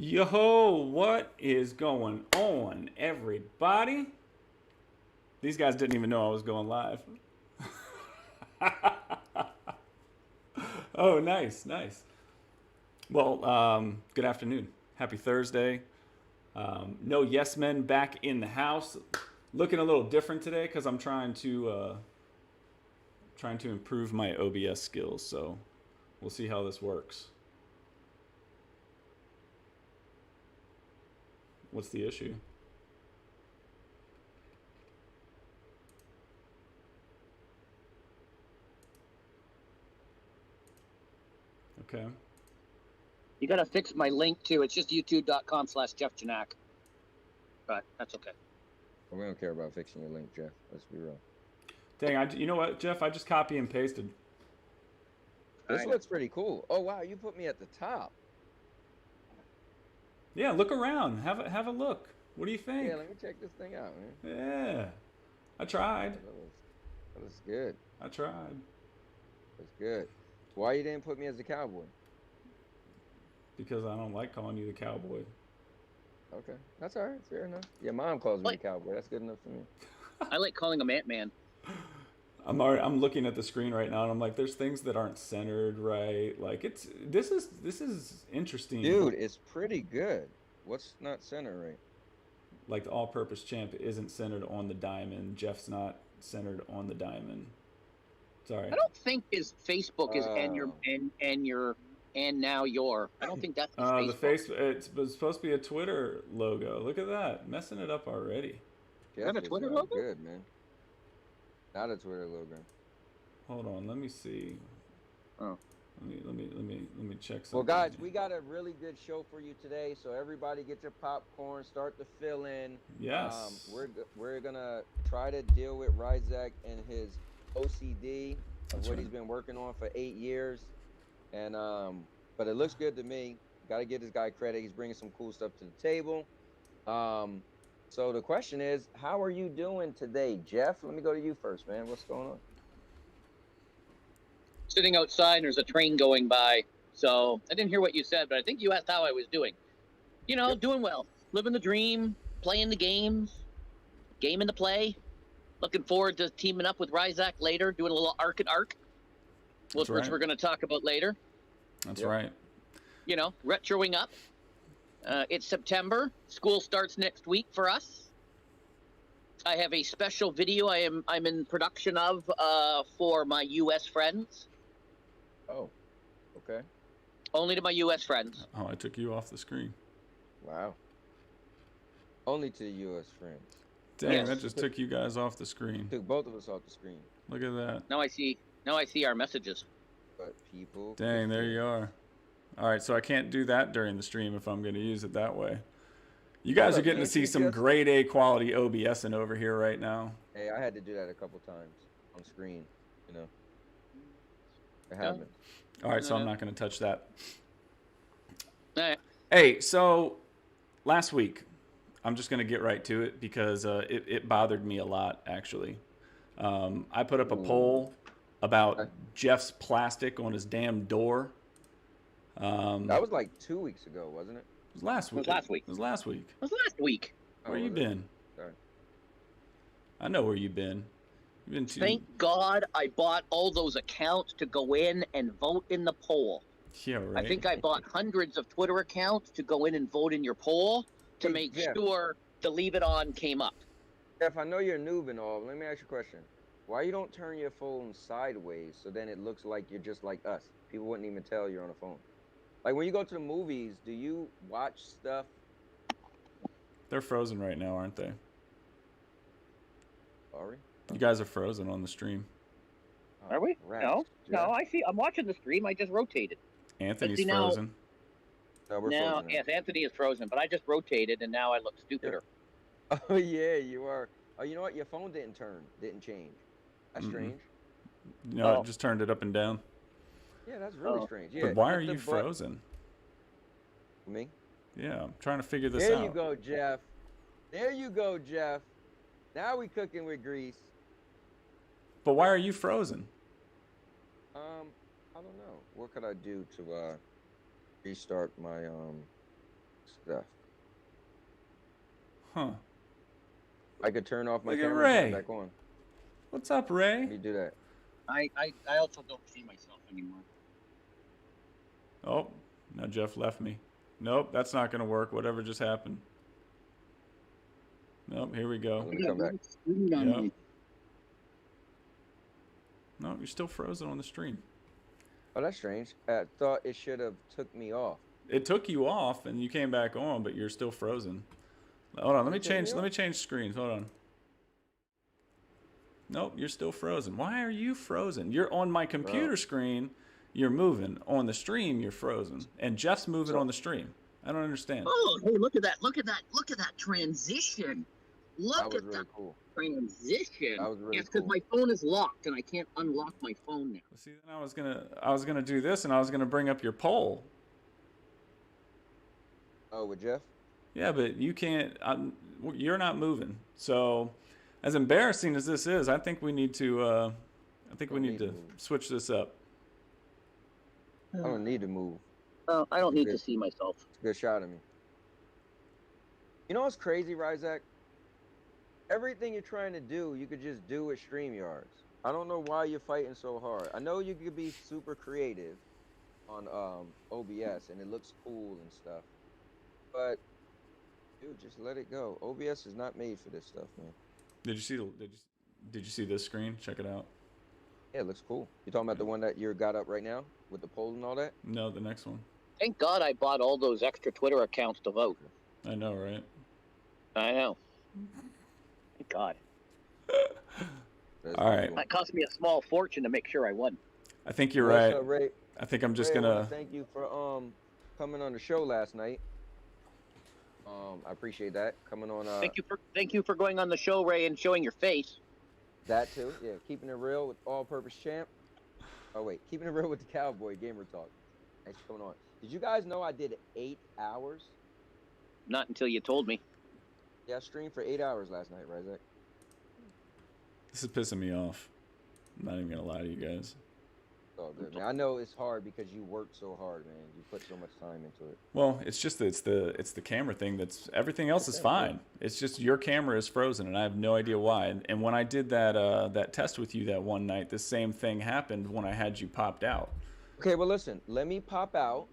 Yo, what is going on, everybody? These guys didn't even know I was going live. Oh, nice, nice. Well, good afternoon. Happy Thursday. No yes men back in the house. Looking a little different today because I'm trying to improve my OBS skills. So we'll see how this works. What's the issue? Okay. You gotta fix my link too. It's just youtube.com/Jeff Janak. But that's okay. We don't care about fixing your link, Jeff. Let's be real. Dang, you know what, Jeff? I just copy and pasted. This looks pretty cool. Oh wow, you put me at the top. Yeah, look around. Have a look. What do you think? Yeah, let me check this thing out, man. Yeah, I tried. That looks good. I tried. That's good. Why you didn't put me as the cowboy? Because I don't like calling you the cowboy. Okay, that's all right. Fair enough. Yeah, mom calls me the cowboy. That's good enough for me. I like calling him Ant-Man. I'm looking at the screen right now and I'm like, there's things that aren't centered right. Like this is interesting. Dude, it's pretty good. What's not centered right? Like the all-purpose champ isn't centered on the diamond. Jeff's not centered on the diamond. Sorry. I don't think his Facebook is and now your. I don't think that's his Facebook. It's supposed to be a Twitter logo. Look at that, messing it up already. Is that a Twitter logo? Good, man. Not a Twitter logo. Hold on, let me see. Oh. Let me check something. Well, guys, we got a really good show for you today. So everybody, get your popcorn, start to fill in. Yes. We're gonna try to deal with Ryzak and his OCD of what he's been working on for 8 years, and but it looks good to me. Got to give this guy credit. He's bringing some cool stuff to the table. So the question is, how are you doing today, Jeff? Let me go to you first, man. What's going on? Sitting outside, and there's a train going by. So I didn't hear what you said, but I think you asked how I was doing. You know, doing well, living the dream, playing the games, game in the play. Looking forward to teaming up with Ryzak later, doing a little arc and arc, which we're going to talk about later. That's right. You know, retroing up. It's September. School starts next week for us. I have a special video I'm in production of for my U.S. friends. Oh, okay. Only to my U.S. friends. Oh, I took you off the screen. Wow. Only to the U.S. friends. Dang, yes. That just took you guys off the screen. Took both of us off the screen. Look at that. Now I see our messages. But people. Dang, there you are. All right, so I can't do that during the stream if I'm going to use it that way. You guys are getting to see some grade A quality OBSing over here right now. Hey, I had to do that a couple times on screen, you know. It happened. All right, so I'm not going to touch that. All right. Hey, so last week, I'm just going to get right to it because it bothered me a lot, actually. I put up a poll about Jeff's plastic on his damn door. That was like 2 weeks ago, wasn't it? It was last week. It was last week. Where you been? Sorry. I know where you've been. You've been Thank God I bought all those accounts to go in and vote in the poll. Yeah, right. I think I bought hundreds of Twitter accounts to go in and vote in your poll to make sure the Leave It On came up. Jeff, I know you're a noob and all. Let me ask you a question. Why you don't turn your phone sideways so then it looks like you're just like us? People wouldn't even tell you're on a phone. Like when you go to the movies, do you watch stuff? They're frozen right now, aren't they? Are we? You guys are frozen on the stream. Are we? Rats, No, I see. I'm watching the stream. I just rotated. Anthony's frozen. No, we're frozen. Yes, Anthony is frozen, but I just rotated and now I look stupider. Oh yeah, you are. Oh, you know what? Your phone didn't change. That's strange. No, it just turned it up and down. Yeah, that's really strange. Yeah. But why are you frozen? Me? Yeah, I'm trying to figure this out. There you go, Jeff. There you go, Jeff. Now we cooking with grease. But why are you frozen? I don't know. What could I do to restart my stuff. Huh. I could turn off my Look at camera and turn it Ray. back on. What's up, Let me Ray? do that. I also don't see myself anymore. Oh, now Jeff left me. Nope, that's not going to work. Whatever just happened. Nope, here we go. Let me come back. Yep. No, you're still frozen on the stream. Oh, that's strange. I thought it should have took me off. It took you off and you came back on, but you're still frozen. Hold on, let me change screens. Hold on. Nope, you're still frozen. Why are you frozen? You're on my computer screen, you're moving. On the stream, you're frozen. And Jeff's moving on the stream. I don't understand. Oh, hey, look at that. Look at that. Look at that transition. Look at that cool. transition. That was really Yes, because my phone is locked and I can't unlock my phone now. See, then I was gonna do this and I was gonna bring up your poll. Oh, with Jeff? Yeah, but you can't. You're not moving. So, as embarrassing as this is, I think we need to. I think we need to switch this up. I don't need to move. Oh, I don't need to see myself. It's a good shot of me. You know what's crazy, Ryzak? Everything you're trying to do, you could just do with StreamYards. I don't know why you're fighting so hard. I know you could be super creative on OBS and it looks cool and stuff, but dude, just let it go. OBS is not made for this stuff, man. Did you see this screen? Check it out. Yeah, it looks cool. You talking about the one that you got up right now with the poll and all that? No, the next one. Thank God I bought all those extra Twitter accounts to vote. I know, right? I know. Thank God. All right. That cost me a small fortune to make sure I won. I think you're right. Up, Ray? I think I'm just Ray, gonna. Thank you for coming on the show last night. I appreciate that coming on. Thank you for going on the show, Ray, and showing your face. That too, yeah. Keeping it real with all-purpose champ. Oh wait, keeping it real with the Cowboy Gamer Talk. Thanks for coming on. Did you guys know I did 8 hours? Not until you told me. Yeah, I streamed for 8 hours last night, Ryzak. This is pissing me off. I'm not even gonna lie to you guys. Oh, good, man. I know it's hard because you work so hard, man. You put so much time into it. Well, it's just it's the camera thing. That's everything else is fine. It's just your camera is frozen, and I have no idea why. And when I did that test with you that one night, the same thing happened when I had you popped out. Okay, well listen. Let me pop out,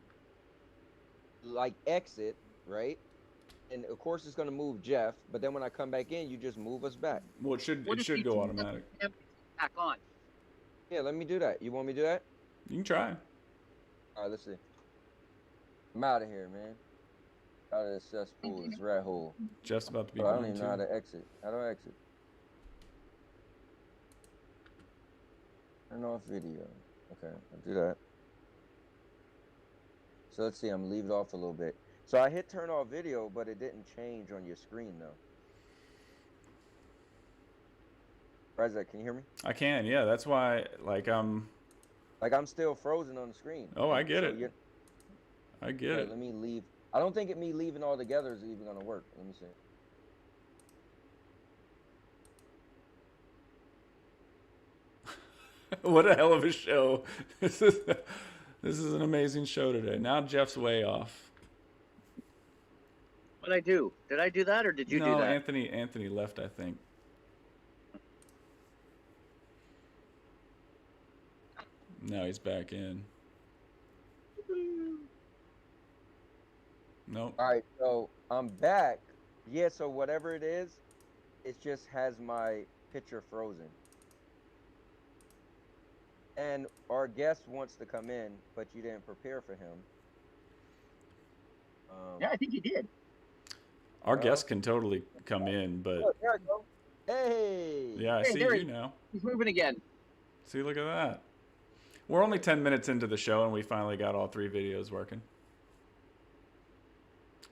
like exit, right? And of course it's gonna move Jeff. But then when I come back in, you just move us back. Well, it should go automatic. Back on. Yeah, let me do that. You want me to do that? You can try. All right, let's see. I'm out of here, man. Out of this cesspool, this rat hole. Jeff's about to be I don't gone even know how too. to exit. How do I exit? Turn off video. Okay, I'll do that. So let's see, I'm leave it off a little bit. So I hit turn off video, but it didn't change on your screen though. Ryzak, can you hear me? I can, yeah. That's why, like I'm still frozen on the screen. Oh, I get So it. I get okay, it. let me leave. I don't think me leaving all together is even gonna work. Let me see. What a hell of a show! This is an amazing show today. Now Jeff's way off. What'd I do? Did I do that, or did you do No, that? Anthony left, I think. Now he's back in. Nope. All right, so I'm back. Yeah, so whatever it is, it just has my picture frozen. And our guest wants to come in, but you didn't prepare for him. Yeah, I think you did. Our guest can totally come in, but Oh, there I go. Hey. yeah, I Hey, see there you now. He's moving again. See, look at that. We're only 10 minutes into the show, and we finally got all 3 videos working.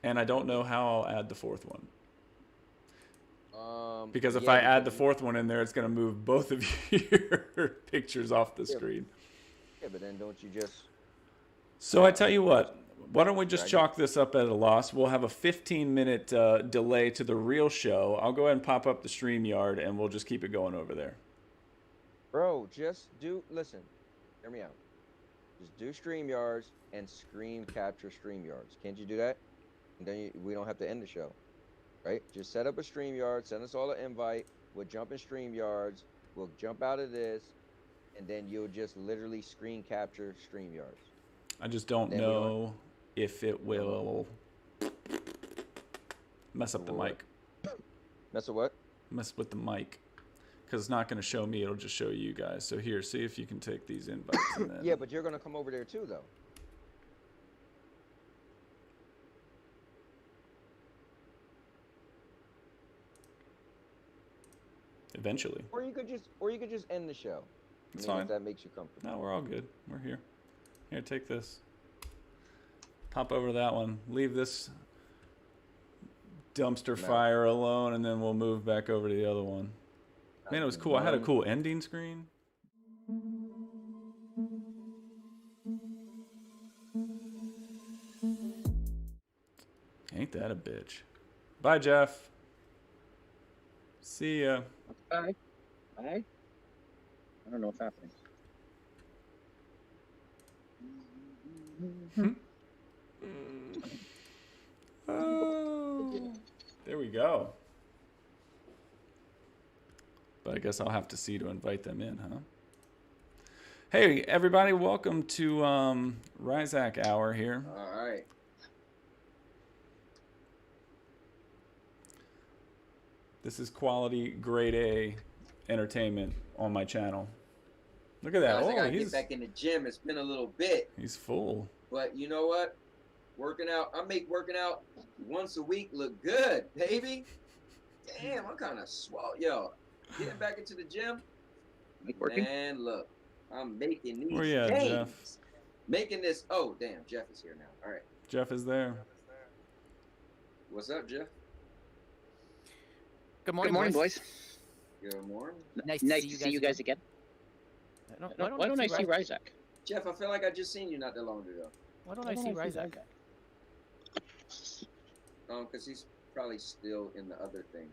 And I don't know how I'll add the 4th one. Because if I add the 4th one in there, it's going to move both of your pictures off the screen. Yeah, but then don't you just... So I tell you what, why don't we just chalk this up at a loss? We'll have a 15-minute delay to the real show. I'll go ahead and pop up the StreamYard, and we'll just keep it going over there. Bro, just do... Listen, hear me out. Just do StreamYards and screen capture StreamYards. Can't you do that? And then we don't have to end the show, right? Just set up a StreamYard, send us all an invite. We'll jump in StreamYards. We'll jump out of this, and then you'll just literally screen capture StreamYards. I just don't know if it will mess up the mic. Mess with what? Mess with the mic. Because it's not going to show me. It'll just show you guys. So here, see if you can take these invites. And then... Yeah, but you're going to come over there too, though. Eventually. Or you could just end the show. It's fine. If that makes you comfortable. No, we're all good. We're here. Here, take this. Pop over to that one. Leave this dumpster fire alone, and then we'll move back over to the other one. Man, it was cool. I had a cool ending screen. Ain't that a bitch? Bye, Jeff. See ya. Bye. Bye. I don't know what's happening. Oh, there we go. But I guess I'll have to see to invite them in, huh? Hey, everybody, welcome to Ryzak Hour here. All right. This is quality, grade A entertainment on my channel. Look at that. Guys, I gotta get back in the gym. It's been a little bit. He's full. But you know what? Working out, I make working out once a week look good, baby. Damn, I'm kind of swole. Yo, getting back into the gym. Man, look, I'm making these Where you at, gains. Jeff? Making this. Oh, damn, Jeff is here now. All right. Jeff is there. What's up, Jeff? Good morning, boys. Good morning. Nice to see you guys again. Why don't I see Ryzak? Jeff, I feel like I just seen you not that long ago. Why don't I see Ryzak? Because he's probably still in the other thing.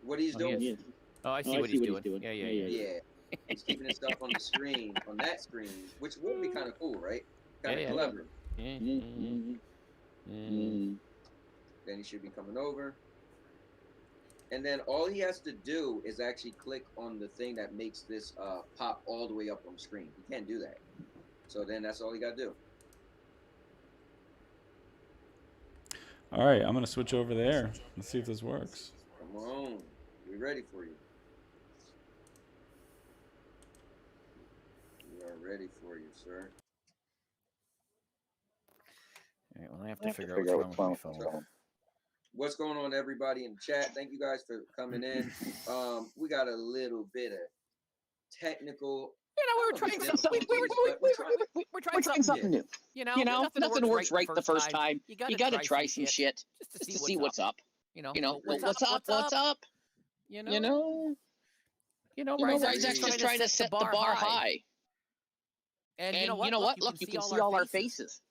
What he's doing? Oh, I see what he's doing. Yeah. He's keeping his stuff on the screen, on that screen, which would be kind of cool, right? Kind of clever. Then he should be coming over. And then all he has to do is actually click on the thing that makes this pop all the way up on screen. He can't do that. So then that's all he got to do. All right, I'm going to switch over there. Let's see if this works. Come on. We're ready for you. We are ready for you, sir. All right, well, I have to figure out what's wrong with my phone. What's going on, everybody in the chat? Thank you guys for coming in. We got a little bit of technical. We're trying something new. You know, nothing works right the first time. You got to try some shit just to see what's up. You know, what's up? You know, Ryzak's just trying to set the bar high. And you know what? Look, you can see all our faces.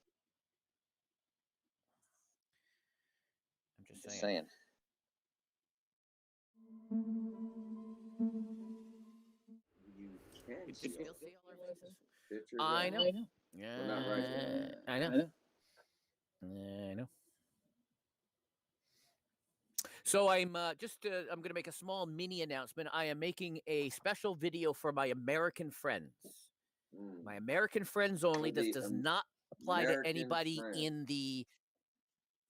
I'm just saying. You can still see all our faces. I know. Yeah, well, not right. I know. So I'm I'm going to make a small mini announcement. I am making a special video for my American friends. My American friends only. This does not apply to anybody in the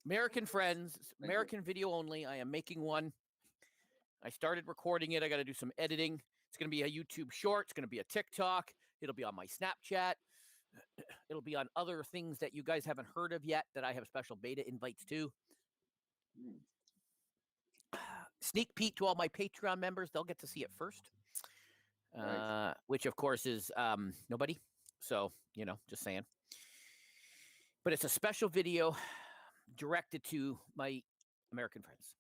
American friends. American video only. I am making one. I started recording it. I got to do some editing. It's going to be a YouTube short. It's going to be a TikTok. It'll be on my Snapchat. It'll be on other things that you guys haven't heard of yet that I have special beta invites to. Sneak peek to all my Patreon members. They'll get to see it first. Nice. Which, of course, is nobody. So, just saying. But it's a special video directed to my American friends.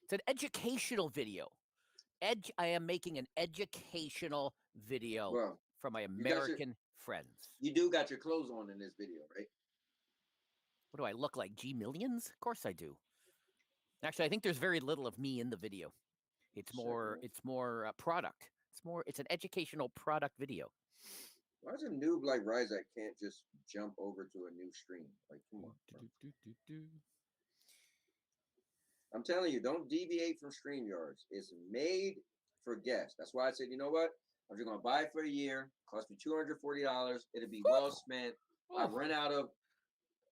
It's an educational video. I am making an educational video for my American friends. You do got your clothes on in this video, right? What do I look like? G Millions? Of course I do. Actually, I think there's very little of me in the video. It's more product. It's an educational product video. Why does a noob like Ryzak can't just jump over to a new stream? Like, come on, bro. I'm telling you, don't deviate from StreamYards. It's made for guests. That's why I said, you know what? I'm just gonna buy it for a year. Cost me $240. It'll be well spent. I run out of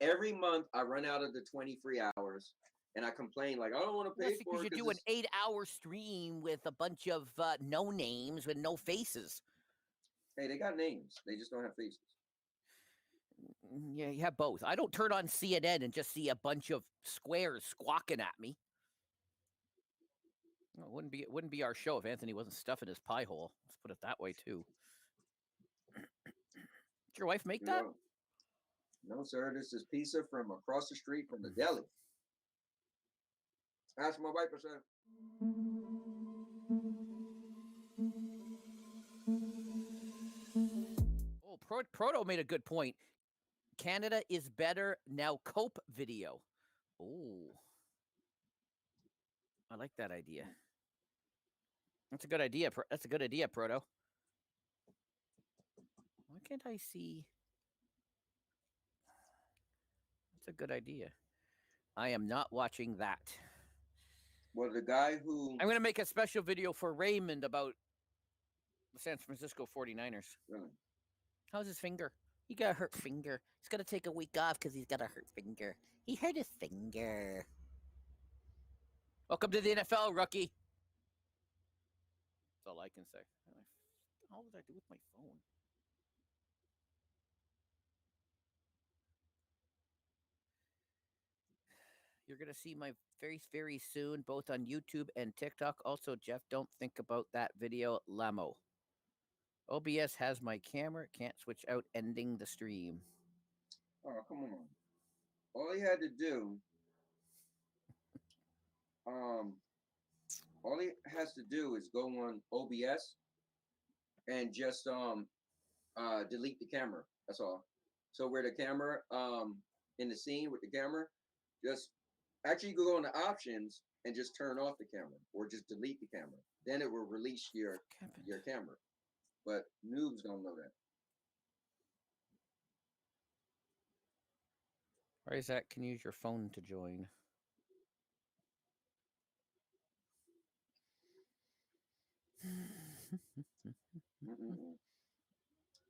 every month. I run out of the 20 free hours, and I complain like I don't want to pay for it. Because you do an 8-hour stream with a bunch of no names with no faces. Hey, they got names. They just don't have faces. Yeah, you have both. I don't turn on CNN and just see a bunch of squares squawking at me. Well, it wouldn't be our show if Anthony wasn't stuffing his pie hole. Let's put it that way too. Did your wife make that? No, sir. This is pizza from across the street from the deli. Ask my wife, sir. Oh, Proto made a good point. Canada is better now. Cope video. Oh, I like that idea. That's a good idea. That's a good idea, Proto. Why can't I see? That's a good idea. I am not watching that. Well, the guy who... I'm going to make a special video for Raymond about the San Francisco 49ers. Really? How's his finger? He got a hurt finger. He's got to take a week off because he's got a hurt finger. He hurt his finger. Welcome to the NFL, rookie. That's all I can say. How did I do with my phone? You're going to see my face very soon, both on YouTube and TikTok. Also, Jeff, don't think about that video, Lamo. OBS has my camera. Can't switch out, ending the stream. Oh, come on. All he had to do, all he has to do is go on OBS and just delete the camera. That's all. So where the camera in the scene with the camera, just actually you can go on the options and just turn off the camera or just delete the camera. Then it will release your camera. But noobs don't know that. Isaac can use your phone to join.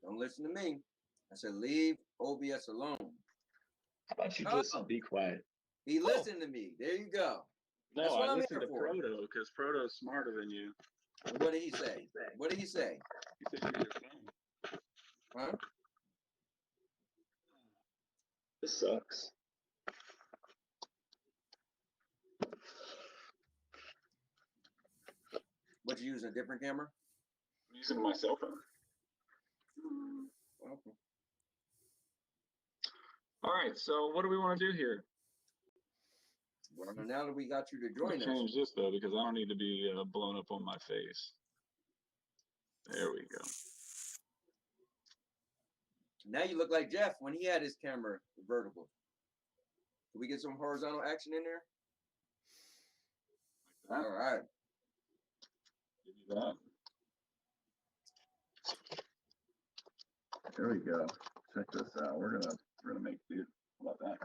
Don't listen to me. I said leave OBS alone. How about you just be quiet? He listened to me. There you go. No, That's what I I'm listened here to for. Proto because Proto's smarter than you. What did he say? What did he say? He said use your phone. Huh? This sucks. What, you use a different camera? I'm using my cell phone. Okay. All right, so what do we want to do here? Well, now that we got you to I'm join gonna change us. this though because I don't need to be blown up on my face. There we go. Now you look like Jeff when he had his camera vertical. Can we get some horizontal action in there? Like that. All right. Give you that. There we go. Check this out. We're gonna make do. How about that?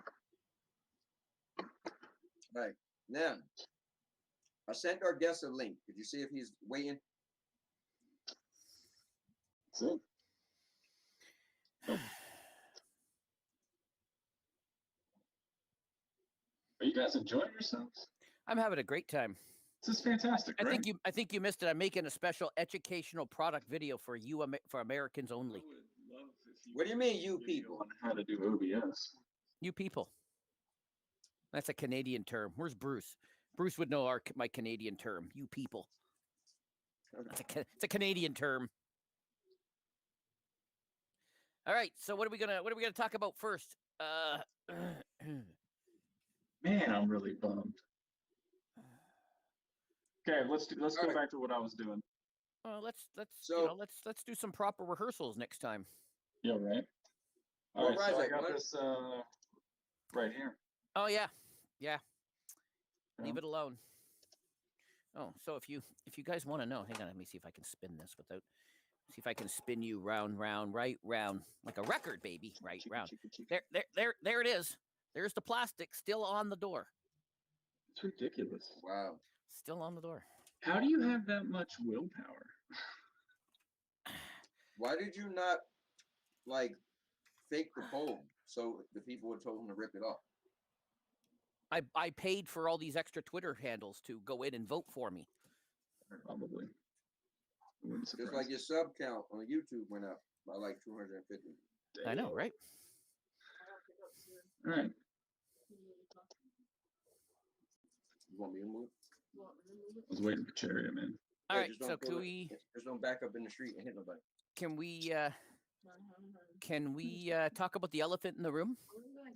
All right. Now, I sent our guest a link. Did you see if he's waiting? That's it. Nope. Are you guys enjoying yourselves? I'm having a great time. This is fantastic. Right? I think you missed it. I'm making a special educational product video for for Americans only. I would love if What do you mean, you video people? on how to do OBS. You people. That's a Canadian term. Where's Bruce? Bruce would know my Canadian term. You people. It's a Canadian term. All right. So what are we gonna talk about first? Man, I'm really bummed. Okay, let's go back to what I was doing. Let's So- let's do some proper rehearsals next time. Yeah, right. All Well, right, so I Isaac, got what- this right here. Oh yeah. Leave Yeah. it alone. Oh, so if you guys want to know, hang on, let me see if I can spin this without. See if I can spin you round, right round, like a record, baby. Right round. There it is. There's the plastic still on the door. It's ridiculous. Wow. Still on the door. How do you have that much willpower? Why did you not like fake the poll so the people would told him to rip it off? I paid for all these extra Twitter handles to go in and vote for me. Probably. Just like your sub count on YouTube went up by like 250. I know, right? All right. You want me to move? I was waiting for Cherry, man. All right, just so don't can go- we Just don't back up in the street and hit nobody. can we talk about the elephant in the room?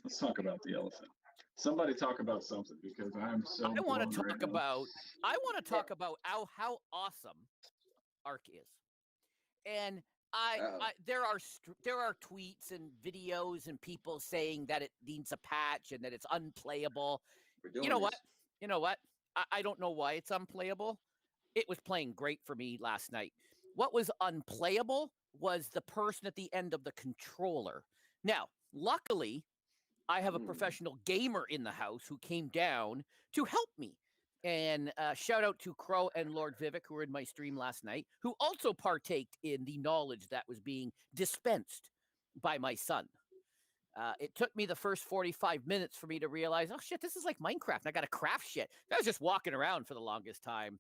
Let's talk about the elephant. Somebody talk about something because I'm so. I want blown to right talk now. about how awesome Arc is, and there are tweets and videos and people saying that it needs a patch and that it's unplayable. We're doing You know this. what? You know what? I don't know why it's unplayable. It was playing great for me last night. What was unplayable was the person at the end of the controller. Now, luckily, I have a professional gamer in the house who came down to help me. And shout out to Crow and Lord Vivek, who were in my stream last night, who also partaked in the knowledge that was being dispensed by my son. It took me the first 45 minutes for me to realize, oh, shit, this is like Minecraft. I got to craft shit. I was just walking around for the longest time.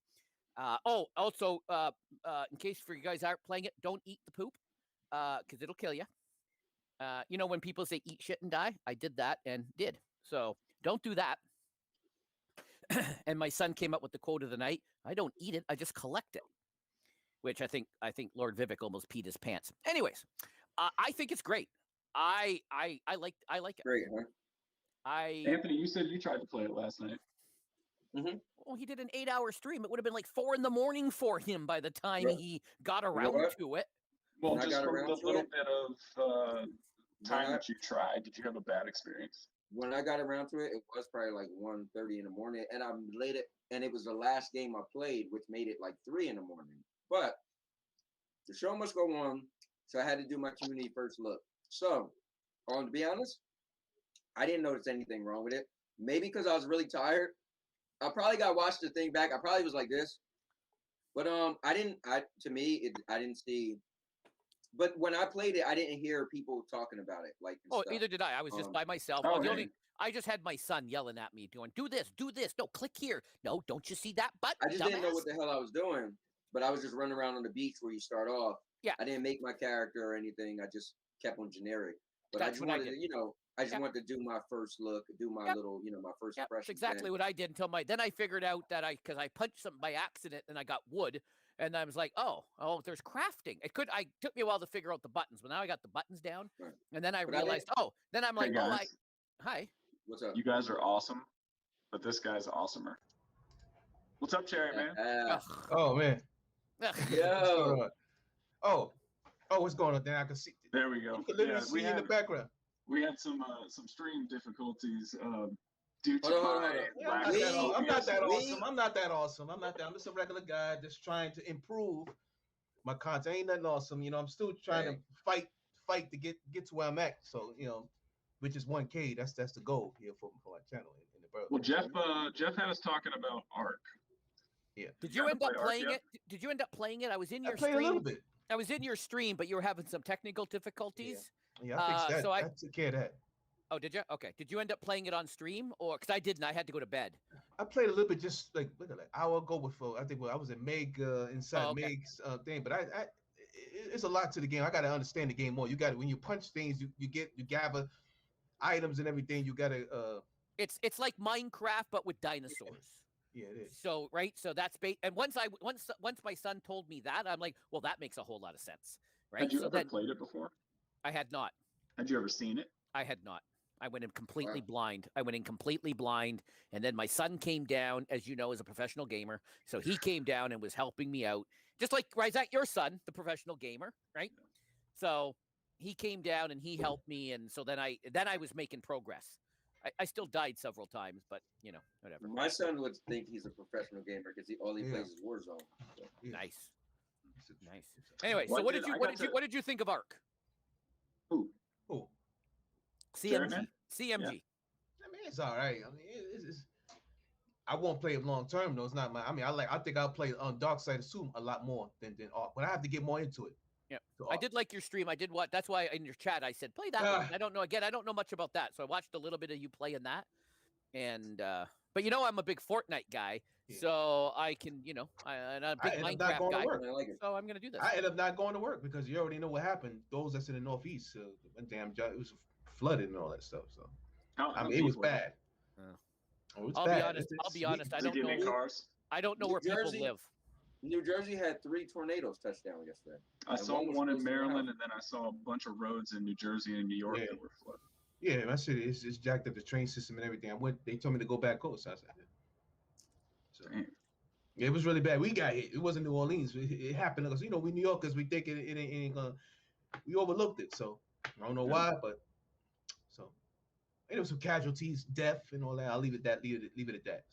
Also, in case for you guys aren't playing it, don't eat the poop because it'll kill you. You know, when people say eat shit and die, I did that and did. So don't do that. And my son came up with the quote of the night: "I don't eat it, I just collect it," which I think Lord Vivek almost peed his pants. Anyways, I think it's great. I like it. Great, huh? Anthony, you said you tried to play it last night. Well, he did an 8-hour stream. It would have been like 4 a.m. for him by the time Right. he got around what? to it. Well, When I just got from around the to little it- bit of time I- that you tried, did you have a bad experience? When I got around to it, it was probably like 1:30 in the morning, and I laid it, and it was the last game I played, which made it like 3 in the morning. But the show must go on, so I had to do my community first look. So, to be honest, I didn't notice anything wrong with it. Maybe because I was really tired. I probably got to watch the thing back. I probably was like this, but I didn't see. But when I played it, I didn't hear people talking about it. Like, and Oh, stuff. neither did I. I was just by myself. I just had my son yelling at me, doing, do this. No, click here. No, don't you see that button? I just didn't know what the hell I was doing, but I was just running around on the beach where you start off. Yeah. I didn't make my character or anything. I just kept on generic. But That's I just what I wanted did. to, I just wanted to do my first look, do my little, my first Yeah, impression. that's exactly what I did then I figured out that because I punched something by accident and I got wood, and I was like, oh, there's crafting. It took me a while to figure out the buttons, but now I got the buttons down, Right. and then I But realized, then I'm like, guys. hi. What's up? You guys are awesome, but this guy's awesomer. What's up, Cherry, man? Oh man. Yo. What's going on? Then I can see. There we go. You can literally see in the background. We had some stream difficulties due to Hold on. my Yeah, lack I'm not that of awesome. I'm not that awesome. I'm just a regular guy, just trying to improve my content. Ain't nothing awesome, I'm still trying to fight to get to where I'm at. So which is 1K. That's the goal here for my channel in the bird. Well, Jeff had us talking about Ark. Yeah. Did you end up playing it? Did you end up playing it? I was in your stream. stream. A little bit. I was in your stream, but you were having some technical difficulties. Yeah, I fixed that. So I took care of that. Oh, did you? Okay. Did you end up playing it on stream, or because I didn't? I had to go to bed. I played a little bit, just like an hour ago before. I think I was in Meg inside Meg's thing, but it's a lot to the game. I got to understand the game more. You got when you punch things, you gather items and everything. You got to. It's like Minecraft, but with dinosaurs. Yeah, it is. So so that's and once my son told me that, I'm like, well, that makes a whole lot of sense, right? Had you ever played it before? I had not. Had you ever seen it? I had not. I went in completely blind. And then my son came down, as you know, as a professional gamer. So he came down and was helping me out, just like Ryzak, your son, the professional gamer, right? So he came down and he helped me, and so then I was making progress. I still died several times, but whatever. My son would think he's a professional gamer because all he plays is Warzone. So. Nice. Nice. Anyway, so what did you think of Ark? Who? CMG. Yeah. I mean, it's all right. I mean, it's I won't play it long term though. It's not my. I mean, I think I'll play on Dark Side of Zoom a lot more than Ark, but I have to get more into it. Yeah, I did like your stream. I did what? That's why in your chat I said play that one. I don't know. Again, I don't know much about that, so I watched a little bit of you playing that, and but I'm a big Fortnite guy, so I can I'm a big Minecraft guy. So I'm gonna do this. I ended up not going to work because you already know what happened. Those that's in the Northeast, damn job, it was flooded and all that stuff. So I mean, it was bad. I'll be honest. I don't know cars. I don't know where people live. New Jersey had 3 tornadoes touch down yesterday. I saw one in Maryland, and then I saw a bunch of roads in New Jersey and New York that were flooded. Yeah, my city is jacked up, the train system and everything. They told me to go back coast. I said, so it was really bad. We got hit. It wasn't New Orleans. It happened because we New Yorkers, we think it ain't gonna. We overlooked it. So I don't know why, but so there was some casualties, death, and all that. I'll leave it at that.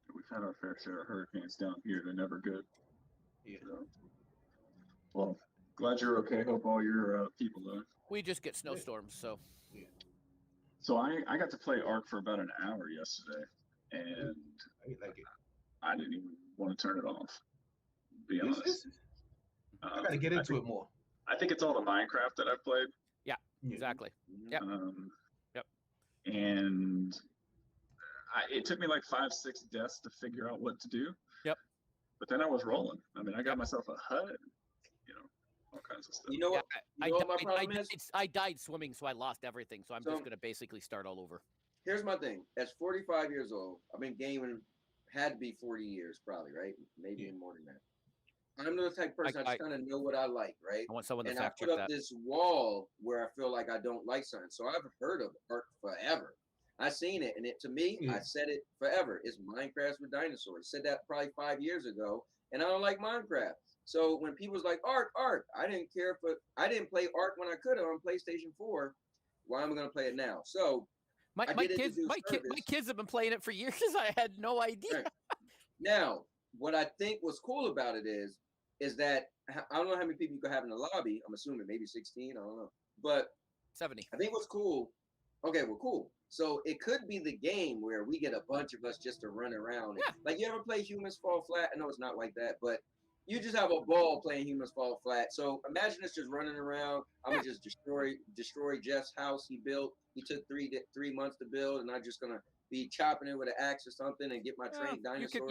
So we've had our fair share of hurricanes down here. They're never good. Yeah. So, well, glad you're okay. Hope all your people are. We just get snowstorms, so. Yeah. So I got to play Ark for about an hour yesterday, and I like it. I didn't even want to turn it off. To be honest, I got to get into it more. I think it's all the Minecraft that I've played. Yeah, exactly. Yep. Yep. And it took me like 5-6 deaths to figure out what to do. Yep. But then I was rolling. I mean, I got myself a hut. All kinds of stuff. You know what? My problem is? I died swimming, so I lost everything. So I'm just going to basically start all over. Here's my thing. At 45 years old, I've been gaming, had to be 40 years probably, right? Maybe even more than that. I'm the type of person, I just kind of know what I like, right? I want someone to fact check that. And I put up this wall where I feel like I don't like something. So I've heard of Ark forever. I seen it, and to me, I said it forever. It's Minecraft with dinosaurs. Said that probably 5 years ago, and I don't like Minecraft. So when people's like Ark, I didn't care I didn't play Ark when I could have on PlayStation 4. Why am I going to play it now? So my kids have been playing it for years. I had no idea. Right. Now, what I think was cool about it is that I don't know how many people you could have in the lobby. I'm assuming maybe 16. I don't know, but 70. I think what's cool. Okay, well, cool. So it could be the game where we get a bunch of us just to run around. Yeah. Like, you ever play Humans Fall Flat? I know it's not like that, but you just have a ball playing Humans Fall Flat. So imagine us just running around. I'm gonna just destroy Jeff's house he built. He took 3 months to build, and I'm just gonna be chopping it with an axe or something and get my trained dinosaur.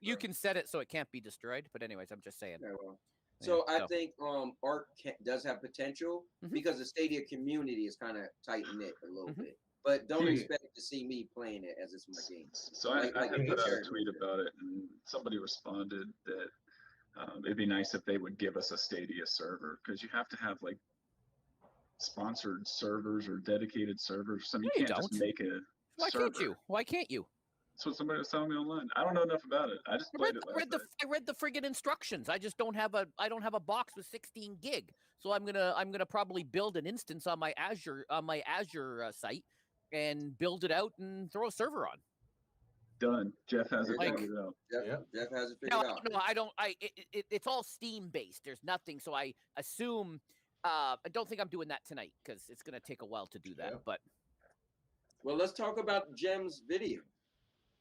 You can set it so it can't be destroyed. But anyways, I'm just saying. Yeah, well. So I think Ark does have potential because the Stadia community is kind of tight knit a little bit. But don't expect to see me playing it as it's my game. So I put out a tweet about it, and somebody responded that it'd be nice if they would give us a Stadia server, because you have to have like sponsored servers or dedicated servers. You can't just make a server. Why can't you? That's what somebody was telling me online. I don't know enough about it. I just played it last night. I read the friggin' instructions. I just don't have a box with 16 gig. So I'm gonna probably build an instance on my Azure site and build it out and throw a server on. Done. Jeff has it figured out. Jeff has it figured out. No, I don't. It's all Steam based. There's nothing. So I assume. I don't think I'm doing that tonight because it's gonna take a while to do that. Yeah. But well, let's talk about Jem's video.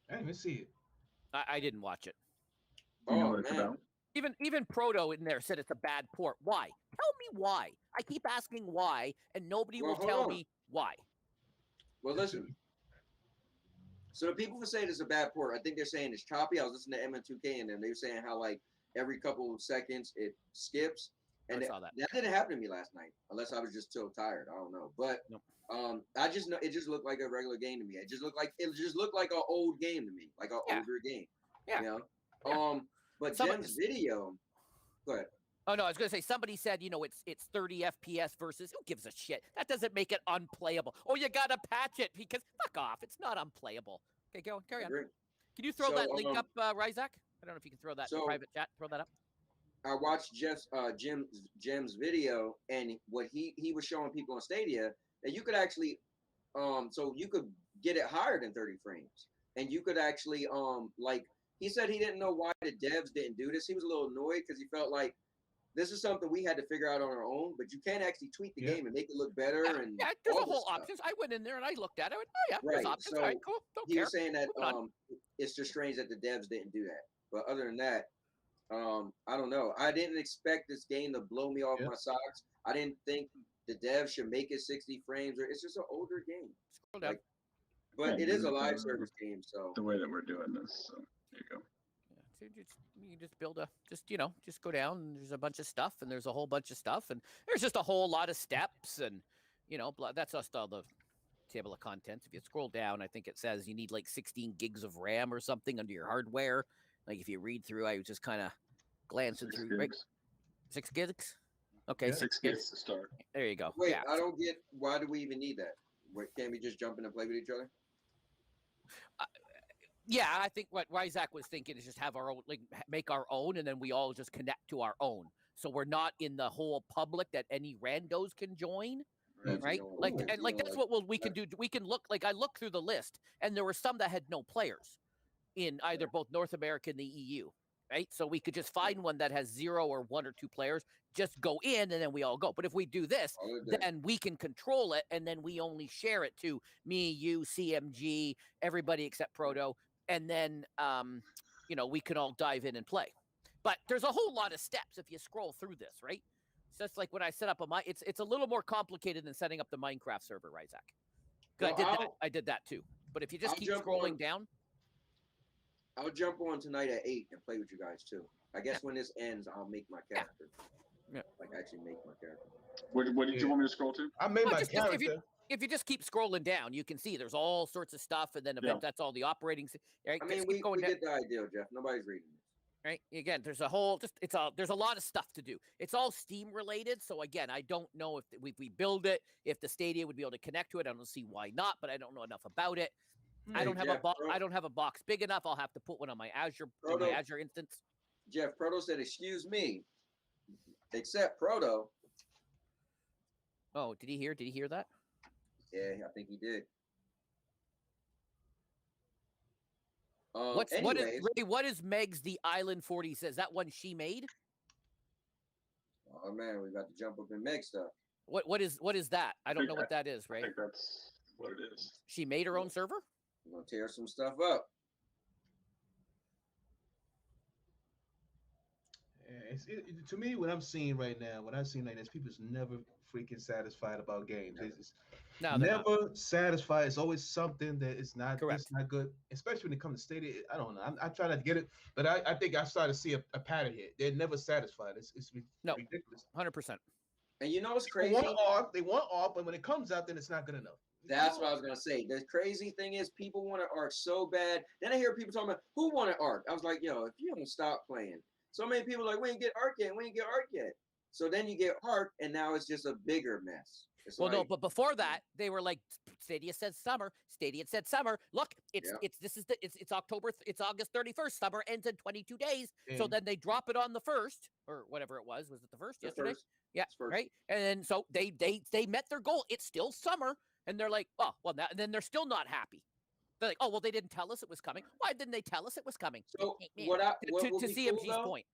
I didn't even see it. I didn't watch it. Oh, man. Even Proto in there said it's a bad port. Why? Tell me why. I keep asking why, and nobody will tell me why. Well, listen. So the people who say it's a bad port, I think they're saying it's choppy. I was listening to MN2K, and then they were saying how like every couple of seconds it skips. And I saw that. That didn't happen to me last night, unless I was just so tired. I don't know, but I just know it just looked like a regular game to me. It just looked like an old game to me, like an older game. Yeah. You know? But Jem's video. Go ahead. Oh no, I was gonna say somebody said it's 30 FPS versus who gives a shit? That doesn't make it unplayable. Oh, you gotta patch it because fuck off. It's not unplayable. Okay, carry on. Can you throw that link up, Ryzak? I don't know if you can throw that in private chat. Throw that up. I watched Jem's video, and what he was showing people on Stadia that you could actually, so you could get it higher than 30 frames, and you could actually like he said he didn't know why the devs didn't do this. He was a little annoyed because he felt like this is something we had to figure out on our own, but you can't actually tweak the game and make it look better. And yeah, there's all a whole stuff. options. I went in there and I looked at it. I went, oh yeah, Right. there's options. So all right, cool. Don't he care. was saying that it's just strange that the devs didn't do that. But other than that, I don't know. I didn't expect this game to blow me off my socks. I didn't think the devs should make it 60 frames. It's just an older game. Scroll down. Like, but it is a live service game, so the way that we're doing this. So there you go. So you just build just go down and there's a bunch of stuff and there's a whole bunch of stuff and there's just a whole lot of steps and that's just all the table of contents. If you scroll down, I think it says you need like 16 gigs of RAM or something under your hardware. Like if you read through, I was just kind of glancing through. Right? 6 gigs. Okay, 6 gigs to start. There you go. Wait, I don't get why do we even need that? Can't we just jump in and play with each other? Yeah, I think what Ryzak was thinking is just have our own, like make our own, and then we all just connect to our own. So we're not in the whole public that any randos can join, right? That's what we can do. We can look, like I looked through the list, and there were some that had no players in either both North America and the EU, right? So we could just find one that has 0 or 1 or 2 players, just go in, and then we all go. But if we do this, then we can control it, and then we only share it to me, you, CMG, everybody except Proto. And then, we can all dive in and play. But there's a whole lot of steps if you scroll through this, right? So it's like when I set up it's a little more complicated than setting up the Minecraft server, Ryzak. I did that too. But if you just keep scrolling down. I'll jump on tonight at 8 and play with you guys too. I guess when this ends, I'll make my character. Yeah. Like actually make my character. What did you want me to scroll to? I made my character. If you just keep scrolling down, you can see there's all sorts of stuff, and then that's all the operating. Right? I mean, we get the idea, Jeff. Nobody's reading this. Right? Again, there's a whole there's a lot of stuff to do. It's all Steam related, so again, I don't know if we build it, if the Stadia would be able to connect to it. I don't see why not, but I don't know enough about it. I don't have a box big enough. I'll have to put one on my Azure instance. Jeff Proto said, "Excuse me, except Proto." Oh, did he hear that? Yeah, I think he did. What is Meg's The Island 40 says? That one she made? Oh man, we got to jump up in Meg stuff. What is that? I don't know what that is, Ray. I think that's what it is. She made her own server? We're gonna tear some stuff up. To me, what I'm seeing right now, people's never freaking satisfied about games. It's never satisfied. It's always something that is not correct. It's not good, especially when it comes to Stadia. I don't know. I try not to get it, but I think I started to see a pattern here. They're never satisfied. It's ridiculous. 100%. And you know what's crazy? They want ARC, but when it comes out, then it's not good enough. That's what I was gonna say. The crazy thing is, people want an ARC so bad. Then I hear people talking about who want an ARC. I was like, yo, if you don't stop playing. So many people are like, we ain't get ARC yet. So then you get ARC, and now it's just a bigger mess. No, but before that, they were like, Stadia said summer. Look, it's October. It's August 31st. Summer ends in 22 days. So then they drop it on the 1st or whatever it was. Was it the 1st yesterday? Yeah, right. And then so they met their goal. It's still summer, and they're like, and then they're still not happy. They're like, oh, well, they didn't tell us it was coming. Why didn't they tell us it was coming? So to CMG's point.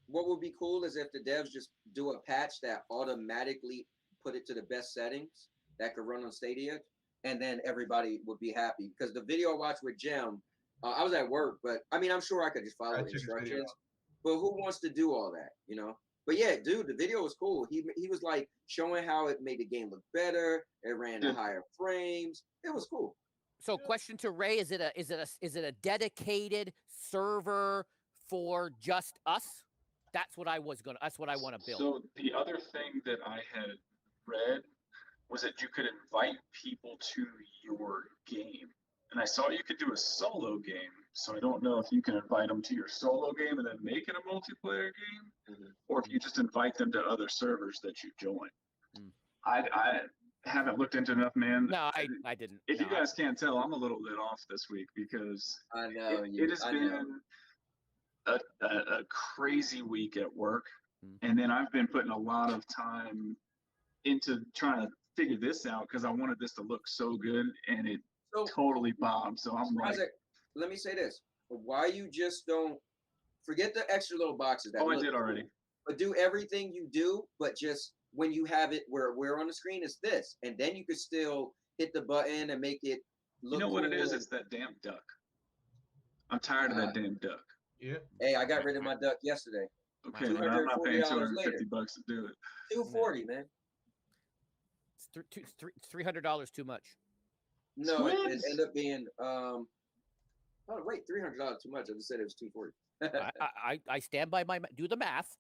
What would be cool is if the devs just do a patch that automatically put it to the best settings that could run on Stadia, and then everybody would be happy. Because the video I watched with Jim, I was at work, but I mean, I'm sure I could just follow the instructions. But who wants to do all that, you know? But yeah, dude, the video was cool. He was like showing how it made the game look better. It ran at higher frames. It was cool. So, question to Ray: Is it a dedicated server for just us? That's what I want to build. So the other thing that I had read was that you could invite people to your game, and I saw you could do a solo game. So I don't know if you can invite them to your solo game and then make it a multiplayer game, or if you just invite them to other servers that you join. I haven't looked into enough, man. No, I didn't. If you guys can't tell, I'm a little lit off this week because I know it has been a crazy week at work, and then I've been putting a lot of time into trying to figure this out because I wanted this to look so good, and it totally bombed. So I'm like, let me say this: why you just don't forget the extra little boxes. That I did already. Cool, but do everything you do, but just when you have it where we're on the screen, it's this, and then you could still hit the button and make it look. You know what cool. it is? It's that damn duck. I'm tired of that damn duck. Yeah. Hey, I got rid of my duck yesterday. Okay, man, I'm not paying $250 to do it. $240, man. It's $300 too much. No, it ended up being oh wait, $300 too much. I just said it was $240. I stand by my do the math.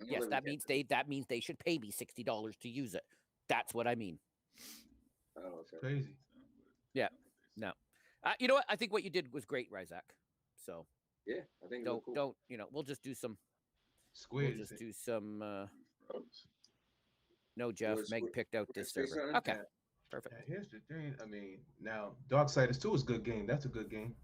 Yes, that means they should pay me $60 to use it. That's what I mean. Oh, okay. Crazy. Yeah. No. You know what? I think what you did was great, Ryzak. So yeah, I think don't we'll just do some squid. We'll just do some no, Jeff. Meg picked out this server. Okay. Perfect. Yeah, here's the thing. I mean, now Darksiders 2 is a good game. That's a good game.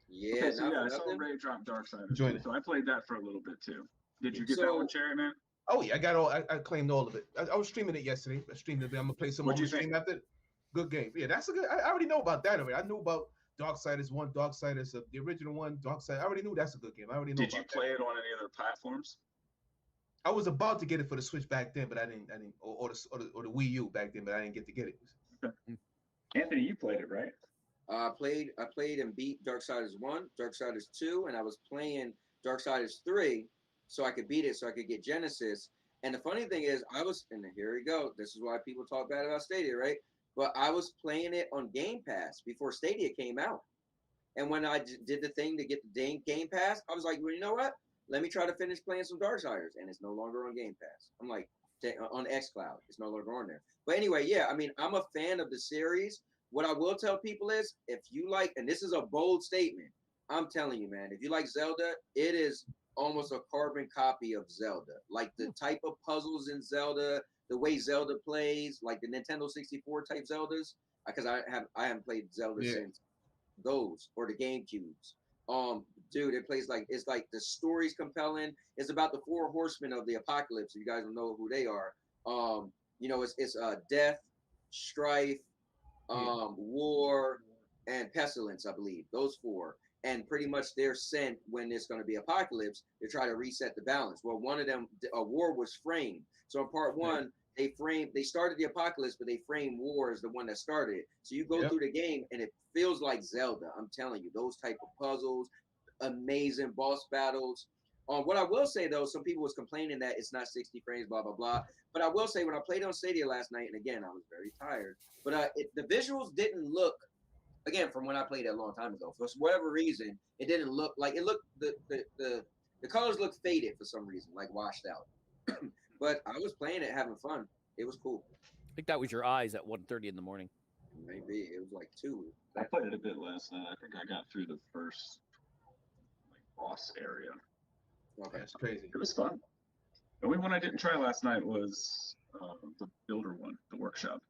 Yeah. Okay, so I saw Ray drop Darksiders 2, so I played that for a little bit too. Did you get that one, Cherry Man? Oh yeah, I got all. I claimed all of it. I was streaming it yesterday. I streamed it. I'm gonna play some more stream after. Good game. Yeah, that's a good. I already know about that already. I knew about Darksiders 1, Darksiders, the original one, Darksiders. I already knew that's a good game. I already know. Did you play it on any other platforms? I was about to get it for the Switch back then, but I didn't, or the Wii U back then, but I didn't get to get it. Okay. Anthony, you played it, right? I played and beat Darksiders 1, Darksiders 2, and I was playing Darksiders 3 so I could beat it, so I could get Genesis. And the funny thing is, and here we go. This is why people talk bad about Stadia, right? But I was playing it on Game Pass before Stadia came out. And when I did the thing to get the Game Pass, I was like, well, you know what? Let me try to finish playing some Darksiders, and it's no longer on Game Pass. I'm like, on xCloud, it's no longer on there. But anyway, yeah, I mean, I'm a fan of the series. What I will tell people is, if you like, and this is a bold statement, I'm telling you, man, if you like Zelda, it is almost a carbon copy of Zelda. Like the type of puzzles in Zelda, the way Zelda plays, like the Nintendo 64 type Zeldas, because I haven't played Zelda since those, or the GameCubes. Dude, it's like the story's compelling. It's about the 4 horsemen of the apocalypse. You guys don't know who they are. It's death, strife, war, and pestilence, I believe. Those 4. And pretty much they're sent when it's going to be apocalypse to try to reset the balance. Well, one of them, a war was framed. So in part 1, they started the apocalypse, but they framed war as the one that started it. So you go through the game and it feels like Zelda. I'm telling you, those type of puzzles, amazing boss battles. What I will say though, some people was complaining that it's not 60 frames, blah, blah, blah. But I will say when I played on Stadia last night, and again, I was very tired, but the visuals didn't look, again, from when I played it a long time ago, for whatever reason, it didn't look like, it looked, the colors looked faded for some reason, like washed out. But I was playing it, having fun. It was cool. I think that was your eyes at 1:30 in the morning. Maybe it was like 2. I played it a bit last night. I think I got through the first boss area. Okay, that's crazy. It was fun. The only one I didn't try last night was the builder one, the workshop.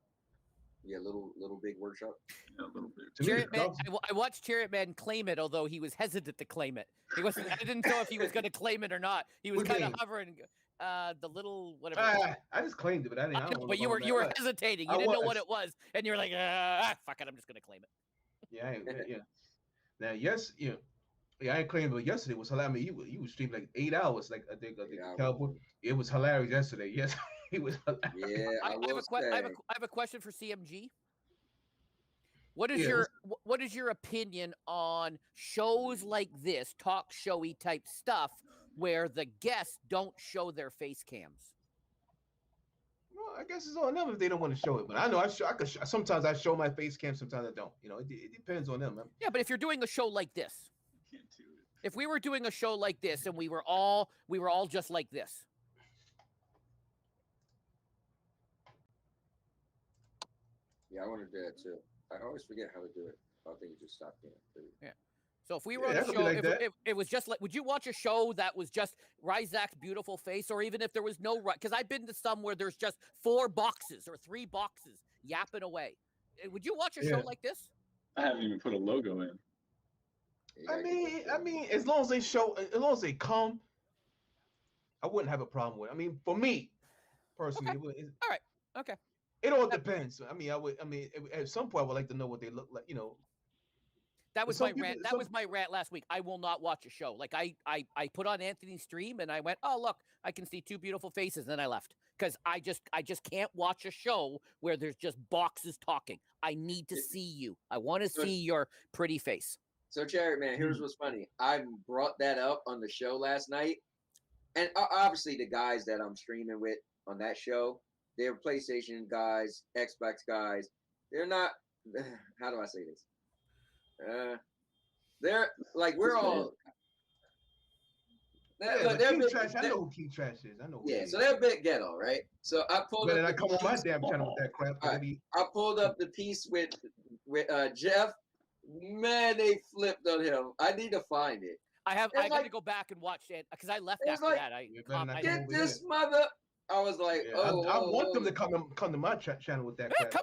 Yeah, little big workshop. Yeah, a little bit. Chariot Man, I watched Chariot Man claim it, although he was hesitant to claim it. He wasn't. I didn't know if he was going to claim it or not. He was kind of hovering. The little whatever. I just claimed it, but I didn't. But you were hesitating. You didn't know what it was, and you were like, fuck it, I'm just going to claim it. Yeah. Now, I ain't claiming, but yesterday was hilarious. I mean, you streamed like 8 hours. Like I think Cowboy. It was hilarious yesterday. Yes, it was hilarious. Yeah, I have a question for CMG. What is your opinion on shows like this, talk showy type stuff, where the guests don't show their face cams? Well, I guess it's on them if they don't want to show it. But I know sometimes I show my face cam, sometimes I don't. It depends on them. Yeah, but if you're doing a show like this, if we were doing a show like this and we were all just like this. Yeah, I want to do that too. I always forget how to do it. I think you just stopped doing it. Yeah. So if we were on a show, if it was just like, would you watch a show that was just Ryzak's beautiful face, or even if there was no, because I've been to some where there's just 4 boxes or 3 boxes yapping away. Would you watch a show like this? I haven't even put a logo in. I mean, as long as they come, I wouldn't have a problem with it. I mean, for me, personally, all right, okay. It all depends. I mean, at some point, I would like to know what they look like. That was Some my people- rant. That some- was my rant last week. I will not watch a show. Like I put on Anthony's stream and I went, oh look, I can see two beautiful faces. And then I left because I just can't watch a show where there's just boxes talking. I need to see you. I want to see your pretty face. So, Jared, man, here's what's funny. I brought that up on the show last night, and obviously the guys that I'm streaming with on that show, they're PlayStation guys, Xbox guys. They're not. How do I say this? They're like we're all. But King Trash, I know who King Trash is. I know. Who So they're a bit ghetto, right? So I pulled. But I come on my damn channel with that crap. Right. I pulled up the piece with Jeff. Man, they flipped on him. I need to find it. I got to go back and watch it because I left after that. I get this mother. I was like, I want them to come to my channel with that crap.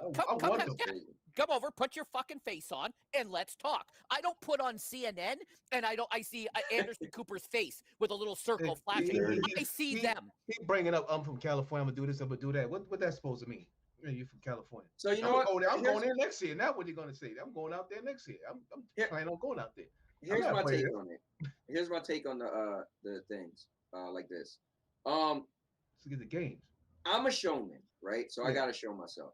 Come over, put your fucking face on, and let's talk. I don't put on CNN, and I see Anderson Cooper's face with a little circle flashing. I see them. He bringing up, I'm from California, I'm gonna do this, I'm gonna do that. What that's supposed to mean? You from California. So you know what? I'm going there next year. Now what are you gonna say? I'm going out there next year. I'm planning on going out there. Here's my take on it. Here's my take on the things like this. To get the games. I'm a showman, right? So I gotta show myself.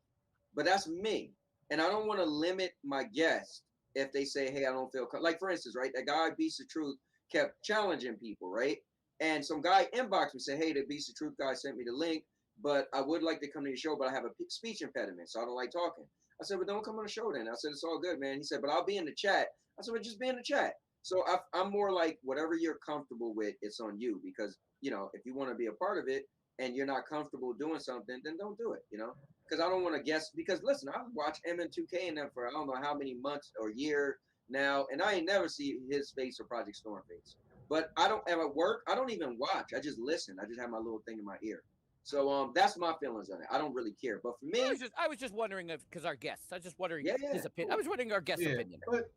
But that's me. And I don't want to limit my guests if they say, hey, I don't feel like, for instance, right? That guy Beast of Truth kept challenging people, right? And some guy inboxed me said, hey, the Beast of Truth guy sent me the link, but I would like to come to your show, but I have a speech impediment, so I don't like talking. I said, but don't come on the show then. I said, it's all good, man. He said, but I'll be in the chat. I said, well, just be in the chat. So I'm more like, whatever you're comfortable with, it's on you. Because, you know, if you want to be a part of it and you're not comfortable doing something, then don't do it, you know? Because I don't want to guess. Because, listen, I've watched M2K and them for I don't know how many months or year now, and I ain't never see his face or Project Storm face. But I don't ever work. I don't even watch. I just listen. I just have my little thing in my ear. So that's my feelings on it. I don't really care. But for me, I was just wondering because our guests. I was just wondering his opinion. I was wondering our guest's opinion. But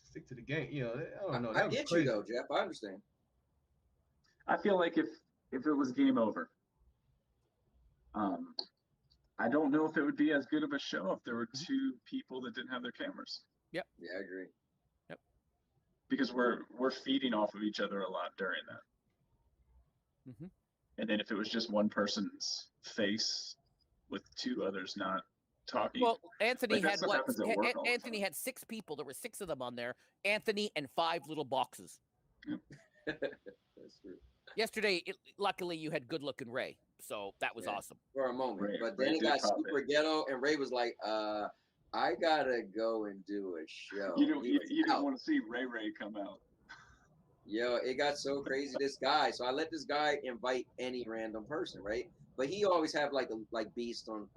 stick to the game. You know, I don't know. I get you though, Jeff. I understand. I feel like if it was game over, I don't know if it would be as good of a show if there were two people that didn't have their cameras. Yep. Yeah, I agree. Yep. Because we're feeding off of each other a lot during that. Mm-hmm. And then if it was just one person's face with two others not talking. Well, Anthony had what? Anthony had 6 people. There were 6 of them on there. Anthony and 5 little boxes. Yep. That's true. Yesterday, luckily, you had good-looking Ray, so that was awesome. For a moment. Ray, but then it got super ghetto, and Ray was like, I gotta go and do a show. You didn't want to see Ray come out. Yo, it got so crazy, this guy. So I let this guy invite any random person, right? But he always have like beast on,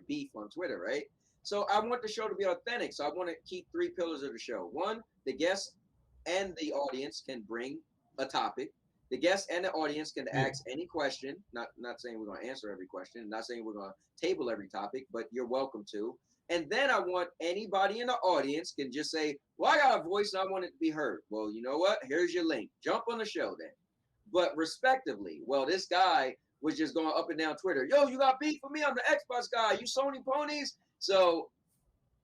beef on Twitter, right? So I want the show to be authentic. So I want to keep 3 pillars of the show. 1, the guest and the audience can bring a topic. The guest and the audience can ask any question. Not saying we're going to answer every question. Not saying we're going to table every topic, but you're welcome to. And then I want anybody in the audience can just say, well, I got a voice and I want it to be heard. Well, you know what? Here's your link. Jump on the show then. But respectively, well, this guy was just going up and down Twitter. Yo, you got beef with me? I'm the Xbox guy. You Sony ponies? So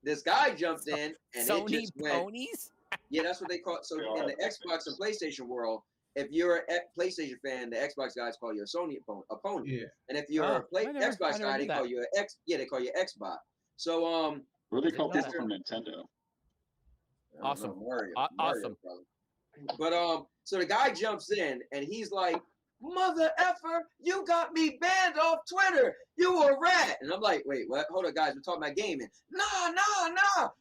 this guy jumped in and Sony it just went. Ponies? Yeah, that's what they call it. So in the Xbox and PlayStation world, if you're a PlayStation fan, the Xbox guys call you a Sony opponent. Yeah. And if you're Xbox guy, they call you they call you Xbox. So what do they call people from Nintendo? Awesome. Mario, awesome. But so the guy jumps in and he's like, mother effer, you got me banned off Twitter. You a rat. And I'm like, wait, what? Hold on, guys. We're talking about gaming. Nah. F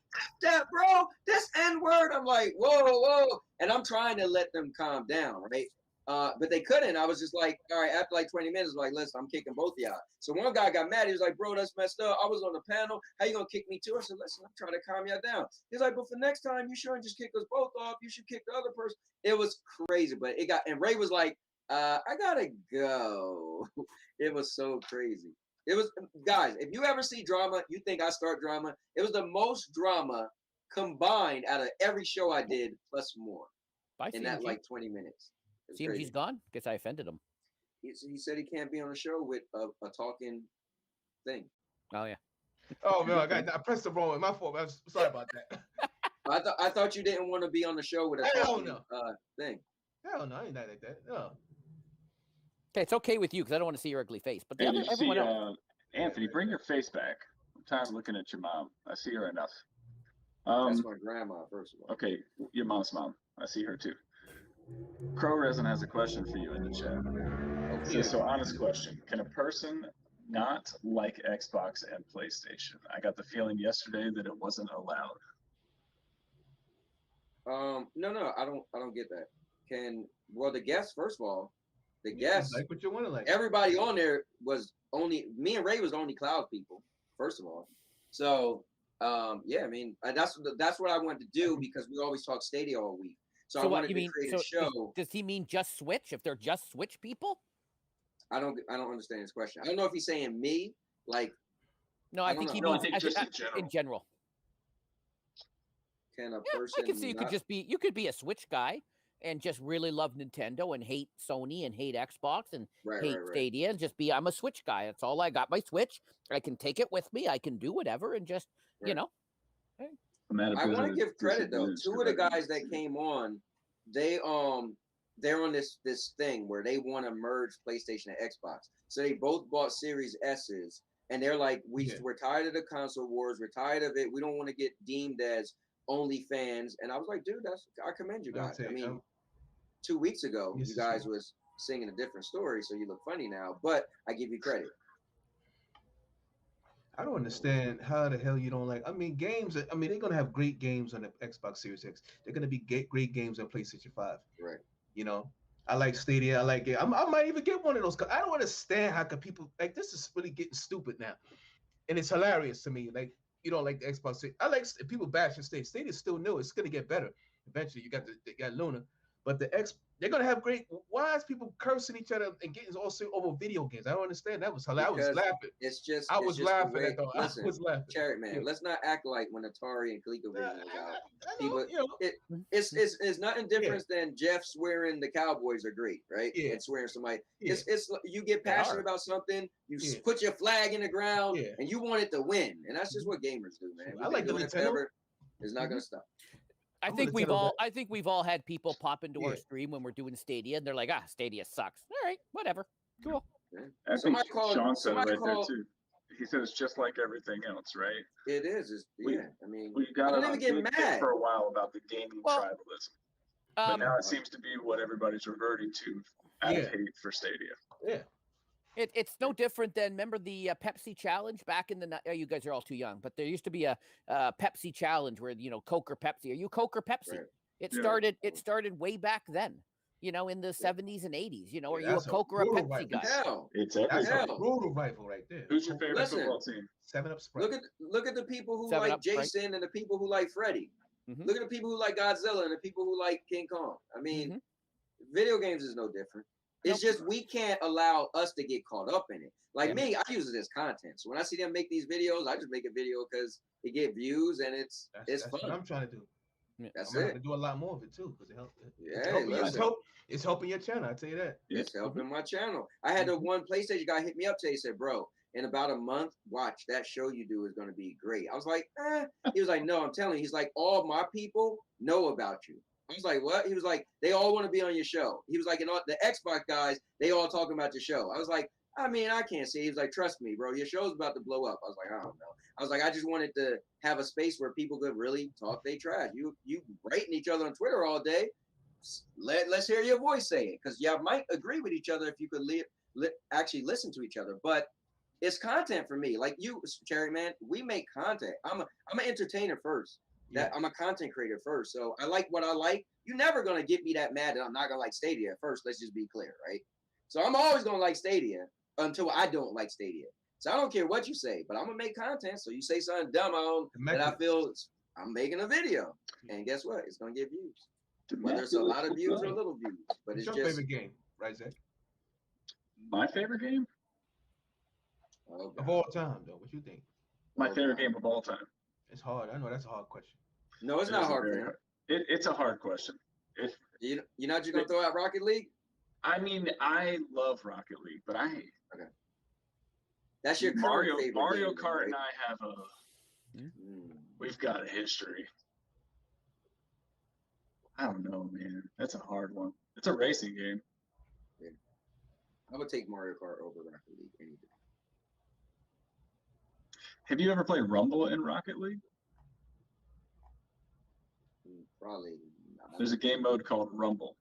that, bro. This N-word. I'm like, whoa. And I'm trying to let them calm down, right? But they couldn't. I was just like, all right, after like 20 minutes, like, listen, I'm kicking both of y'all. So one guy got mad. He was like, bro, that's messed up. I was on the panel. How you going to kick me too? I said, listen, I'm trying to calm y'all down. He's like, but for next time, you shouldn't just kick us both off. You should kick the other person. It was crazy. But and Ray was like, I gotta go. It was so crazy. It was, guys, if you ever see drama, you think I start drama. It was the most drama combined out of every show I did, plus more. In that like 20 minutes. CMG's gone? Guess I offended him. He said he can't be on the show with a talking thing. Oh, yeah. Oh, man, I pressed the wrong one. My fault. I'm sorry about that. I thought you didn't want to be on the show with a talking, thing. Hell no, I ain't not like that. No. Okay, it's okay with you because I don't want to see your ugly face. But Hey, everyone else. Anthony, bring your face back. I'm tired of looking at your mom. I see her enough. That's my grandma, first of all. Okay, your mom's mom. I see her too. Crow Resin has a question for you in the chat. So honest question. Can a person not like Xbox and PlayStation? I got the feeling yesterday that it wasn't allowed. No, I don't get that. The guests, first of all, the guests, like what you want to like. Everybody on there was only me and Ray was the only cloud people, first of all. So yeah, I mean that's what I wanted to do because we always talk Stadia all week. So I wanted to create a show. Does he mean just Switch? If they're just Switch people? I don't understand his question. I don't know if he's saying me, like. No, I think he means just in general. Can a person? I can see you could be a Switch guy and just really love Nintendo and hate Sony and hate Xbox and hate Stadia and just be I'm a Switch guy. That's all I got. My Switch. I can take it with me. I can do whatever and just you know. Hey. I want to give credit though. Two of the guys that came on, they're on this thing where they want to merge PlayStation and Xbox. So they both bought Series S's, and they're like, we're tired of the console wars. We're tired of it. We don't want to get deemed as only fans. And I was like, dude, I commend you guys. I mean, 2 weeks ago, you guys was singing a different story, so you look funny now. But I give you credit. I don't understand how the hell you don't like. I mean, games. I mean, they're gonna have great games on the Xbox Series X. They're gonna be great games on PlayStation 5. Right. You know, I like Stadia. I like it. I might even get one of those. I don't understand how can people like this is really getting stupid now, and it's hilarious to me. Like you don't like the Xbox. I like people bashing Stadia. Stadia's still new. It's gonna get better eventually. You got Luna, but they're gonna have great. Why is people cursing each other and getting also over video games? I don't understand. That was hilarious. I was laughing. I was laughing at that. Listen, I was laughing. Cherry man, let's not act like when Atari and ColecoVision was out. It's nothing different than Jeff swearing the Cowboys are great, right? Yeah. And swearing somebody. Yeah. It's you get passionate about something, you put your flag in the ground, and you want it to win, and that's just what gamers do, man. I like the Nintendo. It's not gonna stop. I think we've all had people pop into our stream when we're doing Stadia, and they're like, Stadia sucks. All right, whatever, cool. I think Sean said it right there too. He said it's just like everything else, right? It is. I mean, we got to get mad for a while about the gaming tribalism, but now it seems to be what everybody's reverting to out of hate for Stadia. Yeah. It's no different than, remember the Pepsi challenge back in the, you guys are all too young, but there used to be a Pepsi challenge where, Coke or Pepsi. Are you Coke or Pepsi? Right. It started way back then, in the 70s and 80s. Are you a Coke or a Pepsi guy? Hell. It's everything. Brutal rifle right there. Who's your favorite football team? 7-Up Sprite. Look at the people who like Jason and the people who like Freddy. Mm-hmm. Look at the people who like Godzilla and the people who like King Kong. I mean, video games is no different. It's just we can't allow us to get caught up in it. Like me, I use it as content. So when I see them make these videos, I just make a video because it get views and it's fun. What I'm trying to do. That's I'm it. going to do a lot more of it too because it's helping your channel. I tell you that. It's helping my channel. I had the one PlayStation guy hit me up today. He said, "Bro, in about a month, watch that show you do is going to be great." I was like, He was like, "No, I'm telling you." He's like, "All my people know about you." I was like, what? He was like, they all want to be on your show. He was like, and all the Xbox guys, they all talking about your show. I was like, I mean, I can't see. He was like, trust me, bro, your show's about to blow up. I was like, I don't know. I was like, I just wanted to have a space where people could really talk they trash. You rating each other on Twitter all day. Let's hear your voice say it, because y'all might agree with each other if you could actually listen to each other. But it's content for me. Like you, Cherry Man, we make content. I'm an entertainer first. I'm a content creator first. So I like what I like. You're never going to get me that mad that I'm not going to like Stadia at first. Let's just be clear, right? So I'm always going to like Stadia until I don't like Stadia. So I don't care what you say, but I'm going to make content. So you say something dumb that I feel I'm making a video. And guess what? It's going to get views. Whether it's a lot of views or little views. But it's your just favorite game, right, Zach? My favorite game? Of all time, though. What you think? My favorite game of all time. It's hard. I know that's a hard question. No, it's not hard. It's a hard question. You're not just gonna throw out Rocket League? I mean, I love Rocket League, but okay. That's your Mario favorite Mario game, Kart right? and I have we've got a history. I don't know, man. That's a hard one. It's a racing game. Yeah. I would take Mario Kart over Rocket League any day. Have you ever played Rumble in Rocket League? Probably not. There's a game mode called Rumble.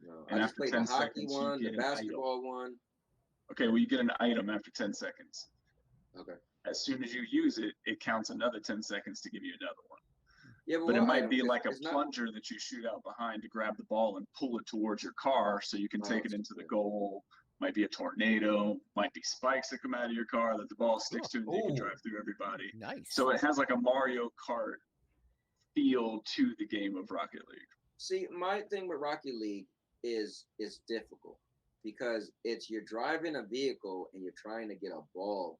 No, And I just after played 10 the hockey seconds, one, you the get an item. basketball one. Okay, well, you get an item after 10 seconds. Okay. As soon as you use it, it counts another 10 seconds to give you another one. Yeah, But it what might item? be like a It's not. plunger that you shoot out behind to grab the ball and pull it towards your car so you can take it into the goal. Might be a tornado, might be spikes that come out of your car that the ball sticks to and you can drive through everybody. Nice. So it has like a Mario Kart feel to the game of Rocket League. See, my thing with Rocket League is difficult because you're driving a vehicle and you're trying to get a ball,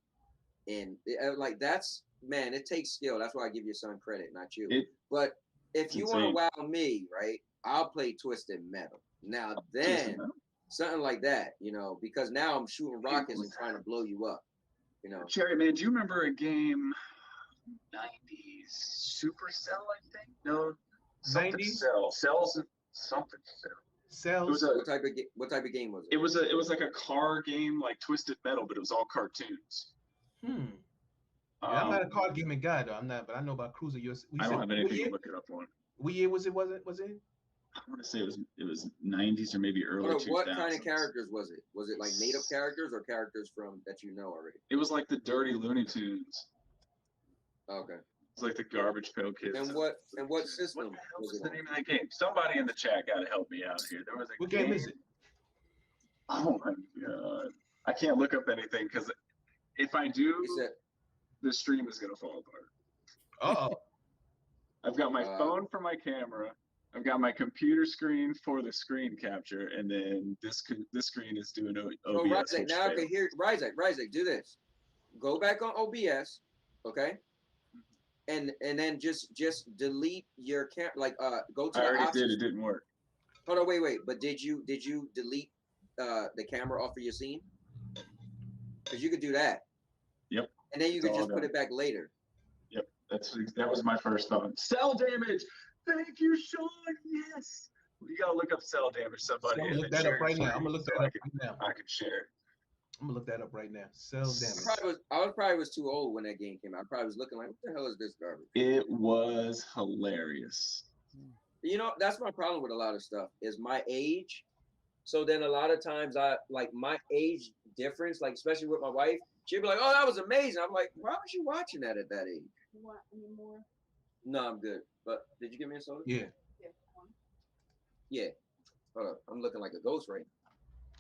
and like that's, man, it takes skill. That's why I give your son credit, not you. But if you want to wow me, right, I'll play Twisted Metal. Now then, something like that, you know, because now I'm shooting rockets and trying to blow you up, you know. Jerry, man, do you remember a game, 90s Supercell, I think? No, something 90s? Cells, something Cell. Cells. It was what type of game was it? It was like a car game, like Twisted Metal, but it was all cartoons. Yeah, I'm not a card gaming guy though. I'm not, but I know about Cruiser USA. I don't have anything to look it up on. What year was it? Was it? I want to say it was 90s or maybe early 2000s. What kind of characters was it? Was it like made up characters or characters from that you know already? It was like the Dirty Looney Tunes. Okay. It's like the Garbage Pail Kids. And what system? What the hell was the name of that game? Somebody in the chat got to help me out here. There was a what game is it? Oh my god! I can't look up anything because if I do, the stream is gonna fall apart. I've got my phone for my camera. I've got my computer screen for the screen capture, and then this screen is doing OBS. Oh, Ryzek, now I can hear Ryzek, do this. Go back on OBS, okay? And then just delete your camera. Like go to the I already options. did. It didn't work. Hold on, wait. But did you delete the camera off of your scene? Because you could do that. Yep. And then you could just put it back later. Yep. That was my first thought. Cell damage. Thank you, Sean. Yes. You gotta look up cell damage. Somebody. I'm gonna look that up right now. I'm gonna look that up right now. I can share. I'm gonna look that up right now. Cell damage. I probably was too old when that game came out. I probably was looking like, what the hell is this garbage? It was hilarious. You know, that's my problem with a lot of stuff is my age. So then a lot of times I like my age difference, like especially with my wife, she'd be like, "Oh, that was amazing." I'm like, "Why was you watching that at that age?" You want any more? No, I'm good. But did you give me a soda? Yeah. Yeah. Hold up. I'm looking like a ghost right now.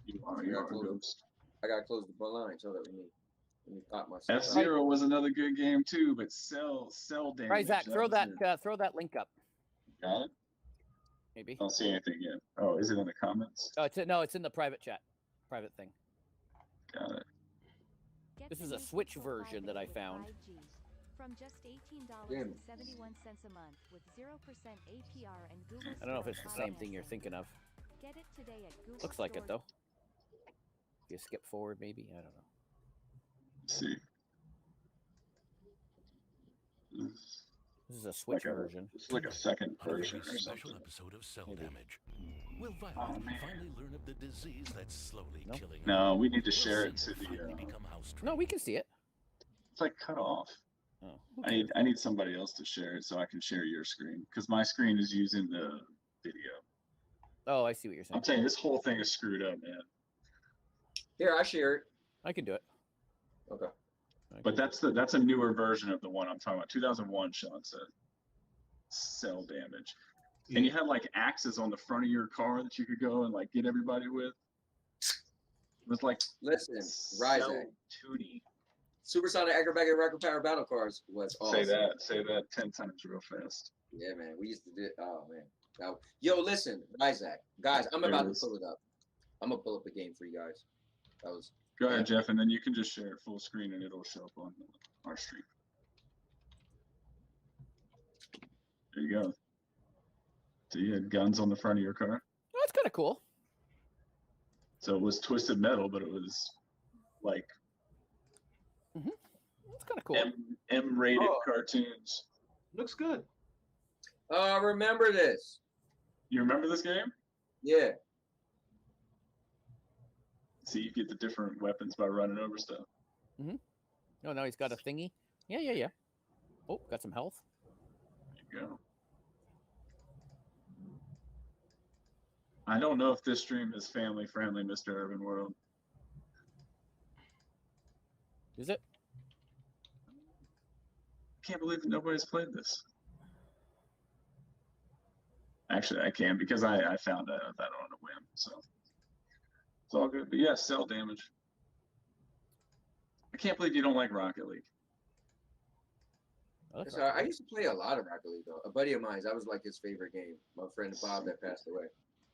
You are a ghost. I gotta close the blinds. Hold up. Let me pop myself. F-Zero was another good game too, but cell damage. Right, Zach, throw that link up. Got it? Maybe. I don't see anything yet. Oh, is it in the comments? Oh, it's in the private chat, private thing. Got it. This is a Switch version that I found. From just $18.71 a month with 0% APR and Google. I don't know if it's the same thing you're thinking of. Get it today at Google. Looks like it though. You skip forward, maybe. I don't know. Let's see. This is a Switch version. It's like a second version or Special something. episode of Cell Damage. Will Violet finally learn of the disease that's slowly killing her? No, we need to share it to the. No, we can see it. It's like cut off. Oh, I need somebody else to share it so I can share your screen because my screen is using the video. Oh, I see what you're saying. I'm saying this whole thing is screwed up, man. Here, I share it. I can do it. Okay. But that's a newer version of the one I'm talking about. 2001, Sean said. Cell damage. Yeah. And you had like axes on the front of your car that you could go and like get everybody with. It was like listen, Ryzek. Supersonic Acrobatic Rocket Power Battle Cars was awesome. Say that 10 times real fast. Yeah, man. We used to do. Oh man. Yo, listen, Ryzek. Guys, I'm about to pull it up. I'm gonna pull up a game for you guys. That was. Go ahead, Jeff, and then you can just share it full screen and it'll show up on our stream. There you go. So you had guns on the front of your car? Oh, that's kind of cool. So it was Twisted Metal, but it was like that's kind of cool. M-rated cartoons. Looks good. Remember this. You remember this game? Yeah. See, you get the different weapons by running over stuff. Mm-hmm. Oh, now he's got a thingy. Yeah. Oh, got some health. There you go. I don't know if this stream is family friendly, Mr. Urban World. Is it? I can't believe that nobody's played this. Actually, I can because I found that on a whim. So it's all good. But yeah, cell damage. I can't believe you don't like Rocket League. So I used to play a lot of Rocket League, though. A buddy of mine, that was like his favorite game. My friend Bob that passed away.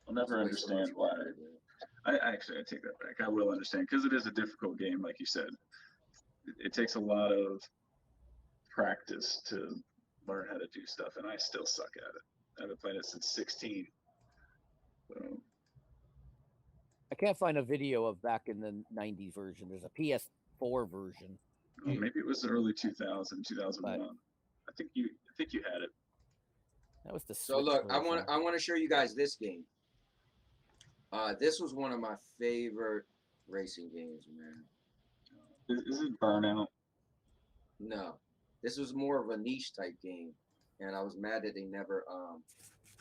I'll never understand why. I take that back. I will understand because it is a difficult game, like you said. It takes a lot of practice to learn how to do stuff, and I still suck at it. I've been playing it since 16. So. I can't find a video of back in the 90s version. There's a PS4 version. Oh, maybe it was the early 2000, 2001. I think you had it. That was the So look, I want to show you guys this game. This was one of my favorite racing games, man. Is it Burnout? No, this was more of a niche type game, and I was mad that they never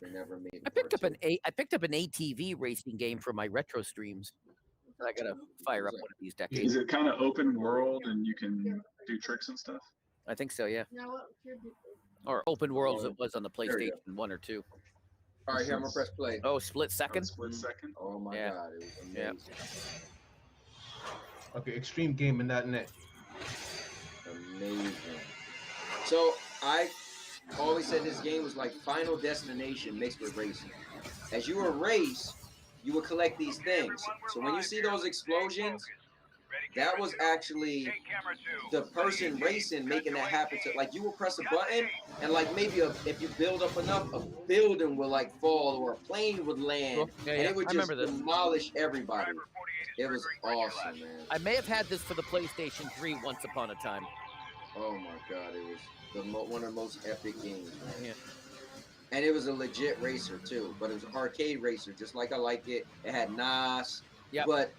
made it. I picked up an ATV racing game for my retro streams. I gotta fire up one of these decades. Is it kind of open world and you can do tricks and stuff? I think so, yeah. Or open world as it was on the PlayStation 1 or 2. All right, here I'm gonna press play. Oh, split second. Split second. Oh my god, it was amazing. Okay, extremegaming.net. Amazing. So I always said this game was like Final Destination mixed with racing. As you would race, you would collect these things. So when you see those explosions, that was actually the person racing making that happen. To like you will press a button and like maybe if you build up enough, a building will like fall or a plane would land and it would just demolish everybody. It was awesome, man. I may have had this for the PlayStation 3 once upon a time. Oh my god, it was one of the most epic games, man. Yeah. And it was a legit racer too, but it was an arcade racer, just like I like it. It had NOS, but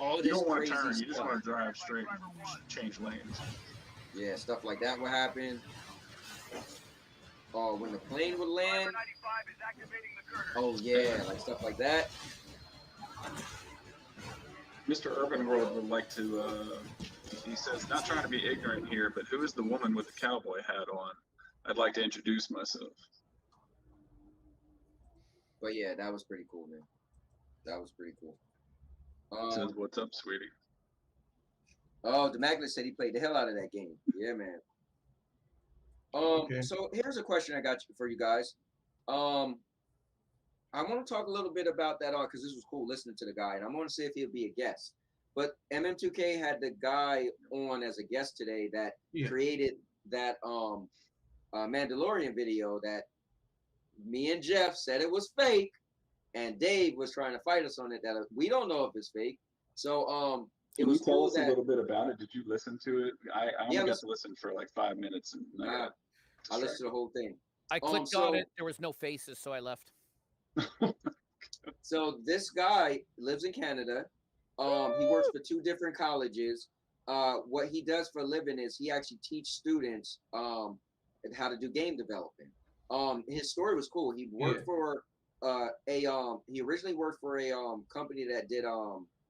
all this you don't want crazy to turn, stuff. you just want to drive straight and change lanes. Yeah, stuff like that would happen. Oh, when the plane would land. Oh yeah, like stuff like that. Mr. Urban World would like to, he says, not trying to be ignorant here, but who is the woman with the cowboy hat on? I'd like to introduce myself. But yeah, that was pretty cool, man. That was pretty cool. Says, what's up, sweetie? Oh, the Magnet said he played the hell out of that game. Yeah, man. So here's a question I got for you guys. I want to talk a little bit about that because this was cool listening to the guy, and I want to see if he'll be a guest. But MM2K had the guy on as a guest today that created that Mandalorian video that me and Jeff said it was fake, and Dave was trying to fight us on it that we don't know if it's fake. So Can you tell us a little bit about it? Did you listen to it? I only got to listen for like 5 minutes, and I listened to the whole thing. I clicked on it. There was no faces, so I left. So this guy lives in Canada. He works for 2 different colleges. What he does for a living is he actually teaches students how to do game development. His story was cool. He worked for he originally worked for a company that did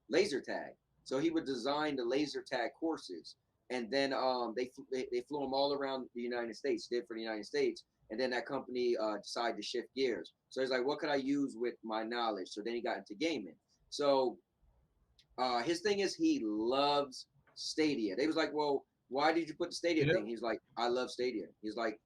laser tag. So he would design the laser tag courses, and then they flew them all around the United States. Did for the United States, and then that company decided to shift gears. So he's like, what could I use with my knowledge? So then he got into gaming. So his thing is he loves Stadia. They was like, well, why did you put the Stadia thing? He's like, I love Stadia. He's like,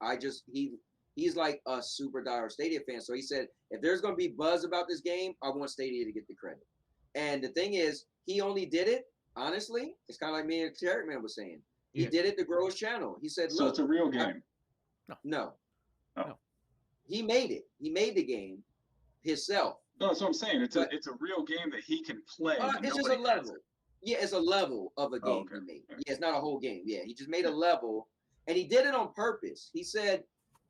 he's like a super dire Stadia fan. So he said, if there's going to be buzz about this game, I want Stadia to get the credit. And the thing is, he only did it, honestly, it's kind of like me and Terry Man was saying. He did it to grow his channel. He said, look. So it's a real game? No. Oh. He made it. He made the game himself. No, that's what I'm saying. It's a real game that he can play. It's just a level. Yeah, it's a level of a game he made. Yeah, it's not a whole game. Yeah, he just made a level, and he did it on purpose. He said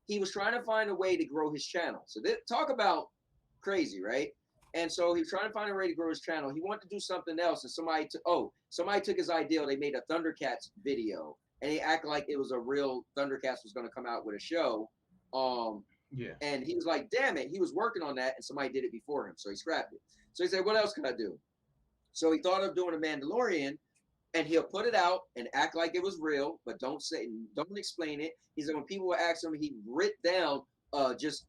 he was trying to find a way to grow his channel. So talk about crazy, right? And so he was trying to find a way to grow his channel. He wanted to do something else, and somebody took his idea. They made a Thundercats video, and he acted like it was a real Thundercats was going to come out with a show. Yeah. And he was like, damn it, he was working on that, and somebody did it before him, so he scrapped it. So he said, what else can I do? So he thought of doing a Mandalorian, and he'll put it out and act like it was real, but don't explain it. He said when people would ask him, he writ down just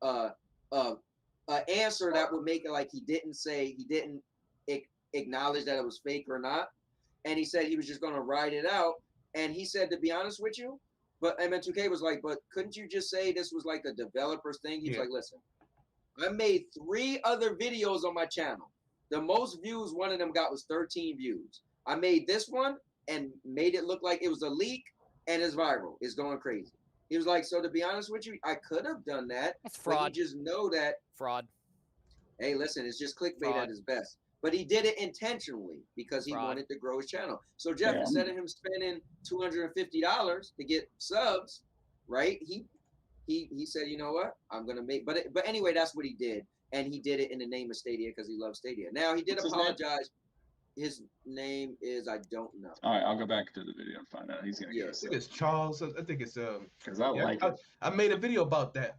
answer that would make it like he didn't acknowledge that it was fake or not. And he said he was just going to write it out. And he said, to be honest with you, but MN2K was like, but couldn't you just say this was like a developer's thing? He was like, listen, I made 3 other videos on my channel. The most views one of them got was 13 views. I made this one and made it look like it was a leak, and it's viral. It's going crazy. He was like, so to be honest with you, I could have done that. That's fraud. But you just know that. Fraud. Hey, listen, it's just clickbait at his best. But he did it intentionally because he wanted to grow his channel. So Jeff, instead of him spending $250 to get subs, right? He said, you know what? I'm gonna make. But anyway, that's what he did, and he did it in the name of Stadia because he loves Stadia. Now he did apologize. His name is I don't know. All right, I'll go back to the video and find out. He's gonna get us. I think it's Charles. I think it's because I like it. I made a video about that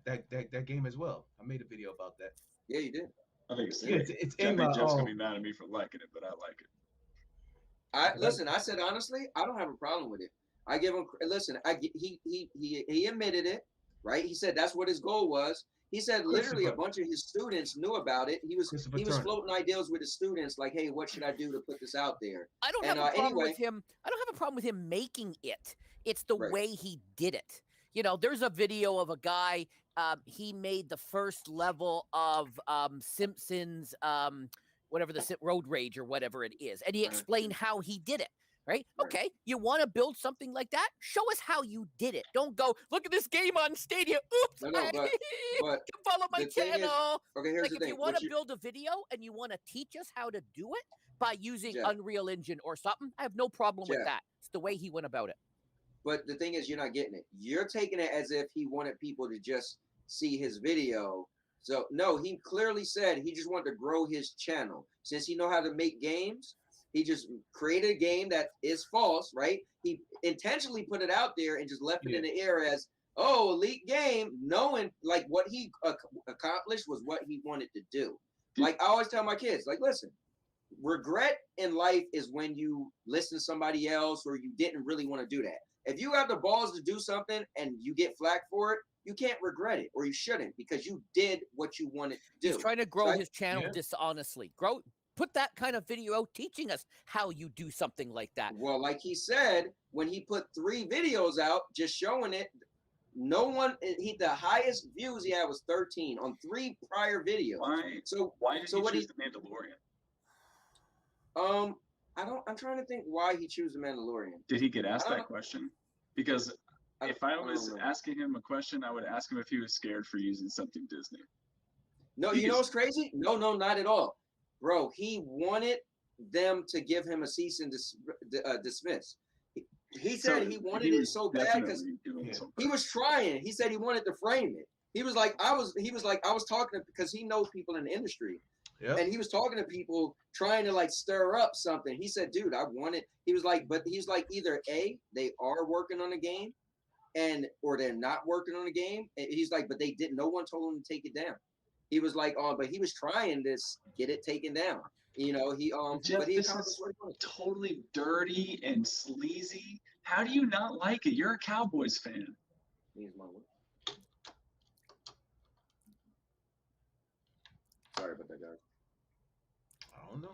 game as well. I made a video about that. Yeah, you did. I think it's it's in my. Jeff's gonna be mad at me for liking it, but I like it. Listen. I said honestly, I don't have a problem with it. I give him listen. He admitted it, right? He said that's what his goal was. He said literally a bunch of his students knew about it. He was floating ideas with his students, like, "Hey, what should I do to put this out there?" I don't have a problem with him. I don't have a problem with him making it. It's the way he did it. You know, there's a video of a guy. He made the first level of Simpsons, whatever the Road Rage or whatever it is, and he explained how he did it. Right? Okay, you want to build something like that? Show us how you did it. Don't go, look at this game on Stadia. Oops, but follow my channel. Here's the thing. If you want to build a video and you want to teach us how to do it by using Unreal Engine or something, I have no problem with that. It's the way he went about it. But the thing is, you're not getting it. You're taking it as if he wanted people to just see his video. So, no, he clearly said he just wanted to grow his channel. Since he know how to make games, he just created a game that is false, right? He intentionally put it out there and just left it in the air as, oh, elite game, knowing like what he accomplished was what he wanted to do. Like I always tell my kids, like, listen, regret in life is when you listen to somebody else or you didn't really want to do that. If you have the balls to do something and you get flack for it, you can't regret it, or you shouldn't, because you did what you wanted to do. He's trying to grow his channel dishonestly. Put that kind of video out teaching us how you do something like that. Well, like he said, when he put 3 videos out just showing it, the highest views he had was 13 on 3 prior videos. Why did he choose the Mandalorian? I'm trying to think why he chose the Mandalorian. Did he get asked that question? Because if I was asking him a question, I would ask him if he was scared for using something Disney. No, you know what's crazy? No, not at all. Bro, he wanted them to give him a cease and dismiss. He said he wanted it so bad because he was trying. He said he wanted to frame it. He was like, I was talking to, because he knows people in the industry. Yep. And he was talking to people trying to like stir up something. He said, dude, I want it. He was like, but he's like, either A, they are working on a game or they're not working on a game. And he's like, but they didn't, no one told him to take it down. He was like, but he was trying to get it taken down. You know, Jeff, but he this is totally dirty and sleazy. How do you not like it? You're a Cowboys fan. Sorry about that, guys. I don't know.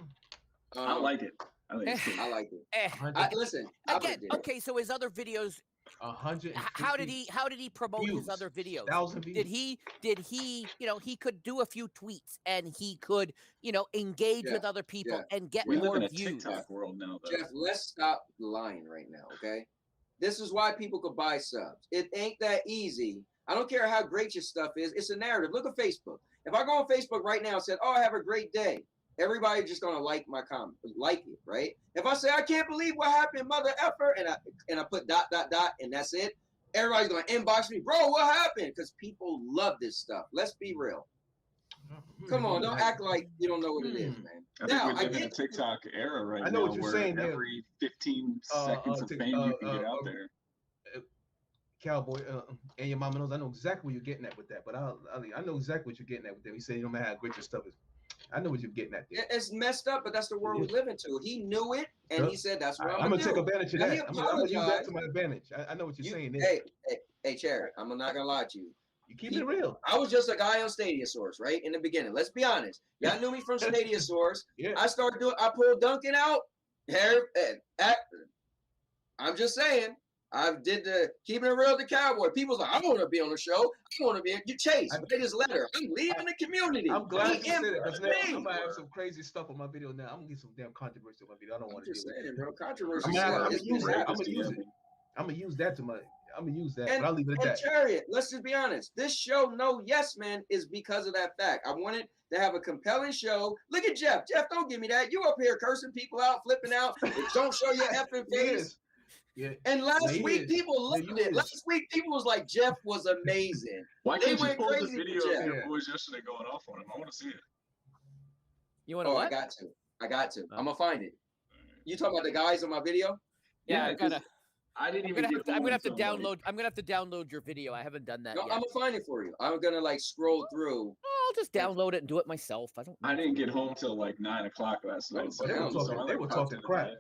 I like it. I like it. Listen. Okay, so his other videos. 100. How did he promote his other videos? 1,000 views. Did he, he could do a few tweets and he could, engage with other people and get more views. We live in a TikTok world now, though. Jeff, let's stop lying right now, okay? This is why people could buy subs. It ain't that easy. I don't care how great your stuff is. It's a narrative. Look at Facebook. If I go on Facebook right now and said, "Oh, have a great day," everybody's just gonna like my comment, like it, right? If I say, "I can't believe what happened, mother effer," and I put ... and that's it, everybody's gonna inbox me, "Bro, what happened?" Because people love this stuff. Let's be real. Come on, don't act like you don't know what it is, man. I think we live in a TikTok era right now. I know what you're saying. Every 15 seconds of fame you can get out there. Cowboy, and your mama knows. I know exactly what you're getting at with that. But I know exactly what you're getting at with that. He said, no matter how great your stuff is, I know what you're getting at there. It's messed up, but that's the world we live into. He knew it, and he said, "That's what I'm gonna take advantage of that. I'm gonna use that to my advantage. I know what you're saying. There. Hey, Cherry, I'm not gonna lie to you. You keep it real. I was just a guy on Stadia Source, right? In the beginning. Let's be honest. Y'all knew me from Stadia Source. Yeah. I pulled Duncan out. I'm just saying. I did the keeping it real with the Cowboy. People's like, I want to be on the show. I want to be. You Chase, write his letter. I'm leaving the community. I'm glad you said it. Because now I'm gonna have some crazy stuff on my video now. I'm gonna get some damn controversy on my video. I don't want to deal with it, bro. Controversy. I'm gonna use that to my. I'm gonna use that. And, but I'll leave it at that. Chariot, let's just be honest. This show, No Yes Man, is because of that fact. I wanted to have a compelling show. Look at Jeff. Jeff, don't give me that. You up here cursing people out, flipping out. Don't show your effing face. Yeah. And last week, people loved it. Last week, people was like, Jeff was amazing. Why can't you post the video of your boys yesterday going off on him? I want to see it. You want to what? I got to. I'm going to find it. You talking about the guys on my video? Yeah, I gotta. I'm gonna have to download your video. I haven't done that yet. I'm gonna find it for you. I'm gonna like scroll through. I'll just download it and do it myself. I didn't get home till like 9 o'clock last night. So they were talking crap.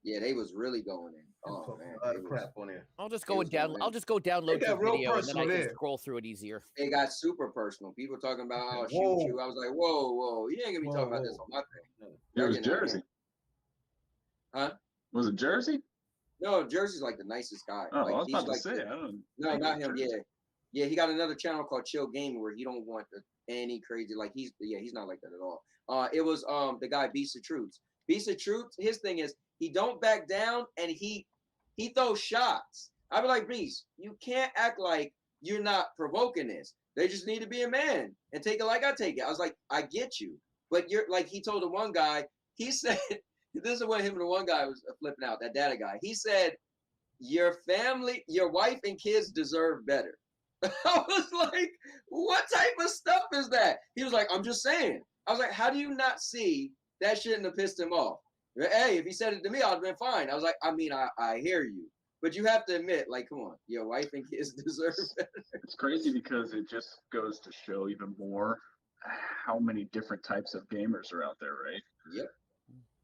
Yeah, they was really going in. Oh man, a lot of crap on there. I'll just go download your video and then I can scroll through it easier. It got super personal. People talking about how I'll shoot you. I was like, whoa, you ain't gonna be talking about this on my thing. It was Jersey. Huh? Was it Jersey? No, Jersey's like the nicest guy. Oh, like, I was about to like say. No, not him. Yeah, he got another channel called Chill Gaming where he don't want any crazy. Like he's not like that at all. It was the guy Beast of Truth. Beast of Truth. His thing is he don't back down and he throws shots. I be like, Beast, you can't act like you're not provoking this. They just need to be a man and take it like I take it. I was like, I get you, but you're like he told the one guy. He said. This is what him and the one guy was flipping out, that data guy. He said, your family, your wife and kids deserve better. I was like, what type of stuff is that? He was like, I'm just saying. I was like, how do you not see that shouldn't have pissed him off? Hey, if he said it to me, I'd have been fine. I was like, I mean, I hear you. But you have to admit, like, come on, your wife and kids deserve better. It's crazy because it just goes to show even more how many different types of gamers are out there, right? Yep.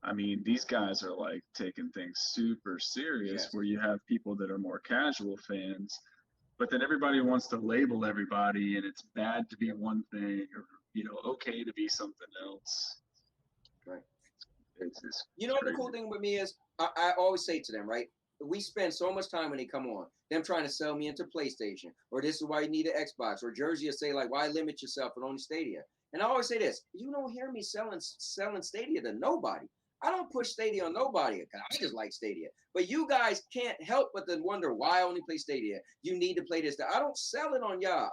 I mean, these guys are like taking things super serious where you have people that are more casual fans, but then everybody wants to label everybody and it's bad to be one thing or, okay to be something else. Right. It's you know what the cool thing with me is? I always say to them, right? We spend so much time when they come on, them trying to sell me into PlayStation, or this is why you need an Xbox, or Jersey will say like, why limit yourself with only Stadia? And I always say this, you don't hear me selling Stadia to nobody. I don't push Stadia on nobody because I just like Stadia. But you guys can't help but to wonder why I only play Stadia. You need to play this. I don't sell it on y'all.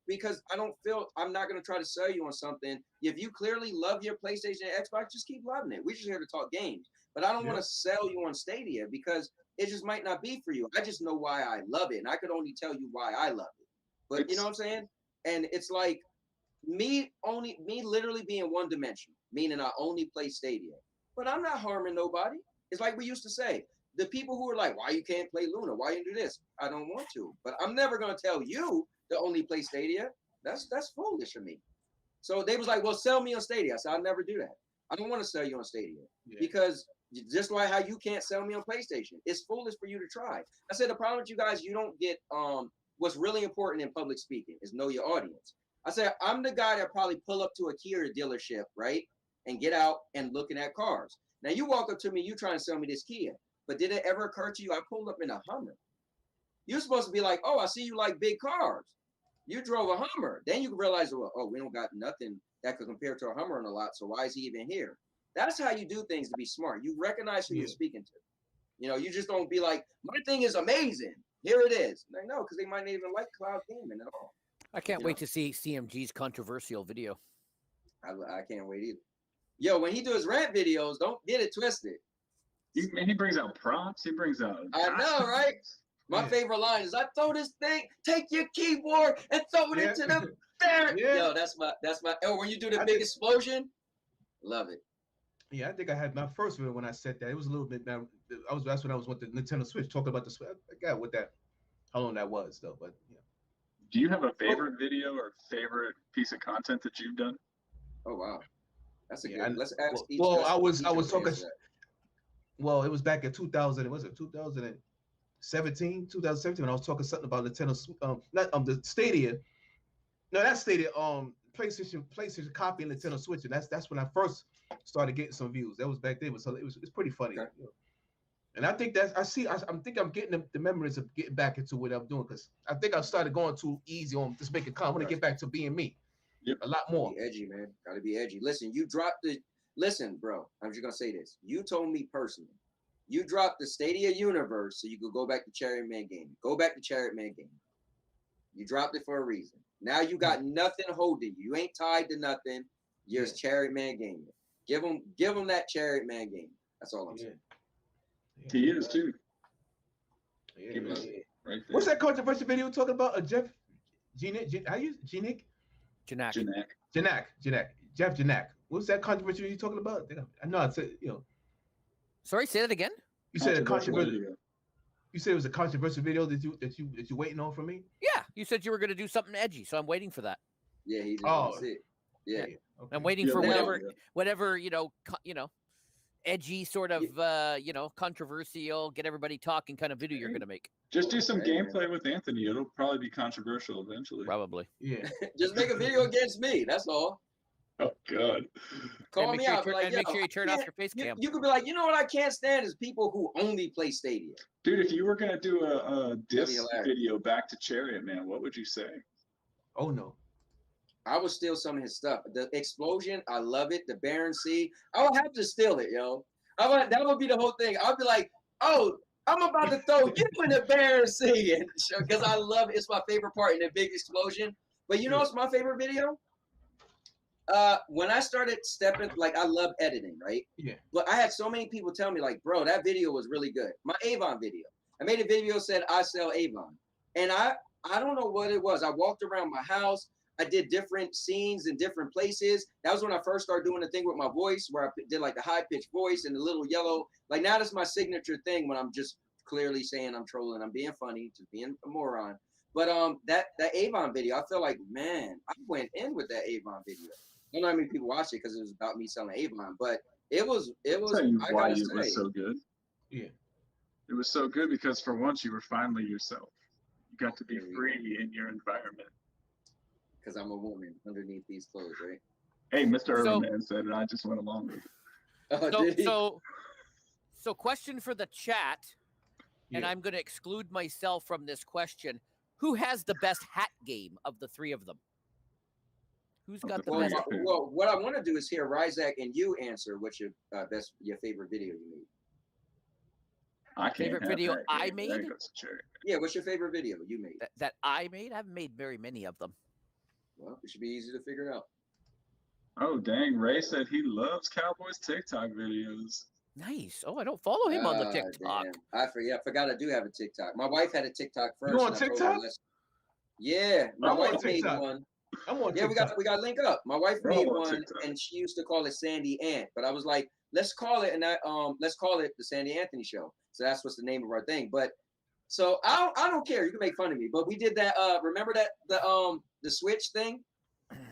Because I don't feel I'm not going to try to sell you on something. If you clearly love your PlayStation and Xbox, just keep loving it. We're just here to talk games. But I don't want to sell you on Stadia because it just might not be for you. I just know why I love it. And I could only tell you why I love it. But you know what I'm saying? And it's like me literally being one dimensional, meaning I only play Stadia. But I'm not harming nobody. It's like we used to say. The people who are like, why you can't play Luna? Why you do this? I don't want to. But I'm never going to tell you to only play Stadia. That's foolish for me. So they was like, well, sell me on Stadia. I said, I'll never do that. I don't want to sell you on Stadia. Because just like how you can't sell me on PlayStation. It's foolish for you to try. I said, the problem with you guys, you don't get what's really important in public speaking is know your audience. I said, I'm the guy that probably pull up to a Kia dealership, right? And get out and looking at cars. Now you walk up to me, you trying to sell me this Kia, but did it ever occur to you? I pulled up in a Hummer. You're supposed to be like, oh, I see you like big cars. You drove a Hummer. Then you realize, well, oh, we don't got nothing that could compare to a Hummer on a lot. So why is he even here? That's how you do things to be smart. You recognize who you're speaking to. You just don't be like, my thing is amazing. Here it is. Like, no, because they might not even like cloud gaming at all. I can't wait to see CMG's controversial video. I can't wait either. Yo, when he do his rant videos, don't get it twisted. He brings out props. He brings out. I know, right? My favorite line is, I throw this thing, take your keyboard and throw it into them. There. Yeah. Yo, that's my. Oh, when you do the big explosion, love it. Yeah, I think I had my first video when I said that. It was a little bit. That's when I was with the Nintendo Switch talking about the Switch. I got what that, how long that was though. But yeah. Do you have a favorite video or favorite piece of content that you've done? Oh wow, that's a good. Let's ask each. Well, I was talking. Well, it was back in 2000. Was it 2017? 2017 when I was talking something about Nintendo. Not the Stadia. No, not Stadia. PlayStation copying Nintendo Switch, and that's when I first started getting some views. That was back then. So it's pretty funny. Okay. You know? And I think I'm getting the memories of getting back into what I'm doing, because I think I started going too easy on just making content. I want to get back to being me. Yep. A lot more. Be edgy, man. Gotta be edgy. Listen, you dropped the. Listen, bro. I'm just gonna say this. You told me personally, you dropped the Stadia universe so you could go back to Chariot Man Gaming. Go back to Chariot Man Gaming. You dropped it for a reason. Now you got nothing holding you. You ain't tied to nothing. You're Chariot Man Gaming. Give him that Chariot Man Gaming. That's all I'm saying. He is too. Yeah. Right there. What's that controversial video talking about? Jeff Janak. How you Janak? Jeff Janak. What's that controversial you talking about? I know it's Sorry, say that again. You said a controversial video. You said it was a controversial video that you waiting on from me? Yeah, you said you were going to do something edgy, so I'm waiting for that. Yeah, he just it. Yeah. Okay. I'm waiting for whatever edgy sort of controversial, get everybody talking kind of video you're going to make. Just do some gameplay with Anthony. It'll probably be controversial eventually. Probably. Yeah. Just make a video against me. That's all. Oh God. Call me out. Make sure you turn off your face cam. You could be like, you know what I can't stand is people who only play Stadia. Dude, if you were gonna do a diss video back to Chariot Man, what would you say? Oh no. I would steal some of his stuff. The explosion, I love it. The Baron Sea, I would have to steal it, yo. That would be the whole thing. I'd be like, oh, I'm about to throw you in the Baron Sea, because I love it. It's my favorite part in the big explosion. But you know what's my favorite video? When I started stepping, like I love editing, right? Yeah. But I had so many people tell me, like, bro, that video was really good. My Avon video. I made a video said I sell Avon, and I don't know what it was. I walked around my house. I did different scenes in different places. That was when I first started doing the thing with my voice, where I did like the high pitched voice and the little yellow. Like now, that's my signature thing when I'm just clearly saying I'm trolling. I'm being funny, just being a moron. But that Avon video, I feel like, man, I went in with that Avon video. I don't know how many people watched it because it was about me selling Avon, but it was. I gotta say, it was so good. Yeah, it was so good because for once you were finally yourself. You got to be free in your environment. Because I'm a woman underneath these clothes, right? Hey, Mr. Urban Man said it. I just went along with it. So question for the chat, and I'm going to exclude myself from this question. Who has the best hat game of the three of them? Who's got the best? Well, what I want to do is hear Ryzak and you answer what's your favorite video you made. Favorite video I made? Yeah, what's your favorite video you made? That I made? I haven't made very many of them. Well, it should be easy to figure it out. Oh, dang. Ray said he loves Cowboys TikTok videos. Nice. Oh, I don't follow him on the TikTok. Damn. I forgot I do have a TikTok. My wife had a TikTok first. You on TikTok? Yeah, my wife made one. I'm on TikTok. we got to link up. My wife made one, and she used to call it Sandy Ant, but I was like, let's call it the Sandy Anthony Show. So that's what's the name of our thing. But so I don't care. You can make fun of me, but we did that. Remember that the switch thing,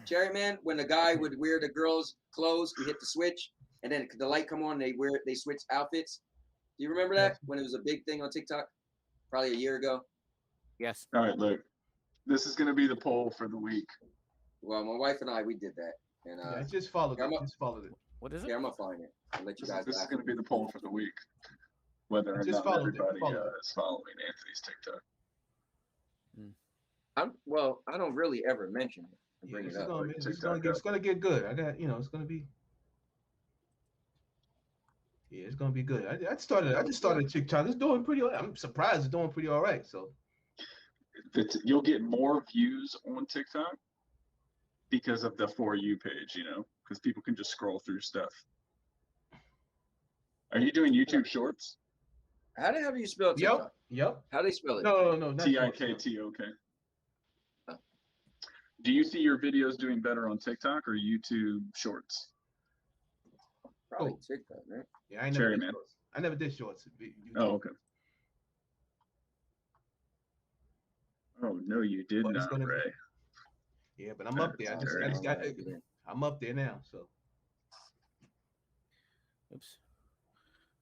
Chariot Man, when the guy would wear the girl's clothes, he hit the switch, and then the light come on, they switch outfits. Do you remember that when it was a big thing on TikTok, probably a year ago? Yes. All right, look, this is gonna be the poll for the week. Well, my wife and I, we did that, and I just followed it. Just followed it. What is it? Yeah, I'm gonna find it. I'll let you guys. This is gonna be the poll for the week. Whether or not everybody is following Anthony's TikTok. I don't really ever mention it. Bring it up. It's gonna get good. It's gonna be. Yeah, it's gonna be good. I just started TikTok. It's doing pretty. I'm surprised it's doing pretty all right. So. You'll get more views on TikTok because of the For You page, because people can just scroll through stuff. Are you doing YouTube Shorts? How the hell do you spell TikTok? Yep. How do they spell it? No, TikTok. Do you see your videos doing better on TikTok or YouTube Shorts? Probably Oh. TikTok, right? Yeah, I never Cherry did Man. shorts. I never did shorts. Oh, okay. Oh no, you did But it's not, gonna be- Ray. Yeah, but I'm up there. I'm up there now. So Oops.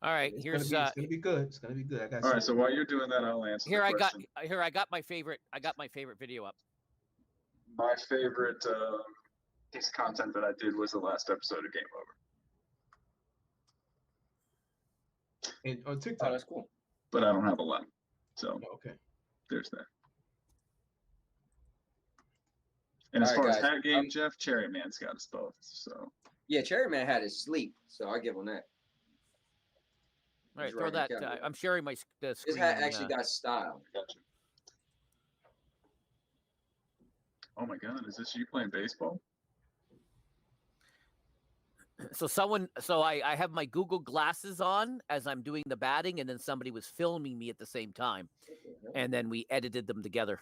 All right, it's here's gonna be good. It's gonna be good. I got. All right, so while you're doing that, I'll answer here. the I question. got my favorite video up. My favorite piece of content that I did was the last episode of Game Over. And on TikTok. Oh, that's cool. But I don't have a lot, so okay. There's that. And as far as hat game, Jeff, Cherry Man's got us both. So yeah, Cherry Man had his sleep, so I give him that. All right, throw that. I'm sharing my the screen. His hat actually got style. Gotcha. Oh my God, is this you playing baseball? So I have my Google glasses on as I'm doing the batting, and then somebody was filming me at the same time, and then we edited them together.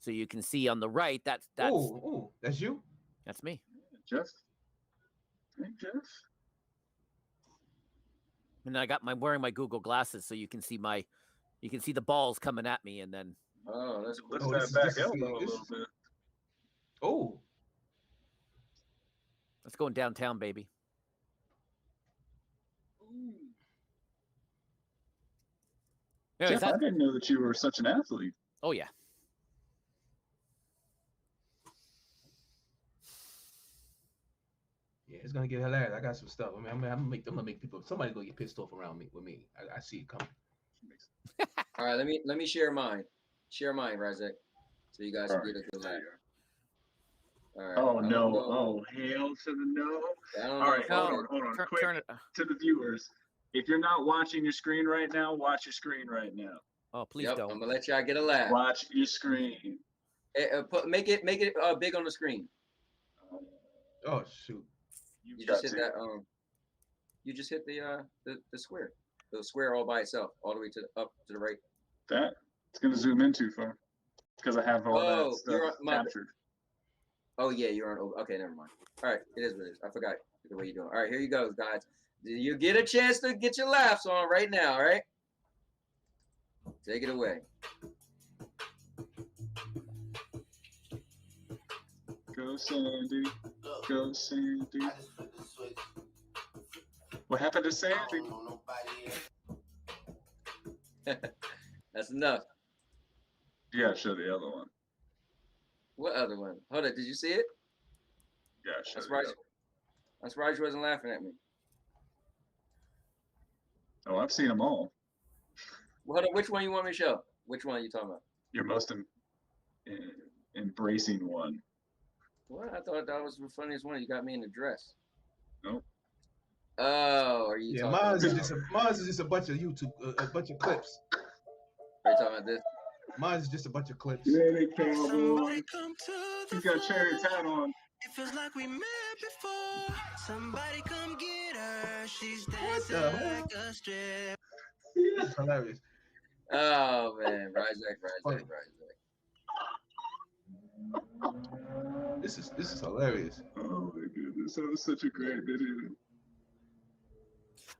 So you can see on the right that's Ooh, that's you. That's me, Jeff. Hey, Jeff. And I'm wearing my Google glasses, so you can see the balls coming at me, and then that's cool. Lift that back elbow a little bit. Oh. Let's go downtown, baby. Jeff, I didn't know that you were such an athlete. Oh yeah. Yeah, it's gonna get hilarious. I got some stuff. I mean, I'm gonna make people. Somebody's gonna get pissed off around me with me. I see it coming. All right, let me share mine. Share mine, Razek, so you guys can get a good laugh. All right. Oh no! Oh hail to the no! All right, hold on. Quick to the viewers. If you're not watching your screen right now, watch your screen right now. Oh, please don't. I'm gonna let y'all get a laugh. Watch your screen. Make it big on the screen. Oh shoot! You just hit that. You just hit the square. The square all by itself, all the way up to the right. That it's gonna zoom in too far because I have all that stuff captured. Oh yeah, you're on. Okay, never mind. All right, it is what it is. I forgot the way you're doing. All right, here you go, guys. You get a chance to get your laughs on right now. All right, take it away. Go Sandy, go Sandy. What happened to Sandy? That's enough. You gotta show the other one. What other one? Hold on, did you see it? Yeah, sure. I'm surprised you wasn't laughing at me. Oh, I've seen them all. Well, hold on, which one you want me to show? Which one are you talking about? Your most embracing one. What? I thought that was the funniest one. You got me in the dress. Nope. Oh, are you? Yeah, mine is just a bunch of YouTube, a bunch of clips. Are you talking about this? Mine is just a bunch of clips. Yeah, they cowboy. You got Cherry's hat on. It feels like we met before. Somebody come get her. She's dancing like a strip. That's hilarious. Oh man, Razek. This is hilarious. Oh my goodness, that was such a great video.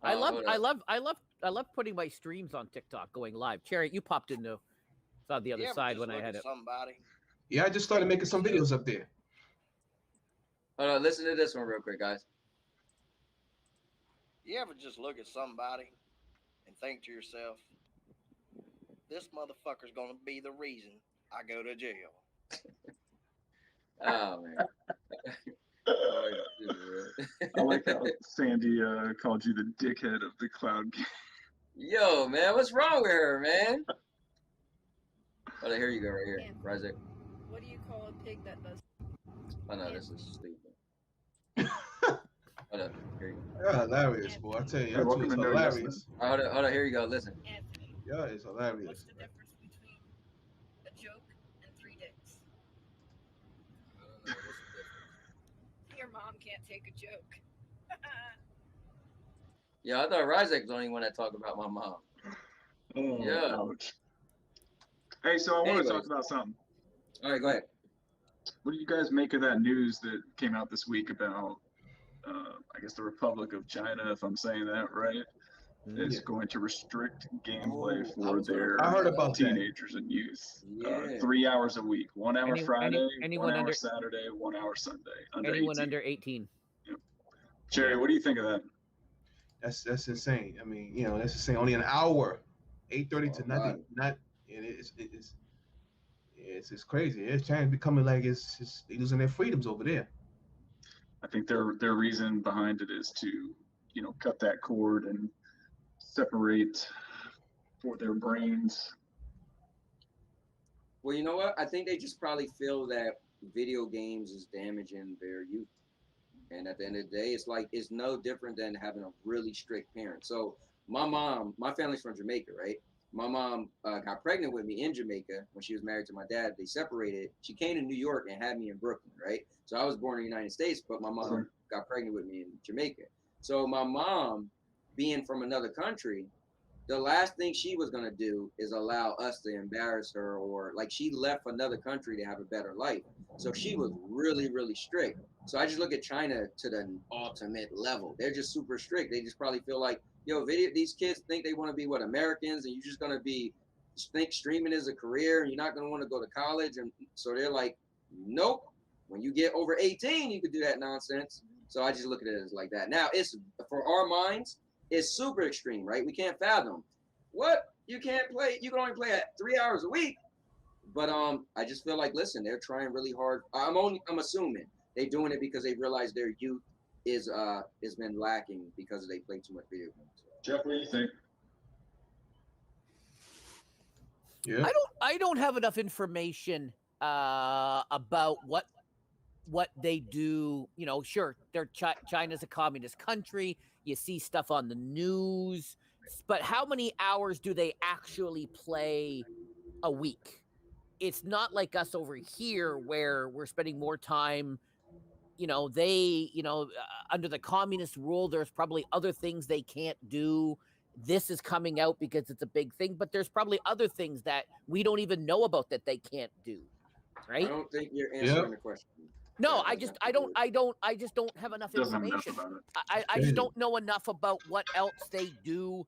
I love putting my streams on TikTok, going live. Cherry, you popped in the other side when I had it. Somebody. Yeah, I just started making some videos up there. Hold on, listen to this one real quick, guys. You ever just look at somebody and think to yourself, this motherfucker's gonna be the reason I go to jail? Oh man. I like how Sandy called you the dickhead of the cloud game. Yo, man, what's wrong with her, man? Oh, here you go, right here, Razek. What do you call a pig that does? Oh no, this is stupid. Hold up, here you go. Yeah, hilarious, boy. I tell you, that is hilarious. Hold on, here you go. Listen. Yeah, it's hilarious. What's the difference between a joke and 3 dicks? I don't know. What's the difference? Your mom can't take a joke. Yeah, I thought Razek was the only one that talked about my mom. Oh, yeah. Ouch. Hey, so I want to talk about something. All right, go ahead. What do you guys make of that news that came out this week about, I guess, the Republic of China, if I'm saying that right, is going to restrict gameplay for their I heard about teenagers and youth. Yeah. 3 hours a week, 1 hour Friday, anyone 1 hour under Saturday, 1 hour Sunday. Anyone 18. under 18. Yep. Jerry, what do you think of that? That's insane. I mean, that's insane. Only an hour, 8:30 to nothing. Not, and it's crazy. It's China becoming like it's they losing their freedoms over there. I think their reason behind it is to, cut that cord and separate for their brains. Well, you know what? I think they just probably feel that video games is damaging their youth. And at the end of the day, it's no different than having a really strict parent. So my family's from Jamaica, right? My mom got pregnant with me in Jamaica when she was married to my dad. They separated. She came to New York and had me in Brooklyn, right? So I was born in the United States, but my mom got pregnant with me in Jamaica. So my mom, being from another country, the last thing she was going to do is allow us to embarrass her, or like she left another country to have a better life. So she was really, really strict. So I just look at China to the ultimate level. They're just super strict. They just probably feel like, these kids think they want to be Americans, and you're just going to think streaming is a career, and you're not going to want to go to college. And so they're like, nope. When you get over 18, you could do that nonsense. So I just look at it as like that. Now, it's for our minds, it's super extreme, right? We can't fathom what you can't play. You can only play at 3 hours a week. But I just feel like, listen, they're trying really hard. I'm assuming they're doing it because they realize their youth is been lacking because they play too much video games. Jeff, what do you think? Yeah. I don't have enough information about what they do. Sure, China's a communist country. You see stuff on the news, but how many hours do they actually play a week? It's not like us over here where we're spending more time. Under the communist rule, there's probably other things they can't do. This is coming out because it's a big thing, but there's probably other things that we don't even know about that they can't do. Right? I don't think you're answering the question. No, I just don't have enough information. I just don't know enough about what else they do,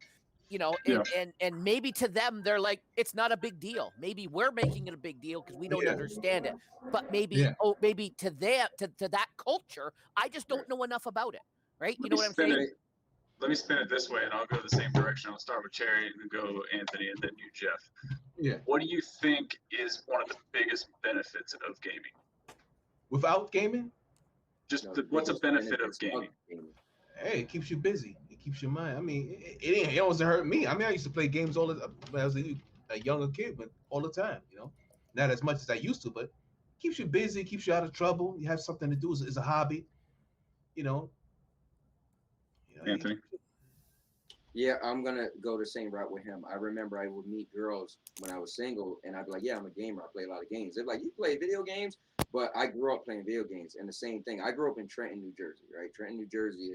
and maybe to them they're like, it's not a big deal. Maybe we're making it a big deal because we don't understand it. But maybe maybe to that culture, I just don't know enough about it. Right? You know what I'm saying? Let me spin it this way, and I'll go the same direction. I'll start with Cherry, and go Anthony, and then you, Jeff. Yeah. What do you think is one of the biggest benefits of gaming? Without gaming? What's a benefit of gaming? Hey, it keeps you busy. It keeps your mind. I mean, it doesn't hurt me. I mean, I used to play games when I was a younger kid, but all the time, Not as much as I used to, but it keeps you busy, keeps you out of trouble. You have something to do. It's a hobby, Anthony? Yeah, I'm going to go the same route with him. I remember I would meet girls when I was single, and I'd be like, yeah, I'm a gamer. I play a lot of games. They're like, you play video games? But I grew up playing video games, and the same thing. I grew up in Trenton, New Jersey, right? Trenton, New Jersey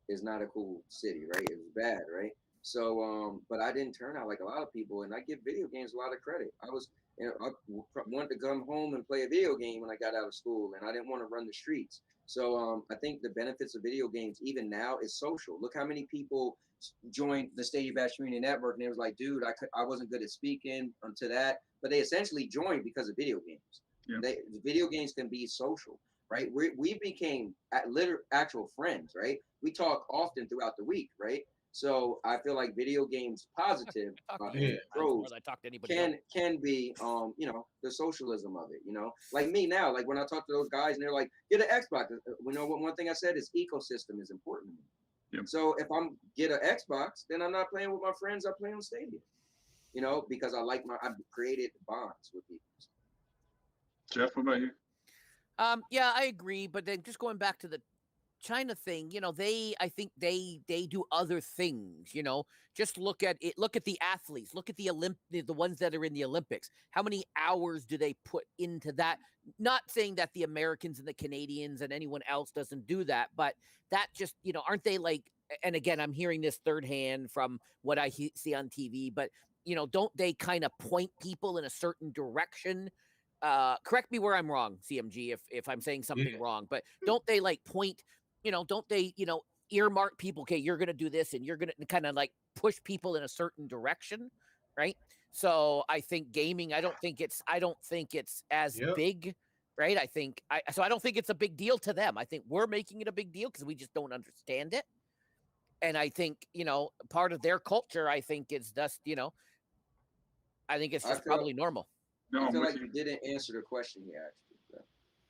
is not a cool city, right? It was bad, right? So, but I didn't turn out like a lot of people, and I give video games a lot of credit. I wanted to come home and play a video game when I got out of school, and I didn't want to run the streets. So I think the benefits of video games, even now, is social. Look how many people joined the Stadia Bash Community Network, and it was like, dude, I wasn't good at speaking to that, but they essentially joined because of video games. Yeah. Video games can be social, right? We became actual friends, right? We talk often throughout the week, right? So I feel like video games positive pros can be the socialism of it, like me now, like when I talk to those guys and they're like, get an Xbox, one thing I said is ecosystem is important to me. Yep. So if I'm get an Xbox, then I'm not playing with my friends, I'm playing on Stadia, because I've created bonds with people. Jeff, what about you? Yeah, I agree, but then just going back to the China thing, I think they do other things, just look at it, look at the athletes, look at the ones that are in the Olympics. How many hours do they put into that? Not saying that the Americans and the Canadians and anyone else doesn't do that, but that just, aren't they like, and again, I'm hearing this third hand from what I see on TV, but, don't they kind of point people in a certain direction correct me where I'm wrong, CMG, if I'm saying something wrong, but don't they like point, don't they, earmark people, okay, you're going to do this and you're going to kind of like push people in a certain direction, right? So I think gaming, I don't think it's as big, right? So I don't think it's a big deal to them. I think we're making it a big deal because we just don't understand it. And I think, part of their culture, I think is just, I think it's just probably normal. I feel like you didn't answer the question he asked you. Bro.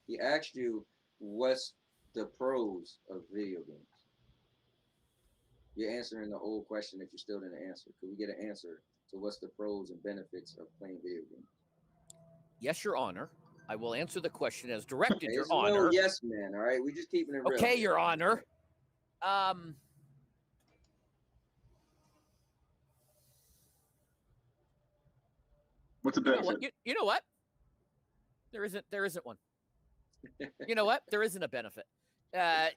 He asked you, what's the pros of video games? You're answering the old question that you still didn't answer. Could we get an answer to what's the pros and benefits of playing video games? Yes, Your Honor. I will answer the question as directed, Okay, Your no Honor. yes, man. All right, we're just keeping it real. Okay, Your Honor. What's the benefit? You know what? There isn't one. You know what? There isn't a benefit.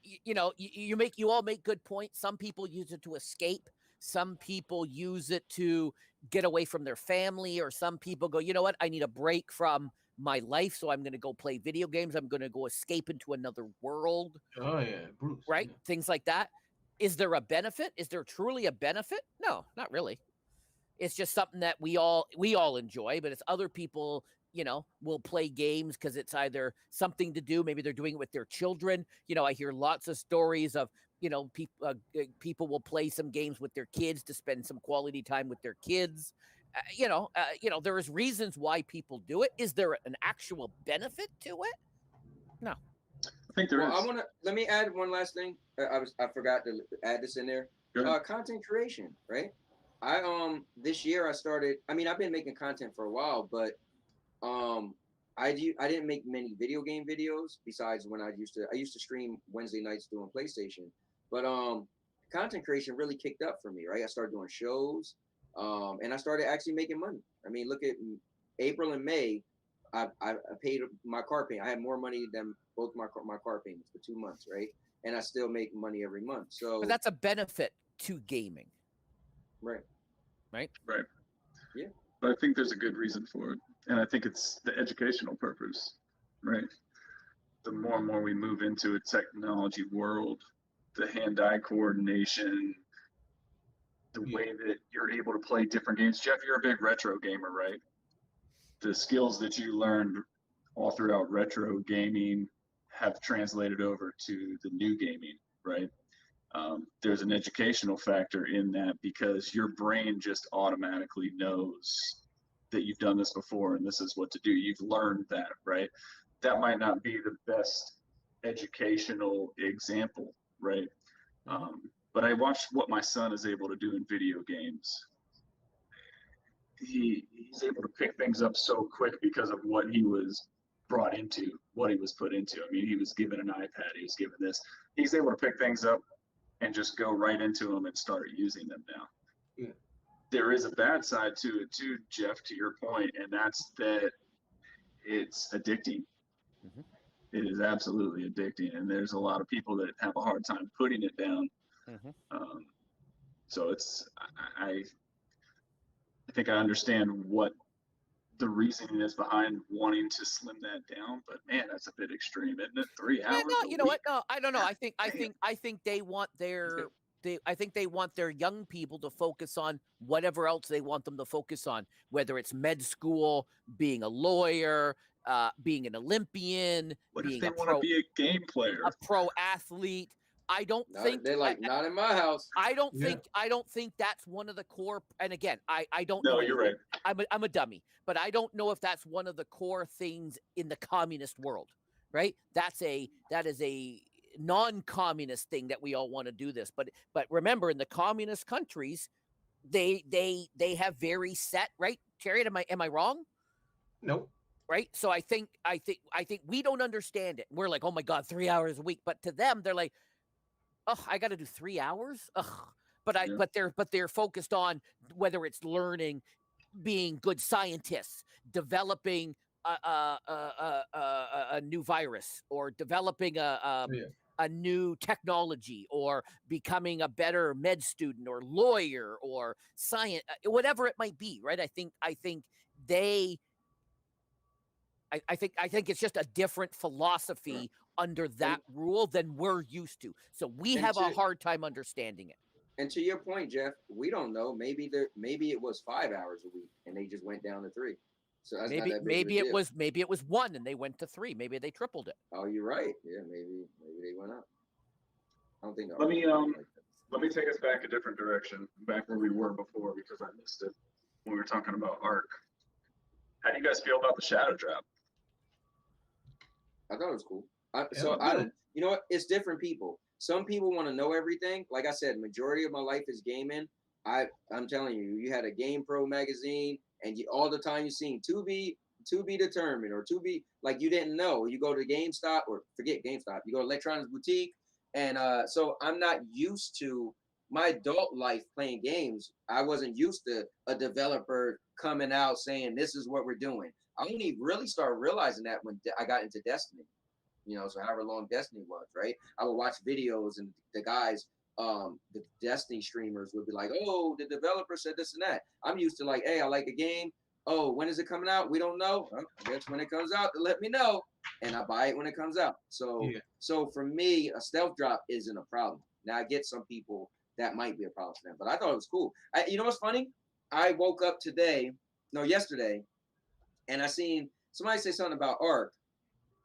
You all make good points. Some people use it to escape. Some people use it to get away from their family, or some people go, you know what? I need a break from my life, so I'm going to go play video games. I'm going to go escape into another world. Oh yeah, Bruce. Right? Yeah. Things like that. Is there a benefit? Is there truly a benefit? No, not really. It's just something that we all enjoy, but it's other people, will play games because it's either something to do. Maybe they're doing it with their children. I hear lots of stories of, people will play some games with their kids to spend some quality time with their kids. There is reasons why people do it. Is there an actual benefit to it? No. I think there is. Let me add one last thing. I forgot to add this in there. Content creation, right? This year I started. I mean, I've been making content for a while, but I didn't make many video game videos besides when I used to stream Wednesday nights doing PlayStation. But content creation really kicked up for me, right? I started doing shows, and I started actually making money. I mean, look at April and May. I paid my car payment. I had more money than both my car payments for 2 months, right? And I still make money every month. So, but that's a benefit to gaming. Right. Yeah. But I think there's a good reason for it. And I think it's the educational purpose, right? The more and more we move into a technology world, the hand-eye coordination, the way that you're able to play different games. Jeff, you're a big retro gamer, right? The skills that you learned all throughout retro gaming have translated over to the new gaming, right? There's an educational factor in that because your brain just automatically knows that you've done this before and this is what to do. You've learned that, right? That might not be the best educational example, right? But I watched what my son is able to do in video games. He's able to pick things up so quick because of what he was brought into, what he was put into. I mean, he was given an iPad, he was given this. He's able to pick things up and just go right into them and start using them now. Yeah. There is a bad side to it too, Jeff, to your point, and that's that it's addicting. Mm-hmm. It is absolutely addicting, and there's a lot of people that have a hard time putting it down. Mm-hmm. So I think I understand what the reasoning is behind wanting to slim that down, but man, that's a bit extreme, isn't it? 3 hours. No, you know what? No, I don't know. I think they want they want their young people to focus on whatever else they want them to focus on, whether it's med school, being a lawyer, being an Olympian, what being if they want to be a game player, a pro athlete. I don't think they're like not in my house. I don't think that's one of the core. And again, I don't know. No, you're right. I'm a dummy, but I don't know if that's one of the core things in the communist world, right? That is a non-communist thing that we all want to do this. But remember, in the communist countries, they have very set, right? Chariot, am I wrong? Nope. Right. So I think we don't understand it. We're like, oh my God, 3 hours a week. But to them, they're like, oh, I got to do 3 hours. Ugh. But they're focused on whether it's learning, being good scientists, developing a new virus, or developing a new technology, or becoming a better med student or lawyer or science, whatever it might be. Right. I think I think it's just a different philosophy under that rule than we're used to. So we have a hard time understanding it. And to your point, Jeff, we don't know. Maybe it was 5 hours a week and they just went down to 3. So that's not that big of a deal. Maybe it was 1 and they went to 3. Maybe they tripled it. Oh, you're right. Yeah, maybe they went up. I don't think. Let me take us back a different direction, back where we were before, because I missed it when we were talking about Arc. How do you guys feel about the Shadow Drop? I thought it was cool. You know what? It's different people. Some people want to know everything. Like I said, majority of my life is gaming. I'm telling you, you had a Game Pro magazine, and all the time you seen to be determined or to be, like, you didn't know. You go to GameStop, or forget GameStop. You go to Electronics Boutique, and so I'm not used to my adult life playing games. I wasn't used to a developer coming out saying this is what we're doing. I only really started realizing that when I got into Destiny. You know, so however long Destiny was, right? I would watch videos and the guys, the Destiny streamers would be like, oh, the developer said this and that. I'm used to like, hey, I like a game. Oh, when is it coming out? We don't know. Well, I guess when it comes out, they let me know. And I buy it when it comes out. So for me, a stealth drop isn't a problem. Now I get some people that might be a problem for them, but I thought it was cool. You know what's funny? I woke up yesterday, and I seen somebody say something about Arc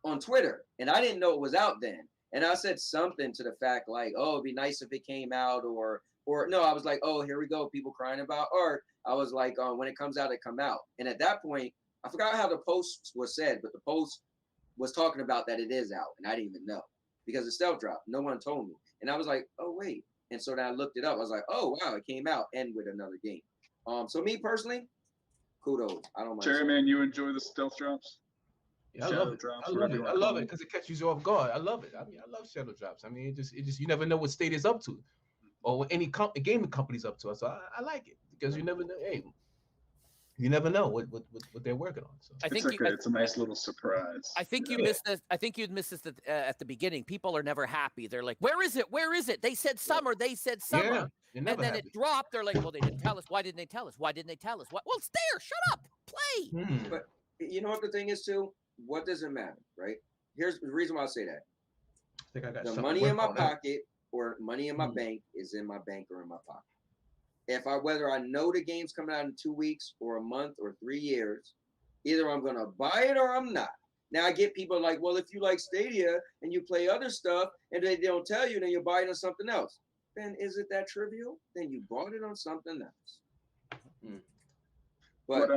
on Twitter, and I didn't know it was out then. And I said something to the fact like, oh, it'd be nice if it came out, or no, I was like, oh, here we go, people crying about Arc. I was like, when it comes out, it come out. And at that point, I forgot how the post was said, but the post was talking about that it is out, and I didn't even know because it's stealth drop. No one told me, and I was like, oh wait. And so then I looked it up. I was like, oh wow, it came out and with another game. So me personally, kudos. I don't mind. Jerry, man, you enjoy the stealth drops? Yeah, I love it. I love it because it catches you off guard. I love it. I mean, I love shadow drops. I mean, it just you never know what Stadia's up to, or what any gaming company's up to. So I like it because you never know. Hey, you never know what they're working on. So it's a nice little surprise. I think you missed this. I think you missed this at the beginning. People are never happy. They're like, "Where is it? Where is it?" They said summer. They said summer, and then it dropped. They're like, "Well, they didn't tell us. Why didn't they tell us? Why didn't they tell us? What? Well, it's there. Shut up. Play." But you know what the thing is too? What does it matter, right? Here's the reason why I say that. I think I got the money in my pocket or money in my bank is in my bank or in my pocket. Whether I know the game's coming out in 2 weeks or a month or 3 years, either I'm gonna buy it or I'm not. Now I get people like, well, if you like Stadia and you play other stuff and they don't tell you, then you buy it on something else. Then is it that trivial? Then you bought it on something else. But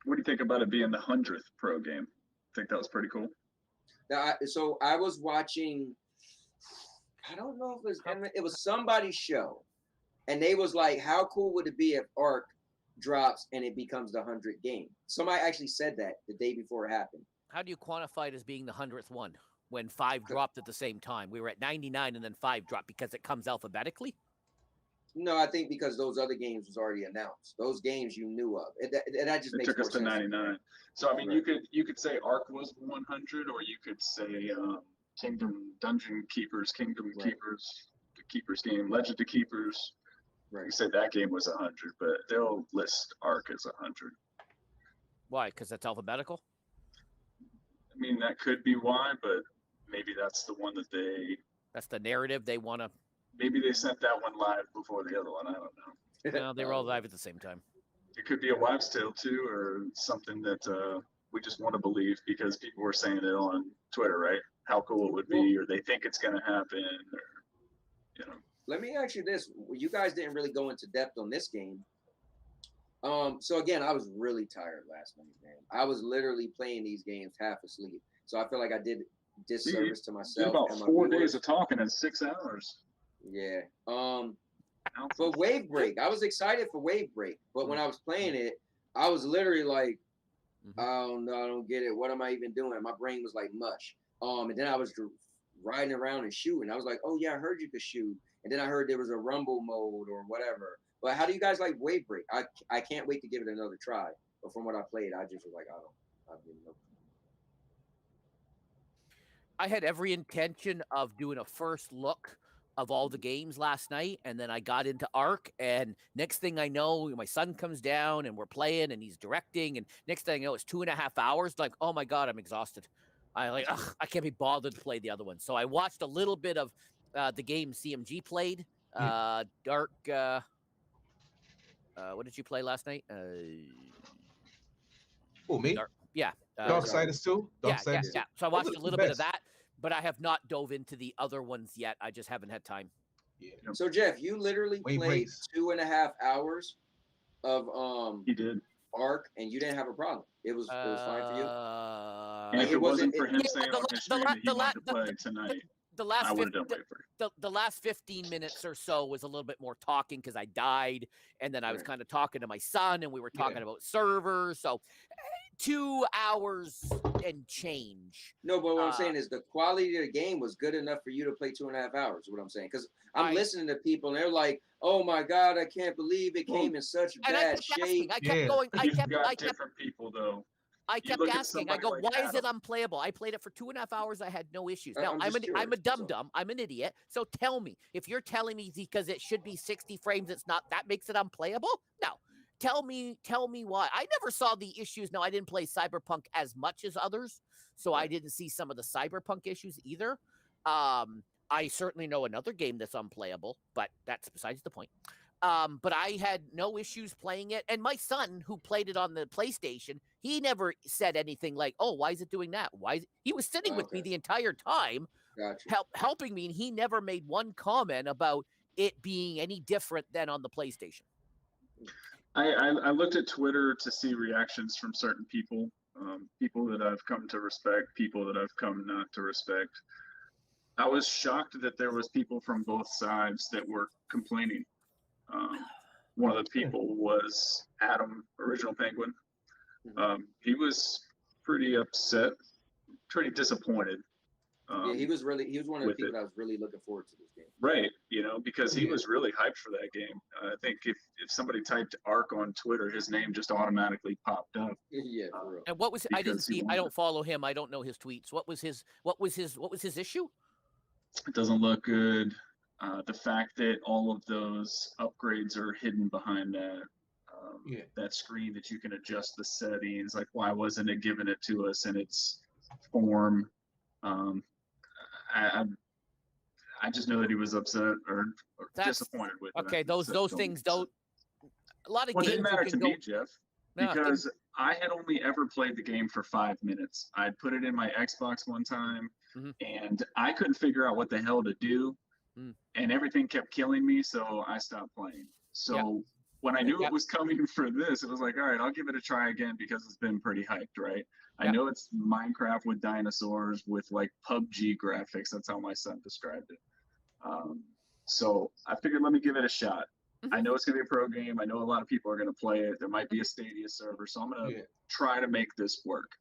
what do you think about it being the 100th pro game? Think that was pretty cool. So I was watching. I don't know if it was somebody's show. And they was like, how cool would it be if Arc drops and it becomes the 100th game? Somebody actually said that the day before it happened. How do you quantify it as being the 100th one when 5 dropped at the same time? We were at 99 and then 5 dropped because it comes alphabetically? No, I think because those other games was already announced. Those games you knew of. That just makes took us to 99. So I mean, you could say Arc was 100, or you could say Dungeon Keepers, Kingdom Keepers, the Keepers game, Legend of Keepers. Right. You said that game was 100, but they'll list Arc as 100. Why? Because that's alphabetical? I mean, that could be why, but maybe that's the one that that's the narrative they want to. Maybe they sent that one live before the other one. I don't know. No, they were all live at the same time. It could be a wives' tale too, or something that we just want to believe because people were saying it on Twitter, right? How cool it would be, or they think it's going to happen, or you know. Let me ask you this. You guys didn't really go into depth on this game. So again, I was really tired last night, man. I was literally playing these games half asleep. So I feel like I did disservice to myself. About 4 days of talking in 6 hours. Yeah. For Wave Break, I was excited for Wave Break, but when I was playing it, I was literally like, oh no, I don't get it. What am I even doing? My brain was like mush. And then I was riding around and shooting. I was like, oh yeah, I heard you could shoot. And then I heard there was a rumble mode or whatever. But how do you guys like Wave Break? I can't wait to give it another try. But from what I played, I just was like, I didn't know. I had every intention of doing a first look of all the games last night, and then I got into Ark, and next thing I know, my son comes down and we're playing and he's directing, and next thing I know, it's 2.5 hours. Like, oh my God, I'm exhausted. I can't be bothered to play the other one. So I watched a little bit of the game CMG played. Dark. What did you play last night? Me? Yeah. Darksiders 2? Yeah. So I watched a little bit of that, but I have not dove into the other ones yet. I just haven't had time. Yeah. So Jeff, you literally played 2.5 hours of He did. Ark, and you didn't have a problem. It was fine for you. And if it wasn't for him saying on his stream that he wanted to play tonight, I would have done way for it. The last 15 minutes or so was a little bit more talking because I died, and then I was kind of talking to my son, and we were talking about servers. So 2 hours and change. No, but what I'm saying is the quality of the game was good enough for you to play 2.5 hours. Is what I'm saying, because I'm listening to people and they're like, "Oh my God, I can't believe it came in such bad shape." I kept going. I kept different people though. I kept asking. I go, like "Why is it unplayable?" I played it for 2.5 hours. I had no issues. Now I'm a dum-dum. I'm an idiot. So tell me, if you're telling me because it should be 60 frames, it's not, that makes it unplayable? No. Tell me why. I never saw the issues. Now, I didn't play Cyberpunk as much as others, so I didn't see some of the Cyberpunk issues either. I certainly know another game that's unplayable, but that's besides the point. But I had no issues playing it. And my son, who played it on the PlayStation, he never said anything like, "Oh, why is it doing that?" He was sitting with me the entire time, helping me, and he never made one comment about it being any different than on the PlayStation. I looked at Twitter to see reactions from certain people, people that I've come to respect, people that I've come not to respect. I was shocked that there was people from both sides that were complaining. One of the people was Adam, Original Penguin. He was pretty upset, pretty disappointed. He was one of the people that was really looking forward to this game. Right, because he was really hyped for that game. I think if somebody typed Ark on Twitter, his name just automatically popped up. Yeah, for real. And what was I didn't see? I don't follow him. I don't know his tweets. What was his issue? It doesn't look good. The fact that all of those upgrades are hidden behind that screen that you can adjust the settings. Like, why wasn't it giving it to us in its form? I just know that he was upset or disappointed with it. Okay, those things don't. A lot of games. It didn't matter to me, Jeff, because I had only ever played the game for 5 minutes. I'd put it in my Xbox one time, and I couldn't figure out what the hell to do, and everything kept killing me, so I stopped playing. So when I knew it was coming for this, it was like, all right, I'll give it a try again because it's been pretty hyped, right? I know it's Minecraft with dinosaurs with like PUBG graphics. That's how my son described it. So I figured, let me give it a shot. I know it's going to be a pro game. I know a lot of people are going to play it. There might be a Stadia server, so I'm going to try to make this work.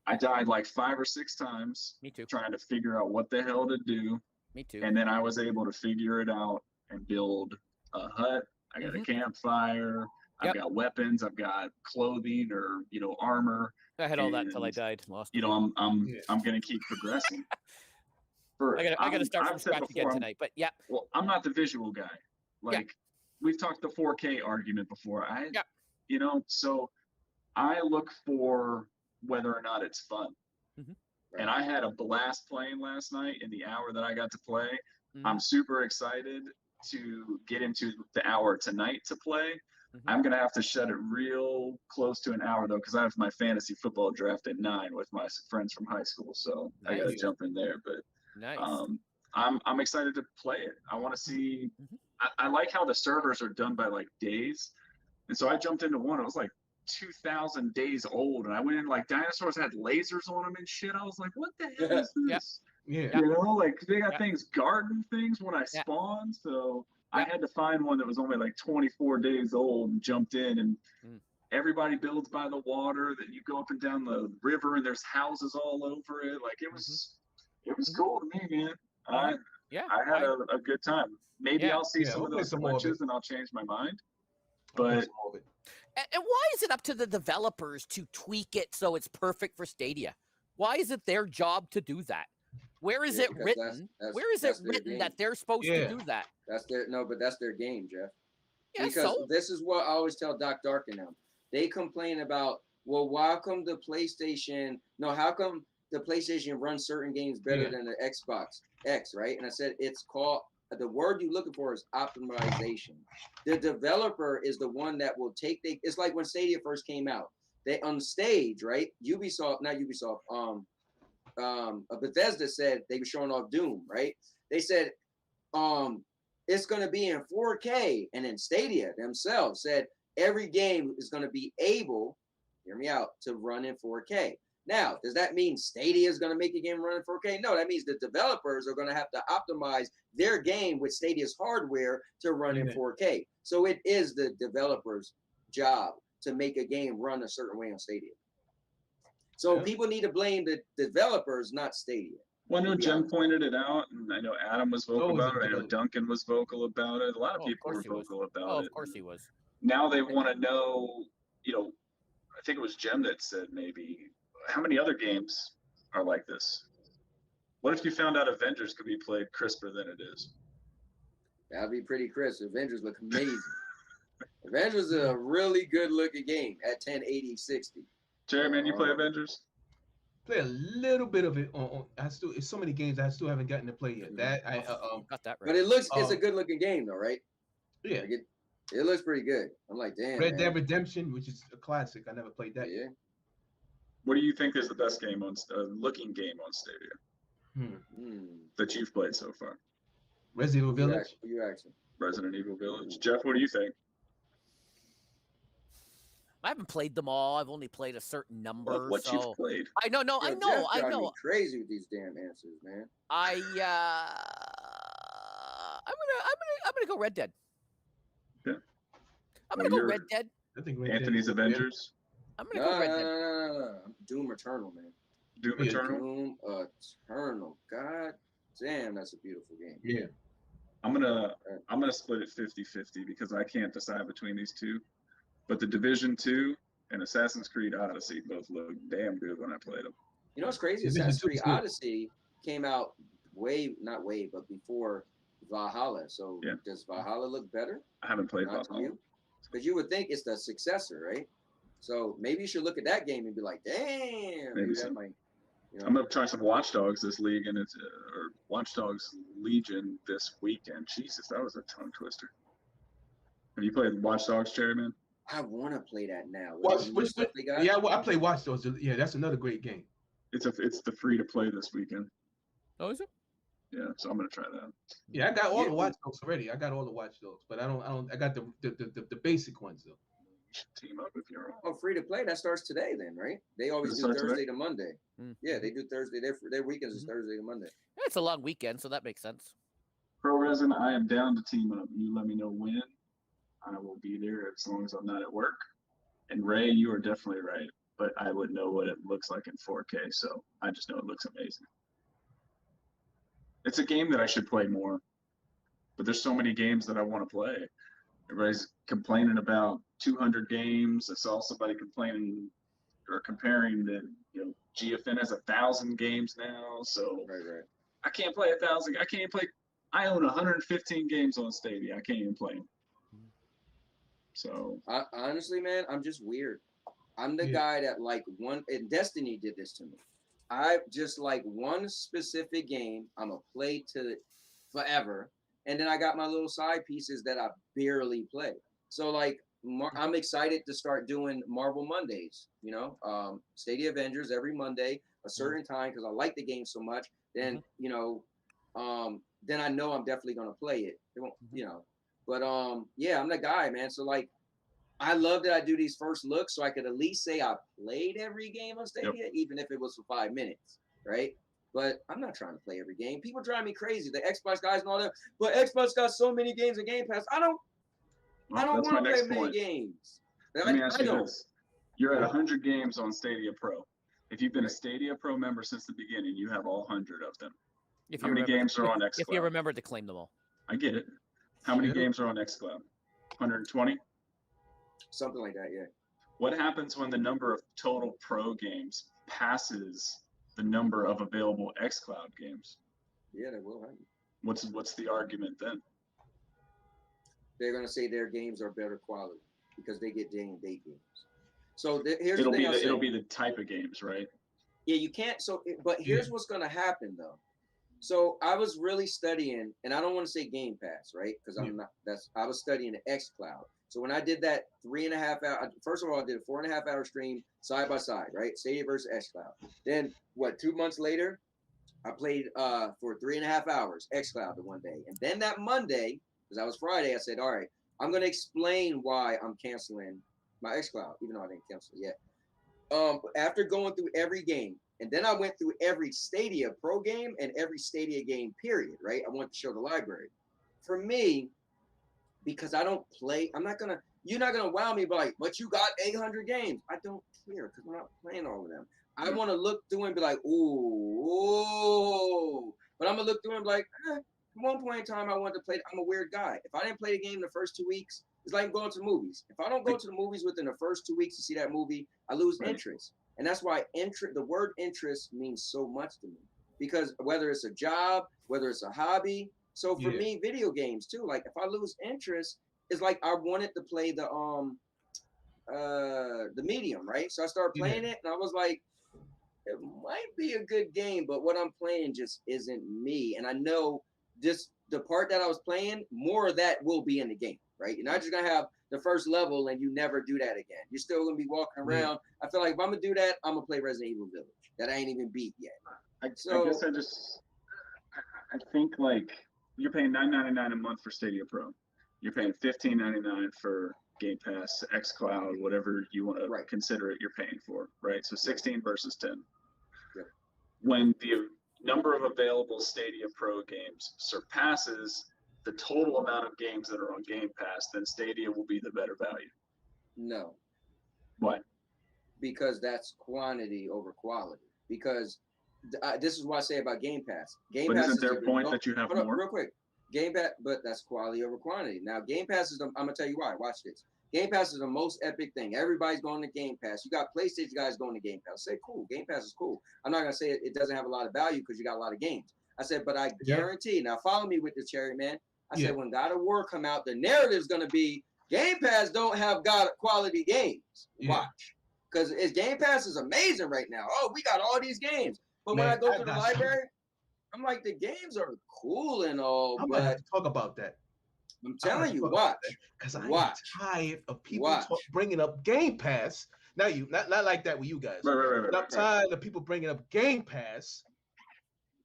I died like 5 or 6 times. Me too. Trying to figure out what the hell to do. Me too. And then I was able to figure it out and build a hut. I got a campfire. I've got weapons. I've got clothing or armor. I had all that until I died. Lost. I'm going to keep progressing. I got to start from scratch again tonight. But well, I'm not the visual guy. Like we've talked the 4K argument before. So I look for whether or not it's fun. And I had a blast playing last night in the hour that I got to play. I'm super excited to get into the hour tonight to play. I'm going to have to shut it real close to an hour though, because I have my fantasy football draft at 9 with my friends from high school. So I got to jump in there, but I'm excited to play it. I want to see, I like how the servers are done by like days. And so I jumped into one, it was like 2,000 days old. And I went in, like dinosaurs had lasers on them and shit. I was like, what the hell is this? Like they got things, garden things when I spawned. So I had to find one that was only like 24 days old and jumped in, and everybody builds by the water. That you go up and down the river and there's houses all over it. Like it was cool to me, man. I had a good time. Maybe I'll see some of those glitches and I'll change my mind. But and why is it up to the developers to tweak it so it's perfect for Stadia? Why is it their job to do that? Where is Yeah, it because written? that's Where is it that's their written game. that they're supposed to do that? That's their but that's their game, Jeff. Yeah, Because so this is what I always tell Doc Dark and them. They complain about, well, why come the PlayStation? No, how come the PlayStation runs certain games better than the Xbox X, right? And I said it's called, the word you're looking for is optimization. The developer is the one that will take it's like when Stadia first came out. They on stage, right? Bethesda said they were showing off Doom, right? They said it's going to be in 4K, and then Stadia themselves said every game is going to be able, hear me out, to run in 4K. Now, does that mean Stadia is going to make a game run in 4K? No, that means the developers are going to have to optimize their game with Stadia's hardware to run in 4K. So it is the developer's job to make a game run a certain way on Stadia. So people need to blame the developers, not Stadia. Well, I know Jim pointed it out, and I know Adam was vocal about it. I know Duncan was vocal about it. A lot of people were vocal about it. Of course he was. Now they want to know, I think it was Jim that said maybe, how many other games are like this? What if you found out Avengers could be played crisper than it is? That'd be pretty crisp. Avengers look amazing. Avengers is a really good looking game at 1080 60. Jerry, man, you play Avengers? Play a little bit of it on it's so many games I still haven't gotten to play yet. That I got that right. But it looks it's a good looking game though, right? Yeah. Like it looks pretty good. I'm like, damn. Red Dead Redemption, which is a classic. I never played that. Yeah. What do you think is the best game looking game on Stadia that you've played so far? Resident Evil Village. You actually. Resident Evil Village. Jeff, what do you think? I haven't played them all. I've only played a certain number. What you've played? I know. I know. Me crazy with these damn answers, man. I'm gonna go Red Dead. Yeah. I'm gonna go Red Dead. I think Anthony's Avengers. I'm gonna go Red Dead. No. Doom Eternal, man. Doom Eternal. Doom Eternal. God damn, that's a beautiful game. Yeah. I'm gonna split it 50-50 because I can't decide between these two. But the Division 2 and Assassin's Creed Odyssey both look damn good when I played them. You know what's crazy? Assassin's Creed Odyssey came out not way, but before Valhalla. So does Valhalla look better? I haven't played Valhalla. Because you would think it's the successor, right? So maybe you should look at that game and be like, damn. Maybe that might, I'm gonna try some Watch Dogs this league, and it's or Watch Dogs Legion this weekend. Jesus, that was a tongue twister. Have you played Watch Dogs, Cherry Man? I want to play that now. Yeah, well, I play Watch Dogs. Yeah, that's another great game. It's the free to play this weekend. Oh, is it? Yeah, so I'm gonna try that. Yeah, I got all the Watch Dogs already. I got all the Watch Dogs, but I got the basic ones though. You should team up if you're on. Oh, free to play. That starts today, then, right? They always do Thursday to Monday. Yeah, they do Thursday. Their weekends is Thursday to Monday. Yeah, it's a long weekend, so that makes sense. Pro Resin, I am down to team up. You let me know when. I will be there as long as I'm not at work. And Ray, you are definitely right, but I would know what it looks like in 4K, so I just know it looks amazing. It's a game that I should play more, but there's so many games that I want to play. Everybody's complaining about 200 games. I saw somebody complaining or comparing that GFN has 1,000 games now, so right. I can't play 1,000. I can't play. I own 115 games on Stadia. I can't even play them. So honestly, man, I'm just weird. I'm the guy that and Destiny did this to me. I just like one specific game. I'm gonna play to forever, and then I got my little side pieces that I barely play. So I'm excited to start doing Marvel Mondays. Stadia Avengers every Monday, a certain time because I like the game so much. Then then I know I'm definitely gonna play it. It won't, But yeah, I'm the guy, man. So I love that I do these first looks so I could at least say I played every game on Stadia, even if it was for 5 minutes, right? But I'm not trying to play every game. People drive me crazy. The Xbox guys and all that. But Xbox got so many games in Game Pass. I don't want to play many games. Let me ask you this. You're at 100 games on Stadia Pro. If you've been a Stadia Pro member since the beginning, you have all 100 of them. How many games are on xCloud? If you remember to claim them all. I get it. How many games are on xCloud? 120? Something like that, yeah. What happens when the number of total pro games passes the number of available xCloud games. Yeah, they will have. What's the argument then? They're gonna say their games are better quality because they get day and date games. So here's It'll the thing. it'll be the type of games, right? Yeah, you can't. But here's what's gonna happen though. So I was really studying, and I don't want to say Game Pass, right? Because I'm not. I was studying the xCloud. So when I did that 3.5 hour, first of all, I did a 4.5 hour stream side by side, right? Stadia versus xCloud. Then 2 months later, I played for 3.5 hours xCloud the one day, and then that Monday, because that was Friday, I said, all right, I'm gonna explain why I'm canceling my xCloud, even though I didn't cancel it yet. After going through every game, and then I went through every Stadia Pro game and every Stadia game, period, right? I want to show the library. For me, because I don't play, you're not gonna wow me by like, but you got 800 games. I don't care because I'm not playing all of them. I want to look through and be like, ooh. But I'm gonna look through and be like, at one point in time, I wanted to play. I'm a weird guy. If I didn't play the game the first 2 weeks, it's like going to the movies. If I don't go to the movies within the first 2 weeks to see that movie, I lose interest. And that's why the word interest means so much to me. Because whether it's a job, whether it's a hobby. So for me, video games too, like if I lose interest, it's like I wanted to play the medium, right? So I started playing it and I was like, it might be a good game, but what I'm playing just isn't me. And I know the part that I was playing, more of that will be in the game, right? You're not just gonna have the first level and you never do that again. You're still gonna be walking around. I feel like if I'm gonna do that, I'm gonna play Resident Evil Village that I ain't even beat yet. I think like you're paying $9.99 a month for Stadia Pro. You're paying $15.99 for Game Pass, xCloud, whatever you want to consider it, you're paying for, right? So 16 versus 10. Yep. When the number of available Stadia Pro games surpasses the total amount of games that are on Game Pass, then Stadia will be the better value. No. Why? Because that's quantity over quality. Because this is what I say about Game Pass. But isn't there a point that you have more? Real quick. Game Pass, but that's quality over quantity. Now, Game Pass is, I'm going to tell you why. Watch this. Game Pass is the most epic thing. Everybody's going to Game Pass. You got PlayStation guys going to Game Pass. Say, cool. Game Pass is cool. I'm not going to say it doesn't have a lot of value because you got a lot of games. I said, but I guarantee. Now, follow me with this, Cherry Man. I said, when God of War come out, the narrative is going to be Game Pass don't have quality games. Watch. Because Game Pass is amazing right now. Oh, we got all these games. But when I go to the library, I'm like, the games are cool and all, I'm gonna have to talk about that. I'm telling you, watch. Because I'm tired of people bringing up Game Pass. Not like that with you guys. Right. I'm tired of people bringing up Game Pass.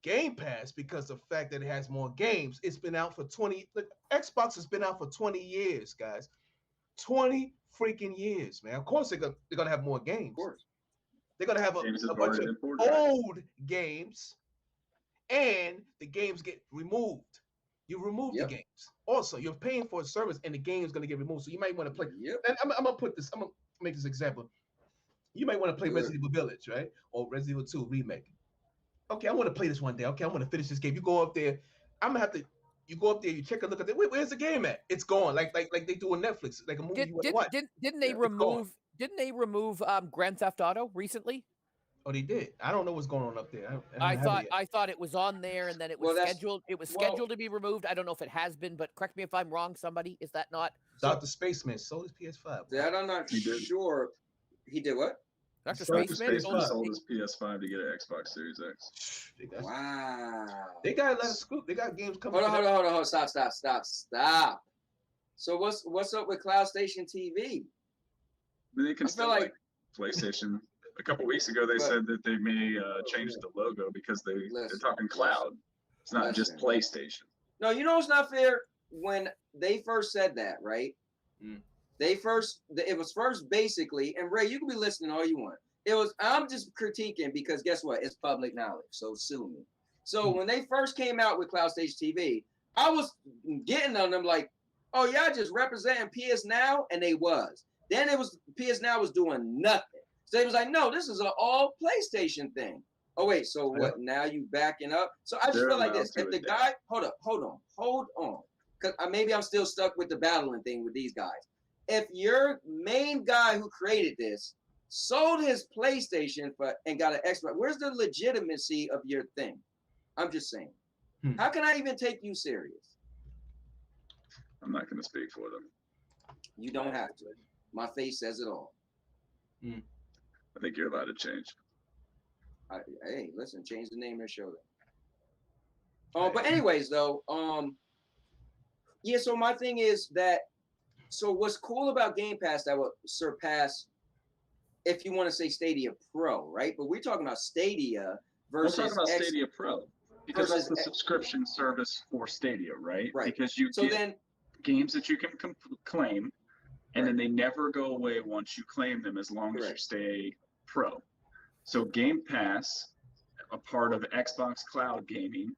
Game Pass because the fact that it has more games. It's been out for 20. Look, Xbox has been out for 20 years, guys. 20 freaking years, man. Of course they're gonna have more games. Of course. They're gonna have a bunch of old games, and the games get removed. You remove the games. Also, you're paying for a service, and the game is gonna get removed. So you might want to play. And I'm gonna put this. I'm gonna make this example. You might want to play Resident Evil Village, right? Or Resident Evil 2 remake. Okay, I want to play this one day. Okay, I want to finish this game. You go up there. I'm gonna have to. You go up there. You check a look at it. Wait, where's the game at? It's gone. Like they do on Netflix. Like a movie you want to watch. Didn't they remove? Didn't they remove Grand Theft Auto recently? Oh, they did. I don't know what's going on up there. I thought it was on there, and then it was scheduled. It was scheduled to be removed. I don't know if it has been, but correct me if I'm wrong. Somebody, is that not? Dr. Spaceman sold his PS5. That I'm not sure. He did what? Dr. Spaceman sold his PS5 to get an Xbox Series X. Wow. They got a lot of scoop. They got games coming. Hold on. Stop. So what's up with Cloud Station TV? They can still like PlayStation. A couple weeks ago, they said that they may change the logo because they're talking cloud. It's not just PlayStation. No, you know it's not fair. When they first said that, right? It was first basically, and Ray, you can be listening all you want. I'm just critiquing because guess what? It's public knowledge, so sue me. So when they first came out with Cloud Station TV, I was getting on them like, oh, y'all just representing PS Now, and they was. Then it was PS Now was doing nothing. So they was like, no, this is an all PlayStation thing. Oh wait, so what? Now you backing up? So I just feel like this. If the guy, hold on, because maybe I'm still stuck with the battling thing with these guys. If your main guy who created this sold his PlayStation and got an Xbox. Where's the legitimacy of your thing? I'm just saying. How can I even take you serious? I'm not going to speak for them. You don't have to. My face says it all. I think you're allowed to change. Hey, listen, change the name of the show then. Oh, but anyways, though, yeah. So my thing is that. So what's cool about Game Pass that will surpass, if you want to say Stadia Pro, right? But we're talking about Stadia versus. We're talking about Stadia Pro because that's the subscription service for Stadia, right? Right. Because you get games that you can claim, and then they never go away once you claim them as long as you stay Pro. So Game Pass, a part of Xbox Cloud Gaming,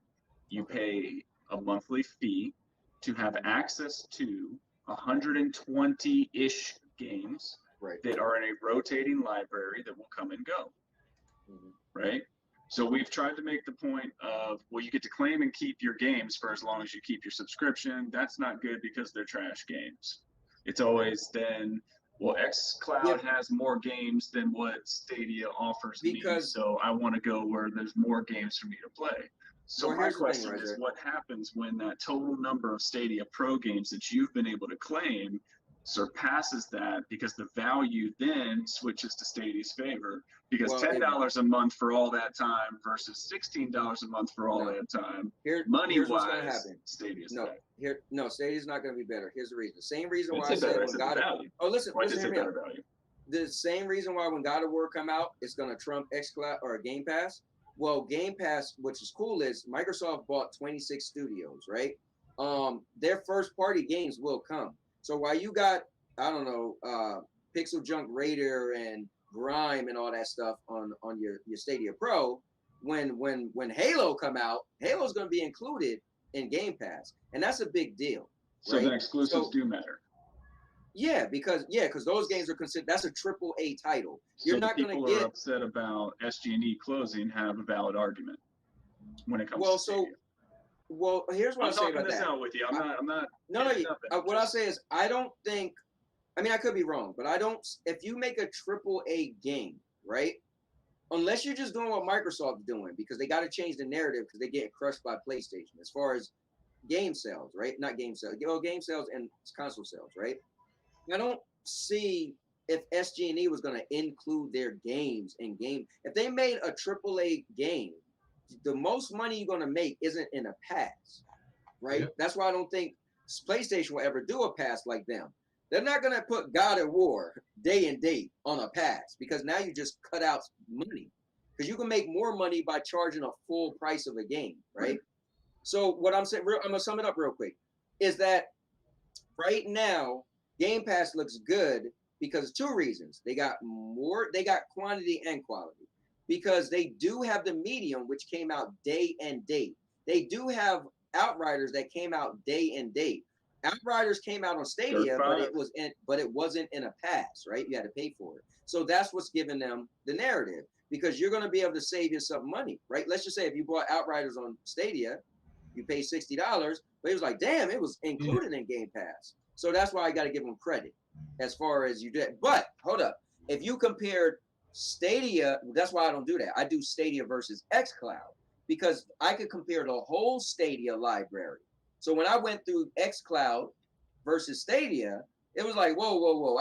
you pay a monthly fee to have access to 120-ish games that are in a rotating library that will come and go, right? So we've tried to make the point of, well, you get to claim and keep your games for as long as you keep your subscription. That's not good because they're trash games. It's always then, well, xCloud has more games than what Stadia offers me, so I want to go where there's more games for me to play. So my question is, what happens when that total number of Stadia Pro games that you've been able to claim surpasses that, because the value then switches to Stadia's favor, because $10 a month for all that time versus $16 a month for all that time, money-wise, Stadia's better. Stadia's not going to be better. Here's the reason. The same reason why I said when God the same reason why when God of War come out, it's going to trump xCloud or Game Pass. Well, Game Pass, which is cool, is Microsoft bought 26 studios, right? Their first party games will come. So while you got, I don't know, Pixel Junk Raider and Grime and all that stuff on your Stadia Pro, when Halo come out, Halo's going to be included in Game Pass, and that's a big deal. So then exclusives do matter. Yeah, because those games are considered, that's a AAA title. You're not going to get. People who are upset about SG&E closing have a valid argument when it comes to Stadia. Well, here's what I'll say about that. I'm talking this out with you. I'm not. What I'll say is, I don't think. I mean, I could be wrong, but I don't. If you make a AAA game, right? Unless you're just doing what Microsoft's doing, because they got to change the narrative because they get crushed by PlayStation as far as game sales, right? Not game sales. Well, game sales and console sales, right? I don't see if SG&E was going to include their games in game. If they made a AAA game, the most money you're going to make isn't in a pass, right? Yep. That's why I don't think PlayStation will ever do a pass like them. They're not going to put God of War day and date on a pass, because now you just cut out money, because you can make more money by charging a full price of a game, right? So what I'm saying, I'm going to sum it up real quick, is that right now, Game Pass looks good because of two reasons. They got quantity and quality, because they do have the Medium, which came out day and date. They do have Outriders that came out day and date. Outriders came out on Stadia, but it wasn't in a pass, right? You had to pay for it. So that's what's giving them the narrative, because you're going to be able to save yourself money, right? Let's just say if you bought Outriders on Stadia, you pay $60, but it was like, damn, it was included in Game Pass. So that's why I got to give them credit as far as you did. But hold up. If you compared Stadia, that's why I don't do that. I do Stadia versus xCloud, because I could compare the whole Stadia library. So when I went through xCloud versus Stadia, it was like, whoa.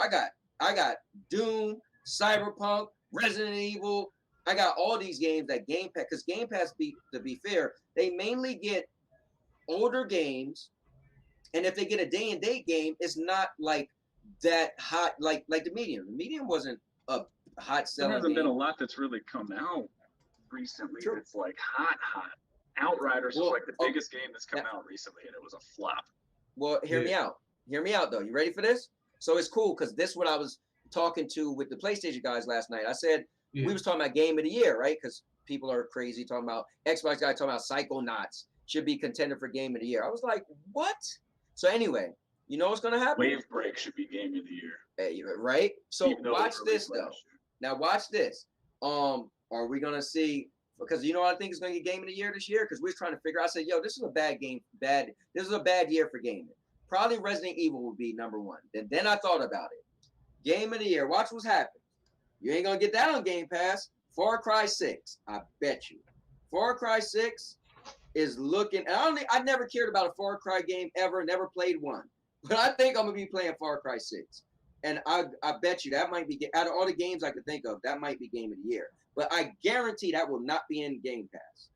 I got Doom, Cyberpunk, Resident Evil. I got all these games that Game Pass, because Game Pass, to be fair, they mainly get older games. And if they get a day and date game, it's not like that hot, like the Medium. The Medium wasn't a hot selling. There hasn't been a lot that's really come out recently. True. It's like hot. Outriders was like the biggest game that's come out recently, and it was a flop. Well, hear me out. Hear me out, though. You ready for this? So it's cool, because this is what I was talking to with the PlayStation guys last night. I said, we was talking about Game of the Year, right? Because people are crazy talking about Xbox guys talking about Psychonauts should be contender for Game of the Year. I was like, what? So anyway, you know what's going to happen? Wave Break should be Game of the Year. Hey, right? So watch this, though. Now watch this. Are we going to see, because you know what I think is going to get Game of the Year this year? Because we was trying to figure out, I said, yo, this is a bad game. This is a bad year for gaming. Probably Resident Evil would be number one. Then I thought about it. Game of the Year. Watch what's happened. You ain't gonna get that on Game Pass. Far Cry 6, I bet you. Far Cry 6 is looking. I never cared about a Far Cry game ever. Never played one, but I think I'm gonna be playing Far Cry 6, and I bet you that might be out of all the games I could think of. That might be game of the year, but I guarantee that will not be in Game Pass.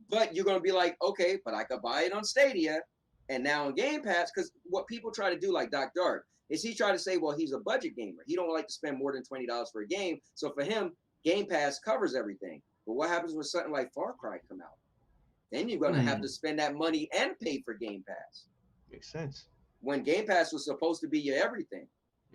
But you're gonna be like, okay, but I could buy it on Stadia, and now on Game Pass, because what people try to do, like Doc Dark, is he try to say, well, he's a budget gamer. He don't like to spend more than $20 for a game, so for him, Game Pass covers everything. But what happens when something like Far Cry come out? Then you're gonna have to spend that money and pay for Game Pass. Makes sense. When Game Pass was supposed to be your everything.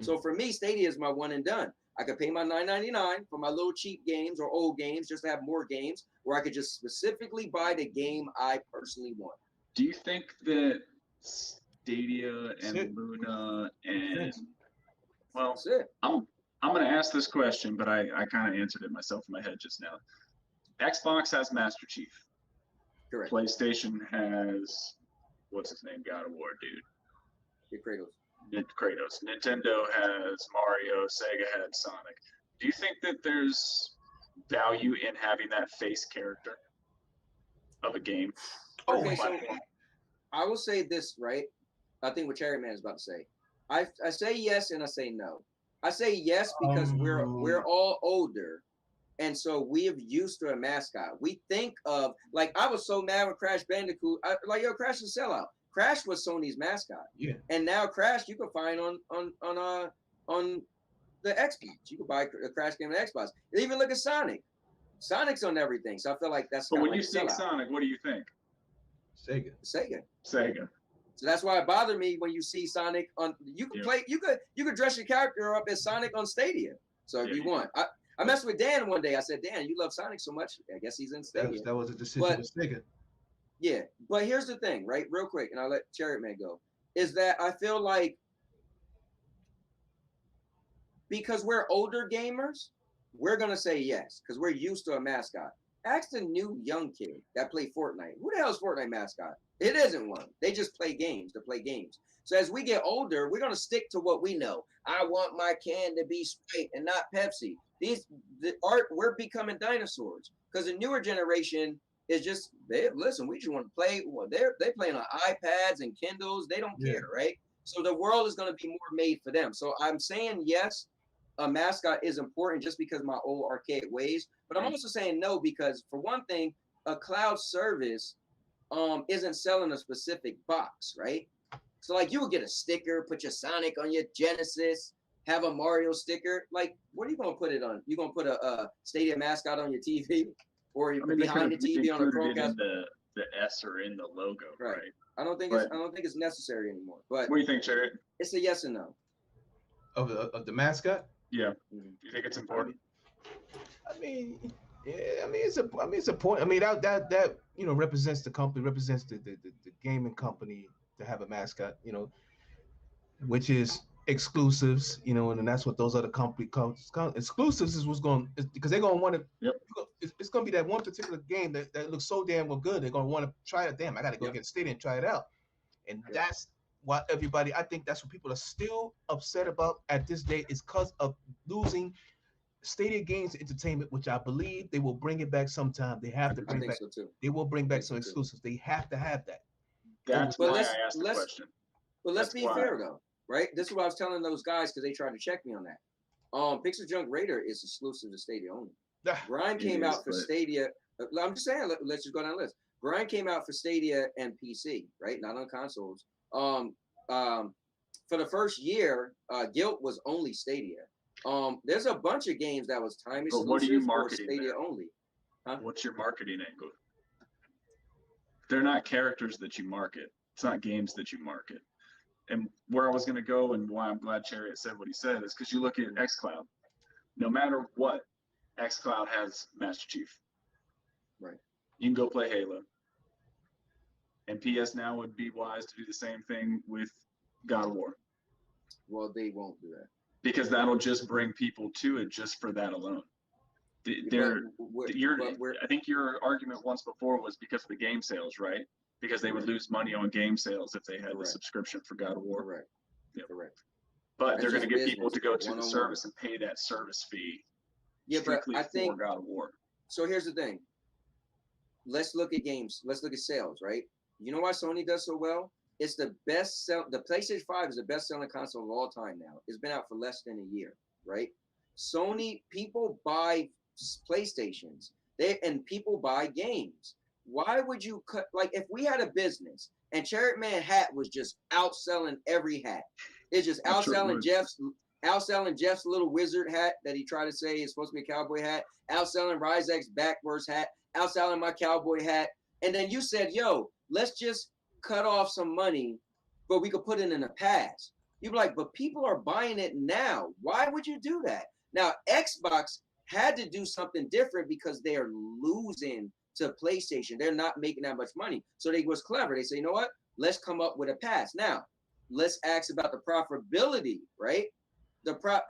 So for me, Stadia is my one and done. I could pay my $9.99 for my little cheap games or old games just to have more games, or I could just specifically buy the game I personally want. Do you think that Stadia and Luna and well, I'm going to ask this question, but I kind of answered it myself in my head just now. Xbox has Master Chief. Correct. PlayStation has what's his name? God of War, dude. Kratos. Nintendo has Mario. Sega had Sonic. Do you think that there's value in having that face character of a game? Okay, so I will say this, right? I think what Cherry Man is about to say. I say yes and I say no. I say yes because we're all older, and so we have used to a mascot. We think of, like, I was so mad when Crash Bandicoot, Crash is a sellout. Crash was Sony's mascot. Yeah. And now Crash you can find on the Xbox. You can buy a Crash game on Xbox. And even look at Sonic. Sonic's on everything. So I feel like that's. But when you see Sonic, what do you think? Sega. So that's why it bothered me when you see Sonic on. You can play. You could dress your character up as Sonic on Stadia. So if you want, I messed with Dan one day. I said, Dan, you love Sonic so much. I guess he's in Stadia. That was a decision with Sega. Yeah, but here's the thing, right? Real quick, and I'll let Chariot Man go. Is that I feel like because we're older gamers, we're gonna say yes because we're used to a mascot. Ask the new young kid that play Fortnite. Who the hell is Fortnite mascot? It isn't one. They just play games to play games. So as we get older, we're gonna stick to what we know. I want my can to be Sprite and not Pepsi. We're becoming dinosaurs because the newer generation is just listen. We just want to play. Well, they're playing on iPads and Kindles. They don't care, right? So the world is going to be more made for them. So I'm saying yes, a mascot is important just because of my old archaic ways. But I'm also saying no because for one thing, a cloud service isn't selling a specific box, right? So like you would get a sticker, put your Sonic on your Genesis, have a Mario sticker. Like, what are you gonna put it on? You gonna put a Stadia mascot on your TV? Or behind the TV on a Chromecast. The S or in the logo, right? I don't think it's necessary anymore. But what do you think, Jared? It's a yes and no. Of the mascot? Yeah. Do you think it's important? I mean, it's a point. I mean, that represents the company, represents the gaming company to have a mascot, which is exclusives, and that's what those other company exclusives is what's going because they're going to want to. Yep. It's going to be that one particular game that looks so damn well good. They're going to want to try it. Damn, I got to go get a Stadia and try it out. And that's why I think that's what people are still upset about at this day is because of losing Stadia Games Entertainment, which I believe they will bring it back sometime. They have to bring back. So too. They will bring back some exclusives. They have to have that. That's why I asked the question. But let's be fair though. Right, this is what I was telling those guys because they tried to check me on that. Pixel Junk Raider is exclusive to Stadia only. Grind came out for Stadia. I'm just saying, let's just go down the list. Grind came out for Stadia and PC, right? Not on consoles. For the first year, Guilt was only Stadia. There's a bunch of games that was time exclusive what are you marketing Stadia there? Only. Huh? What's your marketing angle? They're not characters that you market. It's not games that you market. And where I was going to go and why I'm glad Chariot said what he said is because you look at xCloud. No matter what, xCloud has Master Chief. Right. You can go play Halo. And PS Now would be wise to do the same thing with God of War. Well, they won't do that. Because that'll just bring people to it just for that alone. I think your argument once before was because of the game sales, right? Because they would lose money on game sales if they had the subscription for God of War. Correct. Yep. Correct. But That's they're going to just get people to go to the business, service and pay that service fee Yeah, but strictly I for think God of War. so. Here's the thing. Let's look at games. Let's look at sales, right? You know why Sony does so well? It's the best sell. The PlayStation 5 is the best selling console of all time now. It's been out for less than a year, right? Sony, people buy PlayStations. And people buy games. Why would you cut, like, if we had a business and Chariot Man hat was just outselling every hat, it's just outselling Jeff's little wizard hat that he tried to say is supposed to be a cowboy hat, outselling Ryzek's backwards hat, outselling my cowboy hat, and then you said, yo, let's just cut off some money, but we could put it in a pass. You'd be like, but people are buying it now. Why would you do that? Now, Xbox had to do something different because they are losing to PlayStation. They're not making that much money. So they was clever. They say, you know what? Let's come up with a pass. Now, let's ask about the profitability, right?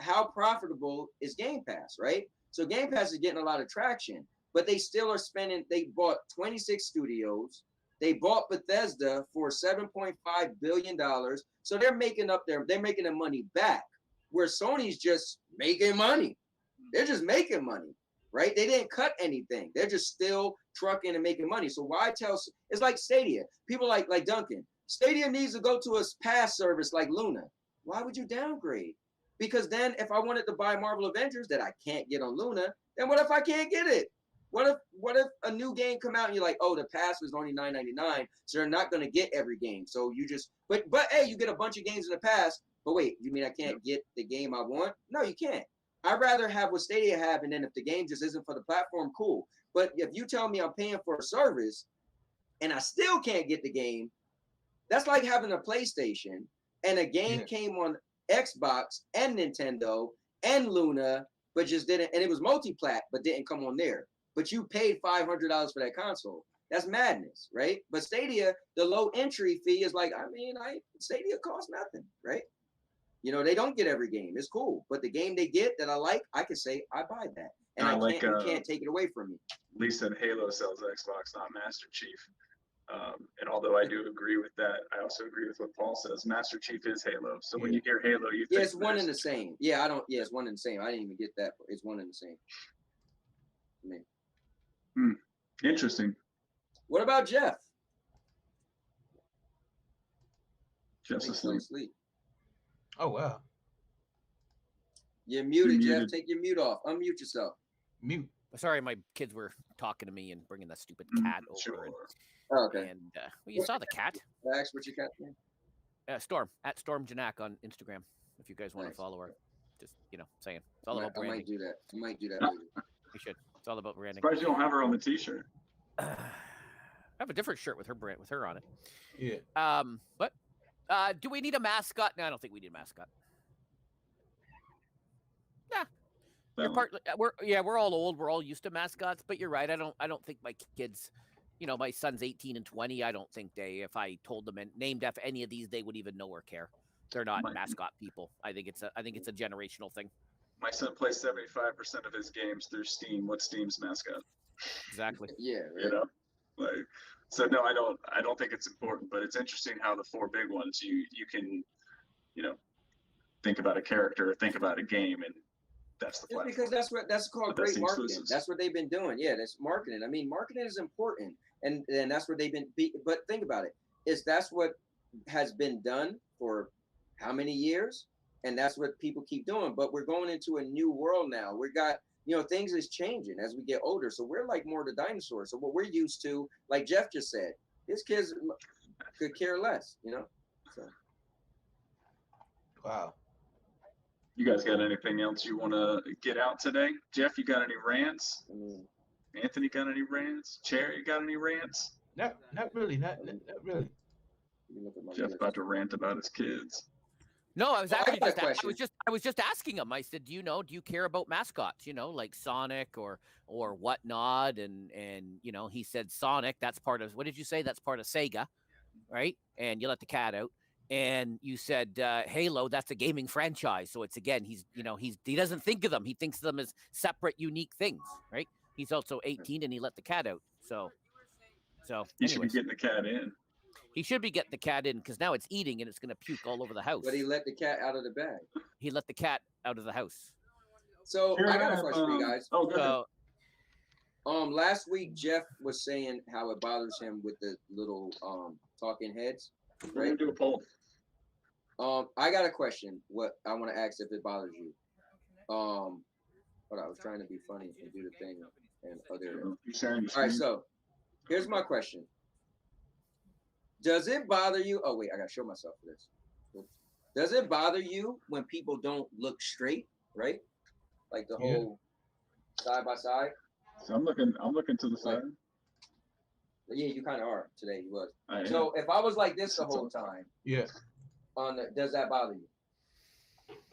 How profitable is Game Pass, right? So Game Pass is getting a lot of traction, but they still are spending. They bought 26 studios. They bought Bethesda for $7.5 billion. So they're making their money back, where Sony's just making money. They're just making money, right? They didn't cut anything. They're just still trucking and making money. So why it's like Stadia. People like Duncan. Stadia needs to go to a pass service like Luna. Why would you downgrade? Because then if I wanted to buy Marvel Avengers that I can't get on Luna, then what if I can't get it? What if a new game come out and you're like, oh, the pass was only $9.99, so you're not going to get every game. So you just, but hey, you get a bunch of games in the pass. But wait, you mean I can't get the game I want? No, you can't. I'd rather have what Stadia have, and then if the game just isn't for the platform, cool. But if you tell me I'm paying for a service and I still can't get the game, that's like having a PlayStation and a game came on Xbox and Nintendo and Luna, but just didn't, and it was multi-plat, but didn't come on there. But you paid $500 for that console. That's madness, right? But Stadia, the low entry fee is like, Stadia costs nothing, right? You know, they don't get every game. It's cool. But the game they get that I like, I can say I buy that. And you can't take it away from me. Lee said Halo sells Xbox, not Master Chief. And although I do agree with that, I also agree with what Paul says. Master Chief is Halo. So when you hear Halo, you think it's one and the same. Yeah, it's one and the same. I didn't even get that. It's one and the same. Interesting. What about Jeff? Jeff's asleep. Oh, wow. You're muted, Jeff. Take your mute off. Unmute yourself. Mute. Sorry, my kids were talking to me and bringing that stupid cat over. Sure. Okay. And you saw the cat. Max, what's your cat's name? Storm, at Storm Janak on Instagram. If you guys want to follow her, just saying. It's all about branding. I might do that. Later. You should. It's all about branding. Surprised you don't have her on the T-shirt. I have a different shirt with her on it. Yeah. But do we need a mascot? No, I don't think we need a mascot. Nah. We're all old. We're all used to mascots. But you're right. I don't think my kids. My son's 18 and 20. I don't think if I told them and named after any of these, they would even know or care. They're not mascot people. I think it's a generational thing. My son plays 75% of his games through Steam. What's Steam's mascot? Exactly. Yeah. Right. So no, I don't think it's important, but it's interesting how the four big ones you can, think about a character, think about a game, and that's the platform. Because that's called great marketing. Exclusives. That's what they've been doing. Yeah, that's marketing. I mean, marketing is important, and that's what they've been. But think about it. That's what has been done for how many years, and that's what people keep doing. But we're going into a new world now. We got. Things is changing as we get older. So we're like more the dinosaurs. So what we're used to, like Jeff just said, his kids could care less, So. Wow. You guys got anything else you want to get out today? Jeff, you got any rants? Anthony got any rants? Cherry, you got any rants? Not really. Not really. Jeff about to rant about his kids. No, I was just asking him. I said, do you care about mascots, like Sonic or whatnot? And he said Sonic, that's part of, what did you say? That's part of Sega, right? And you let the cat out. And you said Halo, that's a gaming franchise. So it's, again, he doesn't think of them. He thinks of them as separate, unique things, right? He's also 18 and he let the cat out. So you should be getting the cat in. He should be getting the cat in because now it's eating and it's going to puke all over the house. But he let the cat out of the bag. He let the cat out of the house. So I got a question for you guys. Oh, go ahead. Last week Jeff was saying how it bothers him with the little talking heads. Right? We're gonna do a poll. I got a question. What I want to ask if it bothers you. But I was trying to be funny and do the thing and other. All right, so here's my question. Does it bother you? Oh wait, I gotta show myself for this. Does it bother you when people don't look straight, right? Like the whole side by side. So I'm looking to the side. Yeah, you kind of are today. You was. I So if I was like this the whole time, does that bother you?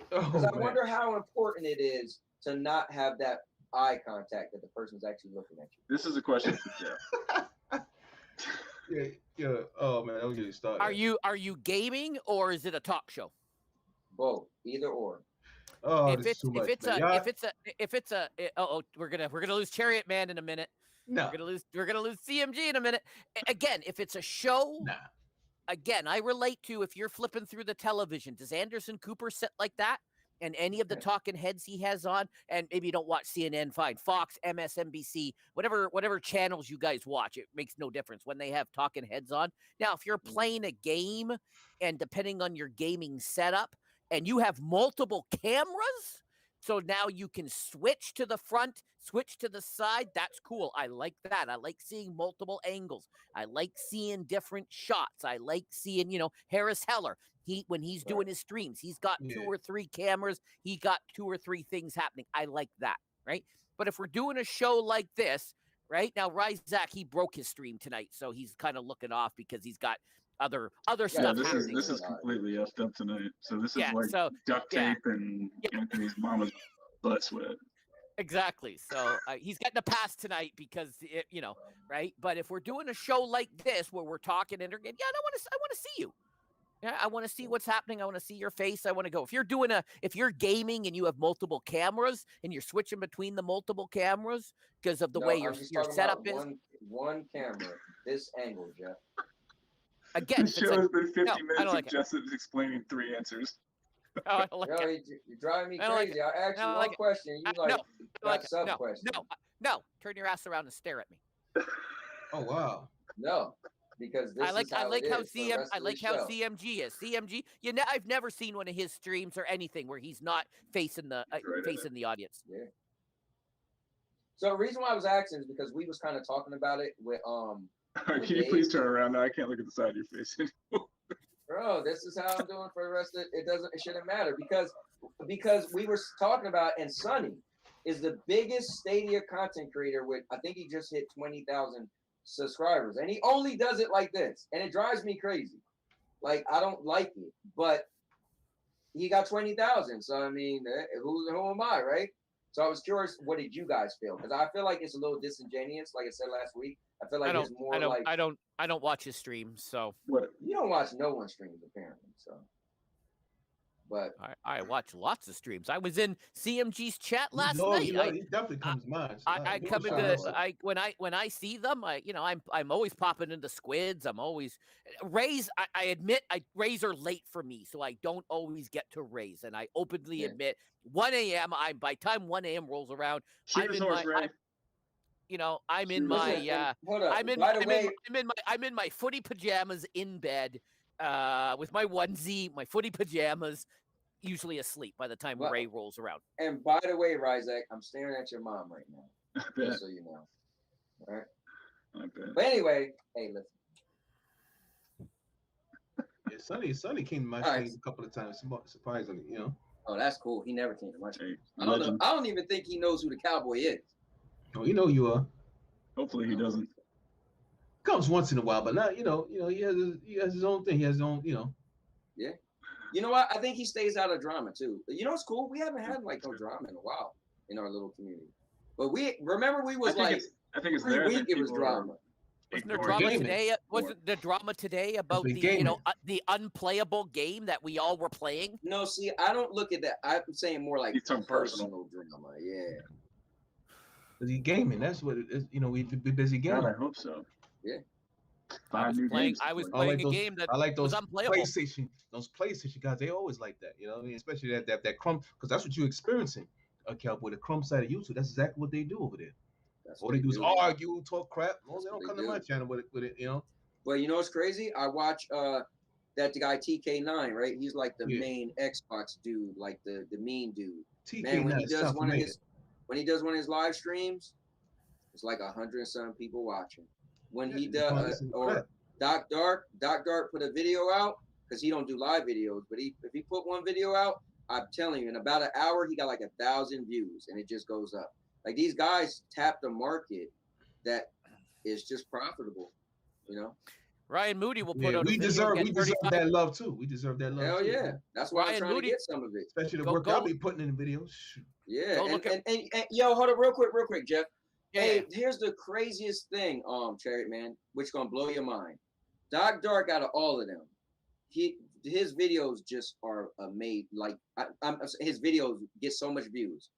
Because I wonder how important it is to not have that eye contact that the person's actually looking at you. This is a question for Jeff. Yeah. Oh man, that was getting started. Are you gaming or is it a talk show? Both, either or. Oh, if it's we're gonna lose Chariot Man in a minute. No, we're gonna lose CMG in a minute. Again, if it's a show, again, I relate to if you're flipping through the television. Does Anderson Cooper sit like that? And any of the talking heads he has on, and maybe you don't watch CNN, fine. Fox, MSNBC, whatever channels you guys watch, it makes no difference when they have talking heads on. Now, if you're playing a game, and depending on your gaming setup, and you have multiple cameras, so now you can switch to the front, switch to the side. That's cool. I like that. I like seeing multiple angles. I like seeing different shots. I like seeing, Harris Heller. When he's doing his streams, he's got 2 or 3 cameras. He got 2 or 3 things happening. I like that, right? But if we're doing a show like this, right now, Ryzak, he broke his stream tonight, so he's kind of looking off because he's got other stuff happening. This is completely effed up tonight. So this is duct tape and Anthony's mama's butt sweat. Exactly. So he's getting a pass tonight because right. But if we're doing a show like this where we're talking and I want to see you. Yeah, I want to see what's happening. I want to see your face. I want to go. If you're gaming and you have multiple cameras and you're switching between the multiple cameras because of the way your setup is. One camera, this angle, Jeff. Again, the show has been 50 minutes of Justin explaining 3 answers. Oh, I don't like it. You're driving me crazy. I asked you one question. You got sub-questions. No. Turn your ass around and stare at me. Oh wow. No. Because this I like how CMG is. CMG, I've never seen one of his streams or anything where he's not facing the audience. Yeah. So the reason why I was asking is because we was kind of talking about it with Can you please turn around now? I can't look at the side of your face anymore. Bro, this is how I'm doing for the rest of it. It shouldn't matter because we were talking about, and Sonny is the biggest Stadia content creator with, I think he just hit 20,000 subscribers, and he only does it like this, and it drives me crazy. Like, I don't like it, but he got 20,000. So I mean, who am I, right? So I was curious, what did you guys feel? Because I feel like it's a little disingenuous, like I said last week. I feel like it's more like I don't watch his streams, so what? You don't watch no one's streams apparently, so. But I watch lots of streams. I was in CMG's chat last night. He definitely comes mine. I come into when I see them. I'm always popping into squids. I'm always raise. I admit raise are late for me, so I don't always get to raise. And I openly admit 1 a.m. By time 1 a.m. rolls around, I'm in my footy pajamas in bed. With my onesie, my footy pajamas, usually asleep by the time Ray rolls around. And by the way, Ryzak, I'm staring at your mom right now, just so you know. All right. But anyway, hey, listen. Yeah, Sonny came to my stream a couple of times, surprisingly, Oh, that's cool. He never came to my stream. I don't even think he knows who the Cowboy is. Oh, you know you are. Hopefully he doesn't. Comes once in a while, but not, he has his own thing. He has his own, Yeah. You know what? I think he stays out of drama too. You know what's cool? We haven't had like no drama in a while in our little community. But we was I think it's every week it was drama. Wasn't there drama today? Wasn't the drama today about the unplayable game that we all were playing? No, see, I don't look at that. I'm saying more like personal drama. Yeah. Because he's gaming. That's what it is. We be busy gaming. God, I hope so. Yeah. 5 new games. I was I playing like a those. game that I like was those unplayable. PlayStation guys. They always like that. You know what I mean? Especially that crumb, because that's what you're experiencing. Cowboy, the crumb side of YouTube. That's exactly what they do over there. All they do is argue, talk crap. No, they don't come to my channel with it. You know. Well, you know what's crazy? I watch that the guy TK9, right? He's like the main Xbox dude, like the mean dude. TK9, man, when he does one of his live streams, it's like 100 and some people watching. When he does or Doc Dark put a video out, because he don't do live videos, but if he put one video out, I'm telling you, in about an hour he got like 1,000 views, and it just goes up. Like, these guys tap the market that is just profitable, you know. Ryan Moody will put out. We deserve that love too. We deserve that love. Hell too. Yeah, that's why I'm trying to get some of it. Especially the work I'll be putting in the videos. Yeah, and yo, hold up, real quick, Jeff. Yeah. Hey, here's the craziest thing, Chariot Man, which gonna blow your mind. Doc Dark, out of all of them, his videos just are amazing. Like, his videos get so much views.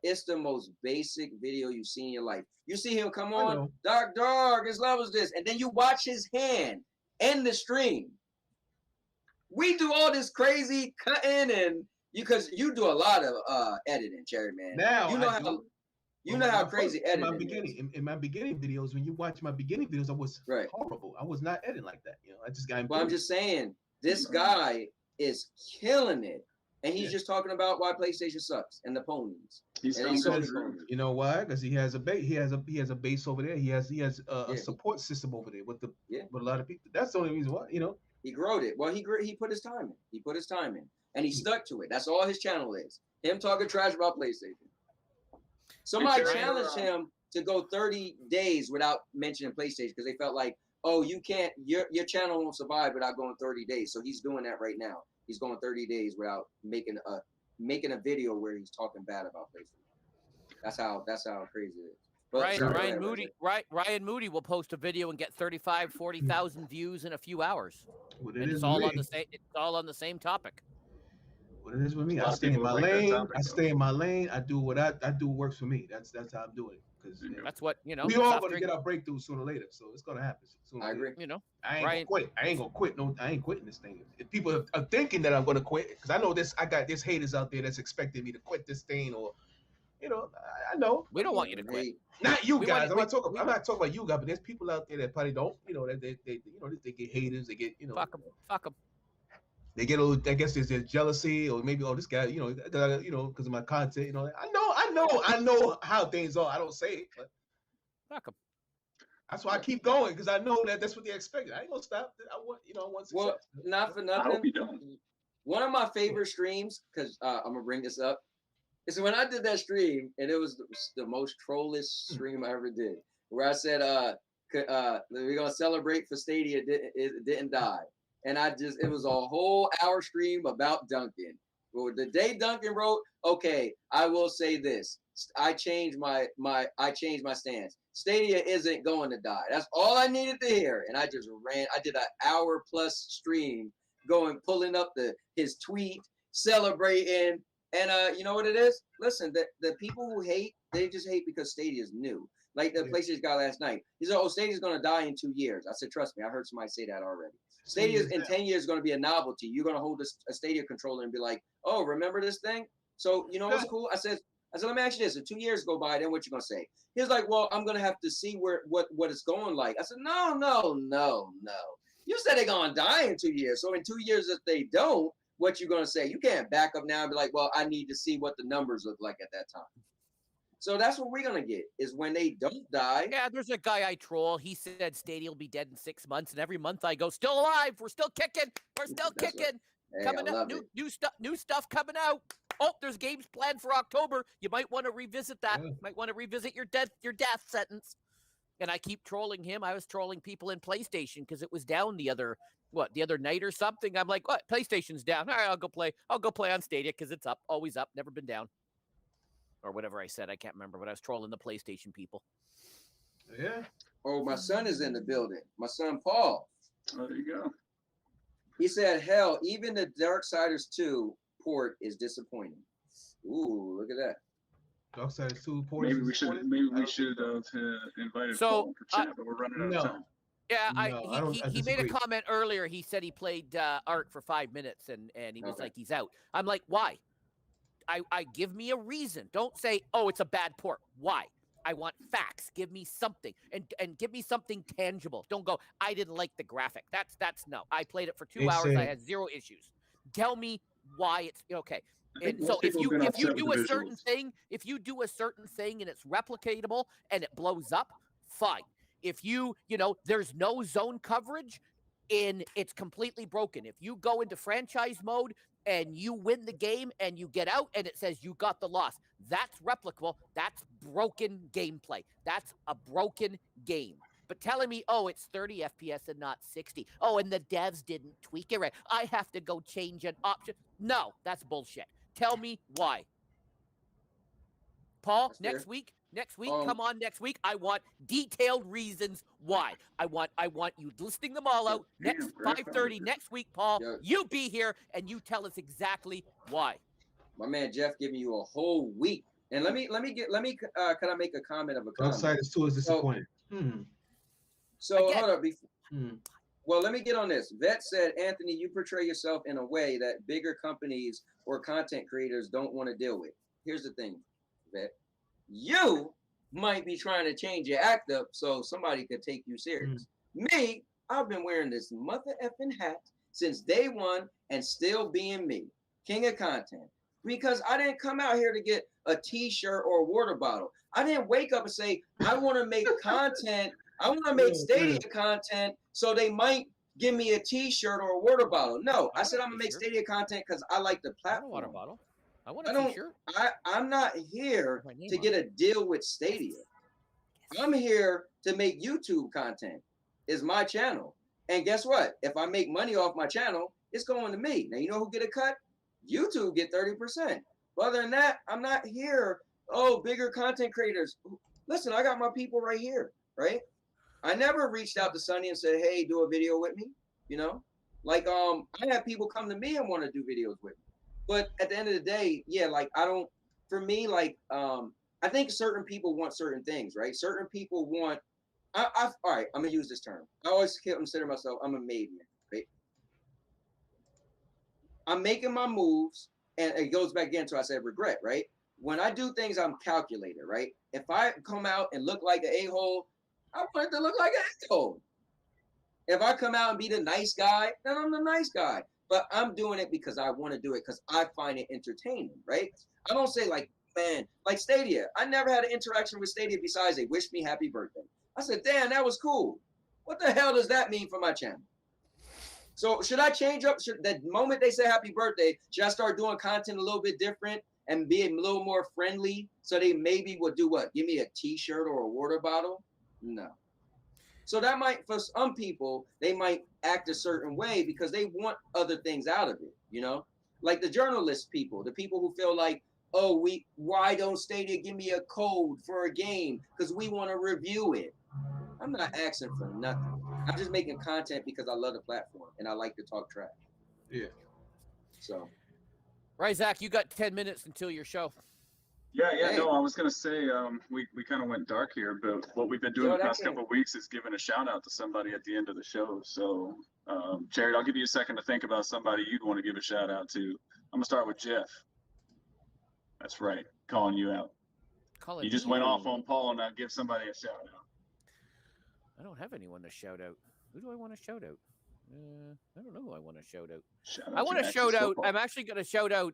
It's the most basic video you've seen in your life. You see him come on, Doc Dark, his level is this, and then you watch his hand end the stream. We do all this crazy cutting, and because you do a lot of editing, Cherry Man. Now you know how crazy editing is. In my beginning videos, when you watch my beginning videos, I was horrible. I was not editing like that. You know, I just got. Well, I'm just saying, this guy is killing it. And he's just talking about why PlayStation sucks and the ponies. You know why? Because he has a base. He has a base over there. He has a support system over there with a lot of people. That's the only reason why. You know. He growed it. Well, he put his time in. He put his time in, and he stuck to it. That's all his channel is. Him talking trash about PlayStation. Somebody challenged him to go 30 days without mentioning PlayStation because they felt like, oh, you can't. Your channel won't survive without going 30 days. So he's doing that right now. He's going 30 days without making a video where he's talking bad about PlayStation. That's how crazy it is. But Ryan Moody will post a video and get 35, 40,000 views in a few hours. Well, and it's all on the same topic. What it is with me, I stay in my lane. I do what I do works for me. That's how I'm doing. Because that's what we all gonna get our breakthrough sooner or later, so it's gonna happen. I agree. You know, I ain't gonna quit. I ain't gonna quit. No, I ain't quitting this thing. If people are thinking that I'm gonna quit, because I know this, I got this haters out there that's expecting me to quit this thing, or you know, I know. We don't want you to quit. Not you guys. I'm not talking about you guys, but there's people out there that probably don't. You know, that they get haters. They get fuck them. They get a little, I guess there's jealousy, or maybe, this guy, because of my content, I know how things are. I don't say it, but fuck them. That's why I keep going, because I know that's what they expect. I ain't gonna stop. I want success. Well, not for nothing. I hope you don't. One of my favorite streams, because I'm gonna bring this up, is when I did that stream, and it was the most trollish stream I ever did, where I said, we're gonna celebrate for Stadia it didn't die. And it was a whole hour stream about Duncan. Well, the day Duncan wrote, okay, I will say this. I changed my stance. Stadia isn't going to die. That's all I needed to hear. And I just ran. I did an hour plus stream pulling up his tweet, celebrating. And you know what it is? Listen, the people who hate, they just hate because Stadia is new. Like the PlayStation guy last night. He said, Stadia's going to die in 2 years. I said, trust me, I heard somebody say that already. Stadia in 10 years is going to be a novelty. You're going to hold a Stadia controller and be like, oh, remember this thing? So, you know what's cool? I said, let me ask you this. If 2 years go by, then what you going to say? He was like, well, I'm going to have to see what it's going like. I said, no. You said they're going to die in 2 years. So in 2 years, if they don't, what you going to say? You can't back up now and be like, well, I need to see what the numbers look like at that time. So that's what we're going to get, is when they don't die. Yeah, there's a guy I troll. He said Stadia will be dead in 6 months, and every month I go, still alive. We're still kicking. We're still kicking. Hey, coming up, new stuff coming out. Oh, there's games planned for October. You might want to revisit that. You might want to revisit your death sentence. And I keep trolling him. I was trolling people in PlayStation because it was down the other night or something. I'm like, what? PlayStation's down. All right, I'll go play on Stadia because it's up, always up, never been down. Or whatever I said, I can't remember, but I was trolling the PlayStation people. Yeah. Oh, my son is in the building. My son, Paul. Oh, there you go. He said, hell, even the Darksiders 2 port is disappointing. Ooh, look at that. Darksiders 2 port Maybe we should have invited Paul for chat, but we're running out of time. Yeah, No, I don't. I he made a disagree. comment earlier. He said he played Art for 5 minutes and he was like, he's out. I'm like, why? I give me a reason. Don't say, oh, it's a bad port. Why? I want facts. Give me something and give me something tangible. Don't go, I didn't like the graphic. That's no. I played it for 2 hours. I had 0 issues. Tell me why it's okay. And so if you do a certain thing, if you do a certain thing and it's replicatable and it blows up, fine. If there's no zone coverage and it's completely broken. If you go into franchise mode and you win the game and you get out and it says you got the loss, that's replicable. That's broken gameplay. That's a broken game. But telling me, oh, it's 30 FPS and not 60. Oh, and the devs didn't tweak it right. I have to go change an option. No, that's bullshit. Tell me why. Paul, next week, come on next week. I want detailed reasons why. I want you listing them all out. Next 5:30 next week, Paul. You be here and you tell us exactly why. My man Jeff giving you a whole week. And let me can I make a comment of a comment? Outsiders too is disappointed. So hold up. Well, let me get on this. Vet said, Anthony, you portray yourself in a way that bigger companies or content creators don't want to deal with. Here's the thing, Vet. You might be trying to change your act up so somebody could take you serious. Me, I've been wearing this mother effing hat since day one and still being me, king of content. Because I didn't come out here to get a t-shirt or a water bottle. I didn't wake up and say, I want to make content. I want to make Stadia content so they might give me a t-shirt or a water bottle. No, I said I'm going to make Stadia content because I like the platform. Water bottle. I want a t-shirt. I'm not here to get a deal with Stadia. I'm here to make YouTube content. Is my channel. And guess what? If I make money off my channel, it's going to me. Now, you know who get a cut? YouTube get 30%. But other than that, I'm not here. Oh, bigger content creators. Listen, I got my people right here, right? I never reached out to Sonny and said, hey, do a video with me. Like I have people come to me and want to do videos with me. But at the end of the day, yeah, like I think certain people want certain things, right? Certain people want, all right, I'm gonna use this term. I always consider myself, I'm a made man, right? I'm making my moves, and it goes back again to I said regret, right? When I do things, I'm calculated, right? If I come out and look like an a-hole, I want it to look like an a-hole. If I come out and be the nice guy, then I'm the nice guy. But I'm doing it because I want to do it because I find it entertaining, right? I don't say like, man, like Stadia. I never had an interaction with Stadia besides they wished me happy birthday. I said, damn, that was cool. What the hell does that mean for my channel? So should I change up? The moment they say happy birthday, should I start doing content a little bit different and be a little more friendly so they maybe would do what? Give me a t-shirt or a water bottle? No. So that might, for some people, they might act a certain way because they want other things out of it, Like the journalist people, the people who feel like, oh, why don't Stadia give me a code for a game? Because we want to review it. I'm not asking for nothing. I'm just making content because I love the platform and I like to talk trash. Yeah. So. Right, Zach, you got 10 minutes until your show. Yeah, no, I was going to say, we kind of went dark here, but what we've been doing the past couple of weeks is giving a shout out to somebody at the end of the show. So, Jared, I'll give you a second to think about somebody you'd want to give a shout out to. I'm going to start with Jeff. That's right, calling you out. You just went off on Paul, and now give somebody a shout out. I don't have anyone to shout out. Who do I want to shout out? I don't know who I want to shout out. I want to shout out. I'm actually going to shout out.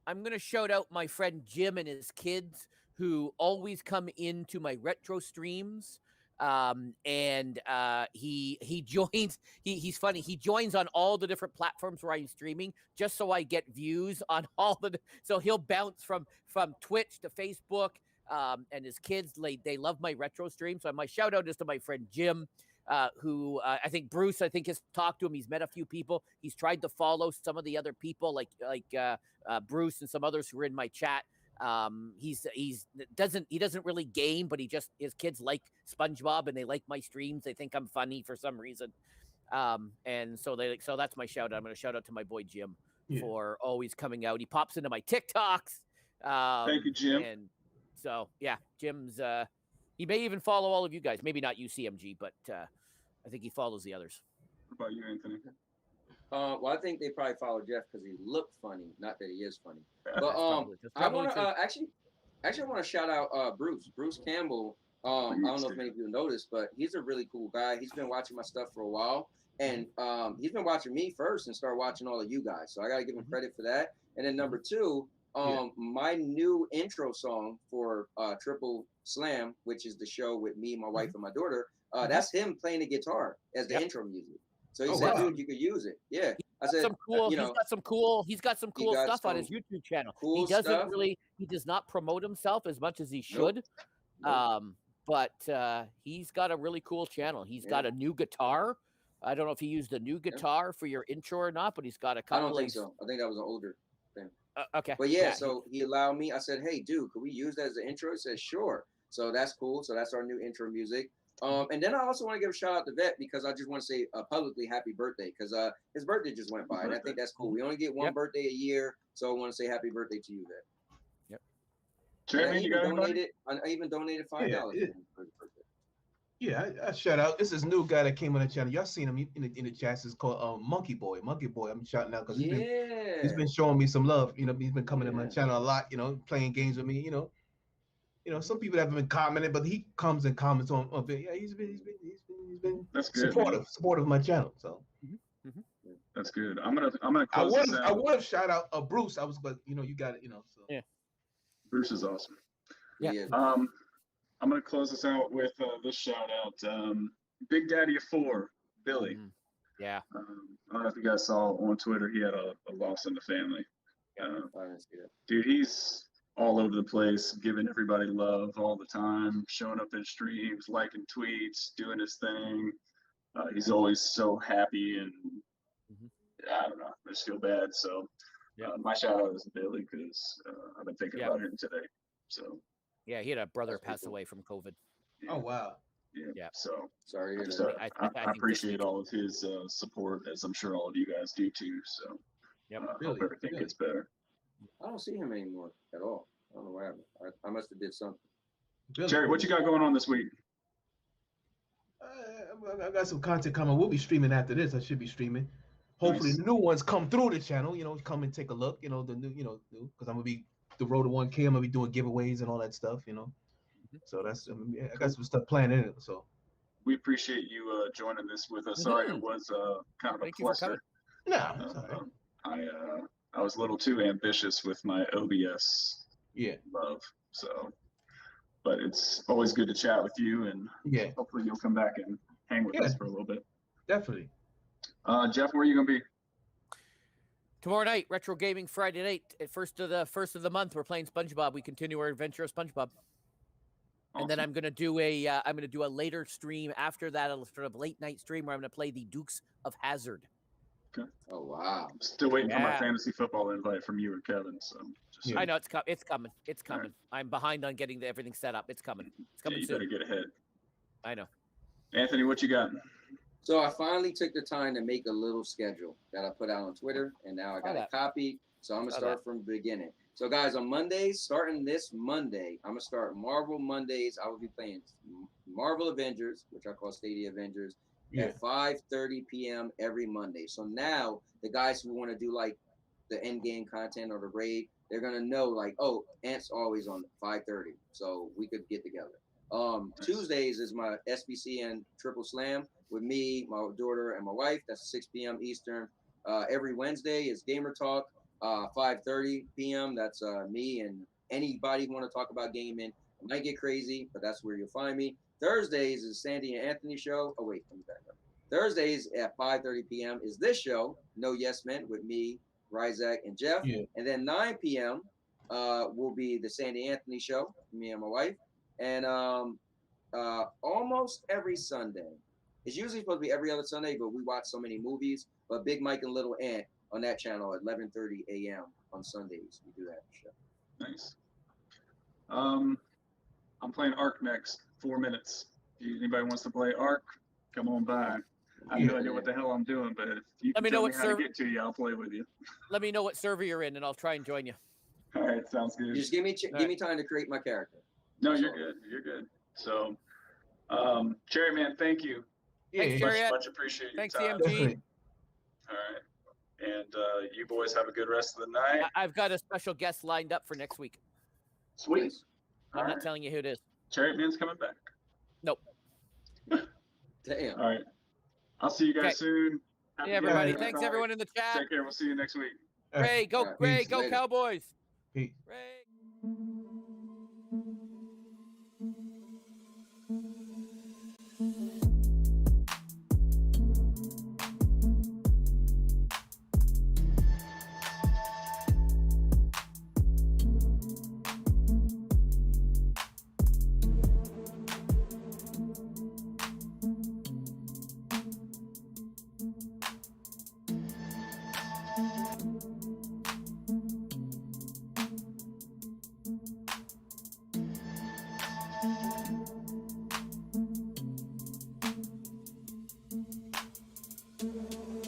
I'm going to shout out my friend Jim and his kids who always come into my retro streams. He joins. He's funny. He joins on all the different platforms where I'm streaming just so I get views on all the. So he'll bounce from Twitch to Facebook. And his kids, they love my retro stream. So my shout out is to my friend Jim. Who I think Bruce, has talked to him. He's met a few people. He's tried to follow some of the other people like Bruce and some others who are in my chat. He doesn't really game, but his kids like SpongeBob and they like my streams. They think I'm funny for some reason. And so that's my shout out. I'm going to shout out to my boy Jim for always coming out. He pops into my TikToks. Thank you, Jim. And so, yeah, Jim's, he may even follow all of you guys. Maybe not you, CMG, but I think he follows the others. What about you, Anthony? Well, I think they probably follow Jeff because he looked funny, not that he is funny. But That's I probably want true. to actually I want to shout out Bruce Campbell. I don't know if many people noticed, but he's a really cool guy. He's been watching my stuff for a while, and he's been watching me first and started watching all of you guys. So I got to give him credit for that. And then number two, my new intro song for Triple Slam, which is the show with me, my wife, and my daughter. That's him playing the guitar as the intro music. So he said, "Dude, you could use it." Yeah, I said, He's got some cool stuff on his YouTube channel. He does not promote himself as much as he should. But he's got a really cool channel. He's got a new guitar. I don't know if he used a new guitar for your intro or not, but he's got a couple. I don't think so. I think that was an older thing. Okay. But so he allowed me. I said, "Hey, dude, could we use that as the intro?" He said, "Sure." So that's cool. So that's our new intro music. And then I also want to give a shout out to Vet because I just want to say publicly happy birthday because his birthday just went by, and I think that's cool. We only get one birthday a year, so I want to say happy birthday to you, Vet. I even donated $5. Yeah, I shout out. This is a new guy that came on the channel. Y'all seen him in the chats. It's called Monkey Boy. Monkey Boy. I'm shouting out because he's been showing me some love. You know, he's been coming to my channel a lot. You know, playing games with me. You know, some people haven't been commenting, but he comes and comments on it. Yeah, he's been That's good, supportive of my channel. So that's good. I'm gonna close this out. I would have shout out Bruce. But you got it. So Bruce is awesome. Yeah. I'm gonna close this out with this shout out. Big Daddy of 4, Billy. Yeah. I don't know if you guys saw on Twitter. He had a loss in the family. I didn't see that. Dude, he's all over the place, giving everybody love all the time, showing up in streams, liking tweets, doing his thing. He's always so happy, and I don't know, I just feel bad. So my shout out is Billy because I've been thinking about him today. So yeah, he had a brother pass away from COVID. Oh wow. Yeah. So sorry. I appreciate all of his support, as I'm sure all of you guys do too. So hope everything gets better. I don't see him anymore at all. I don't know what happened. I must have did something. Jerry, what you got going on this week? I got some content coming. We'll be streaming after this. I should be streaming. Hopefully, the new ones come through the channel. Come and take a look. The new, because I'm gonna be the road to 1K. I'm gonna be doing giveaways and all that stuff. So that's I got some stuff planned in it. So we appreciate you joining this with us. Sorry, it was kind of a cluster. No, I was a little too ambitious with my OBS love. So, but it's always good to chat with you, and hopefully you'll come back and hang with us for a little bit. Definitely. Jeff, where are you gonna be? Tomorrow night, Retro Gaming Friday night. At first of the month, we're playing SpongeBob. We continue our adventure of SpongeBob. And then I'm gonna do a later stream after that, a sort of late night stream where I'm gonna play the Dukes of Hazzard. Okay. Oh wow! I'm still waiting for my fantasy football invite from you and Kevin. So I know it's coming. It's coming. Right. I'm behind on getting everything set up. It's coming. It's coming you soon. Better get ahead. I know. Anthony, what you got? So I finally took the time to make a little schedule that I put out on Twitter, and now I got a copy. So I'm gonna start from the beginning. So guys, on Mondays, starting this Monday, I'm gonna start Marvel Mondays. I will be playing Marvel Avengers, which I call Stadia Avengers, at 5:30 p.m. every Monday. So now the guys who want to do like the end game content or the raid, they're gonna know like, oh, Ant's always on 5:30, so we could get together. Tuesdays is my SBC and Triple Slam with me, my daughter, and my wife. That's 6 p.m. Eastern. Every Wednesday is Gamer Talk. 5:30 p.m. That's me and anybody want to talk about gaming. It might get crazy, but that's where you'll find me. Thursdays is Sandy and Anthony show. Oh wait, let me back up. Thursdays at 5:30 p.m. is this show, No Yes Men, with me, Ryzak, and Jeff. Yeah. And then 9 p.m. Will be the Sandy Anthony show, me and my wife. And almost every Sunday. It's usually supposed to be every other Sunday, but we watch so many movies. But Big Mike and Little Ant on that channel at 11:30 a.m. on Sundays. We do that show. Nice. I'm playing Ark next. 4 minutes. If anybody wants to play Ark, come on by. I have no idea what the hell I'm doing, but if you can tell me how to get to you, I'll play with you. Let me know what server you're in, and I'll try and join you. All right, sounds good. Just give me time to create my character. No, you're good. You're good. So, Cherry Man, thank you. Yeah, Thanks, yeah. Chariot. Much appreciate your Thanks, time. CMG. Definitely. All right. And you boys have a good rest of the night. I've got a special guest lined up for next week. Sweet. I'm not telling you who it is. Chariot Man's coming back. Nope. Damn. All right. I'll see you guys Okay. soon. Happy Hey, everybody. New Year, Thanks, everybody. everyone in the chat. Take care. We'll see you next week. Ray, go, Peace. Ray, go, Later. Cowboys. Peace. Ray.